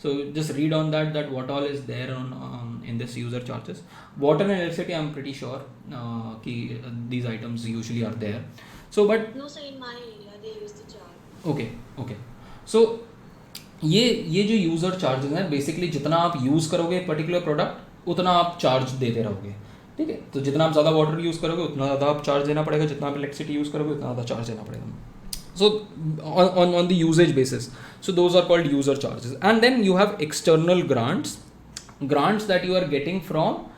Speaker 8: So just read on that what all is there on in this user charges. Water and electricity, I'm pretty sure कि these items usually are there. So but
Speaker 7: No sir, in my area they use the charge.
Speaker 8: Okay. So ये जो user charges हैं, basically जितना आप use करोगे particular product उतना आप charge देते रहोगे, ठीक है, तो जितना आप ज़्यादा वाटर यूज़ करोगे उतना ज़्यादा आप चार्ज देना पड़ेगा, जितना आप इलेक्ट्रिसिटी यूज़ करोगे उतना ज़्यादा चार्ज देना पड़ेगा. So on the usage basis, so those are called user charges. And then you have external grants that you are getting from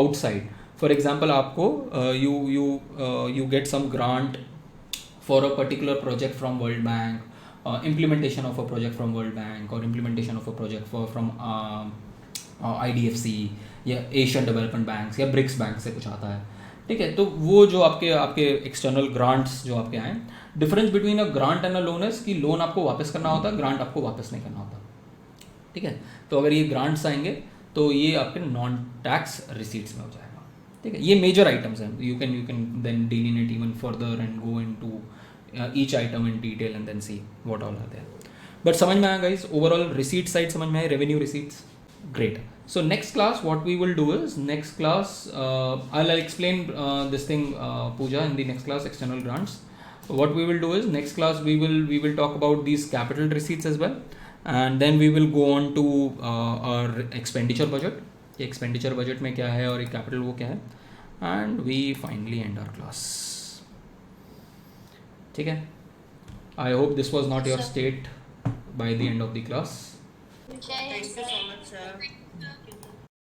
Speaker 8: outside. For example, आपको you get some grant for a particular project from World Bank, implementation of a project from World Bank, or implementation of a project from IDFC या Asian development banks या BRICS bank से कुछ आता है. ठीक है, तो वो जो आपके एक्सटर्नल ग्रांट्स जो आपके आए, difference between a grant and a loan is कि लोन आपको वापस करना होता है, ग्रांट आपको वापस नहीं करना होता. ठीक है, तो अगर ये ग्रांट्स आएंगे तो ये आपके नॉन टैक्स रिसीट्स में हो जाएगा. ठीक है, ये मेजर आइटम्स हैं. You can then delineate even further and go into each item in detail and then see what all are there. But समझ में आया गाइस, ओवरऑल रिसीट साइड समझ में आया, revenue receipts. Great. So next class, what we will do is, next class, I'll explain this thing, Pooja, in the next class, external grants. What we will do is, next class we will talk about these capital receipts as well, and then we will go on to our expenditure budget. ये expenditure budget में क्या है और ये capital वो क्या है, and we finally end our class. ठीक है? I hope this was not your state by the end of the class.
Speaker 5: Thank you so much, sir.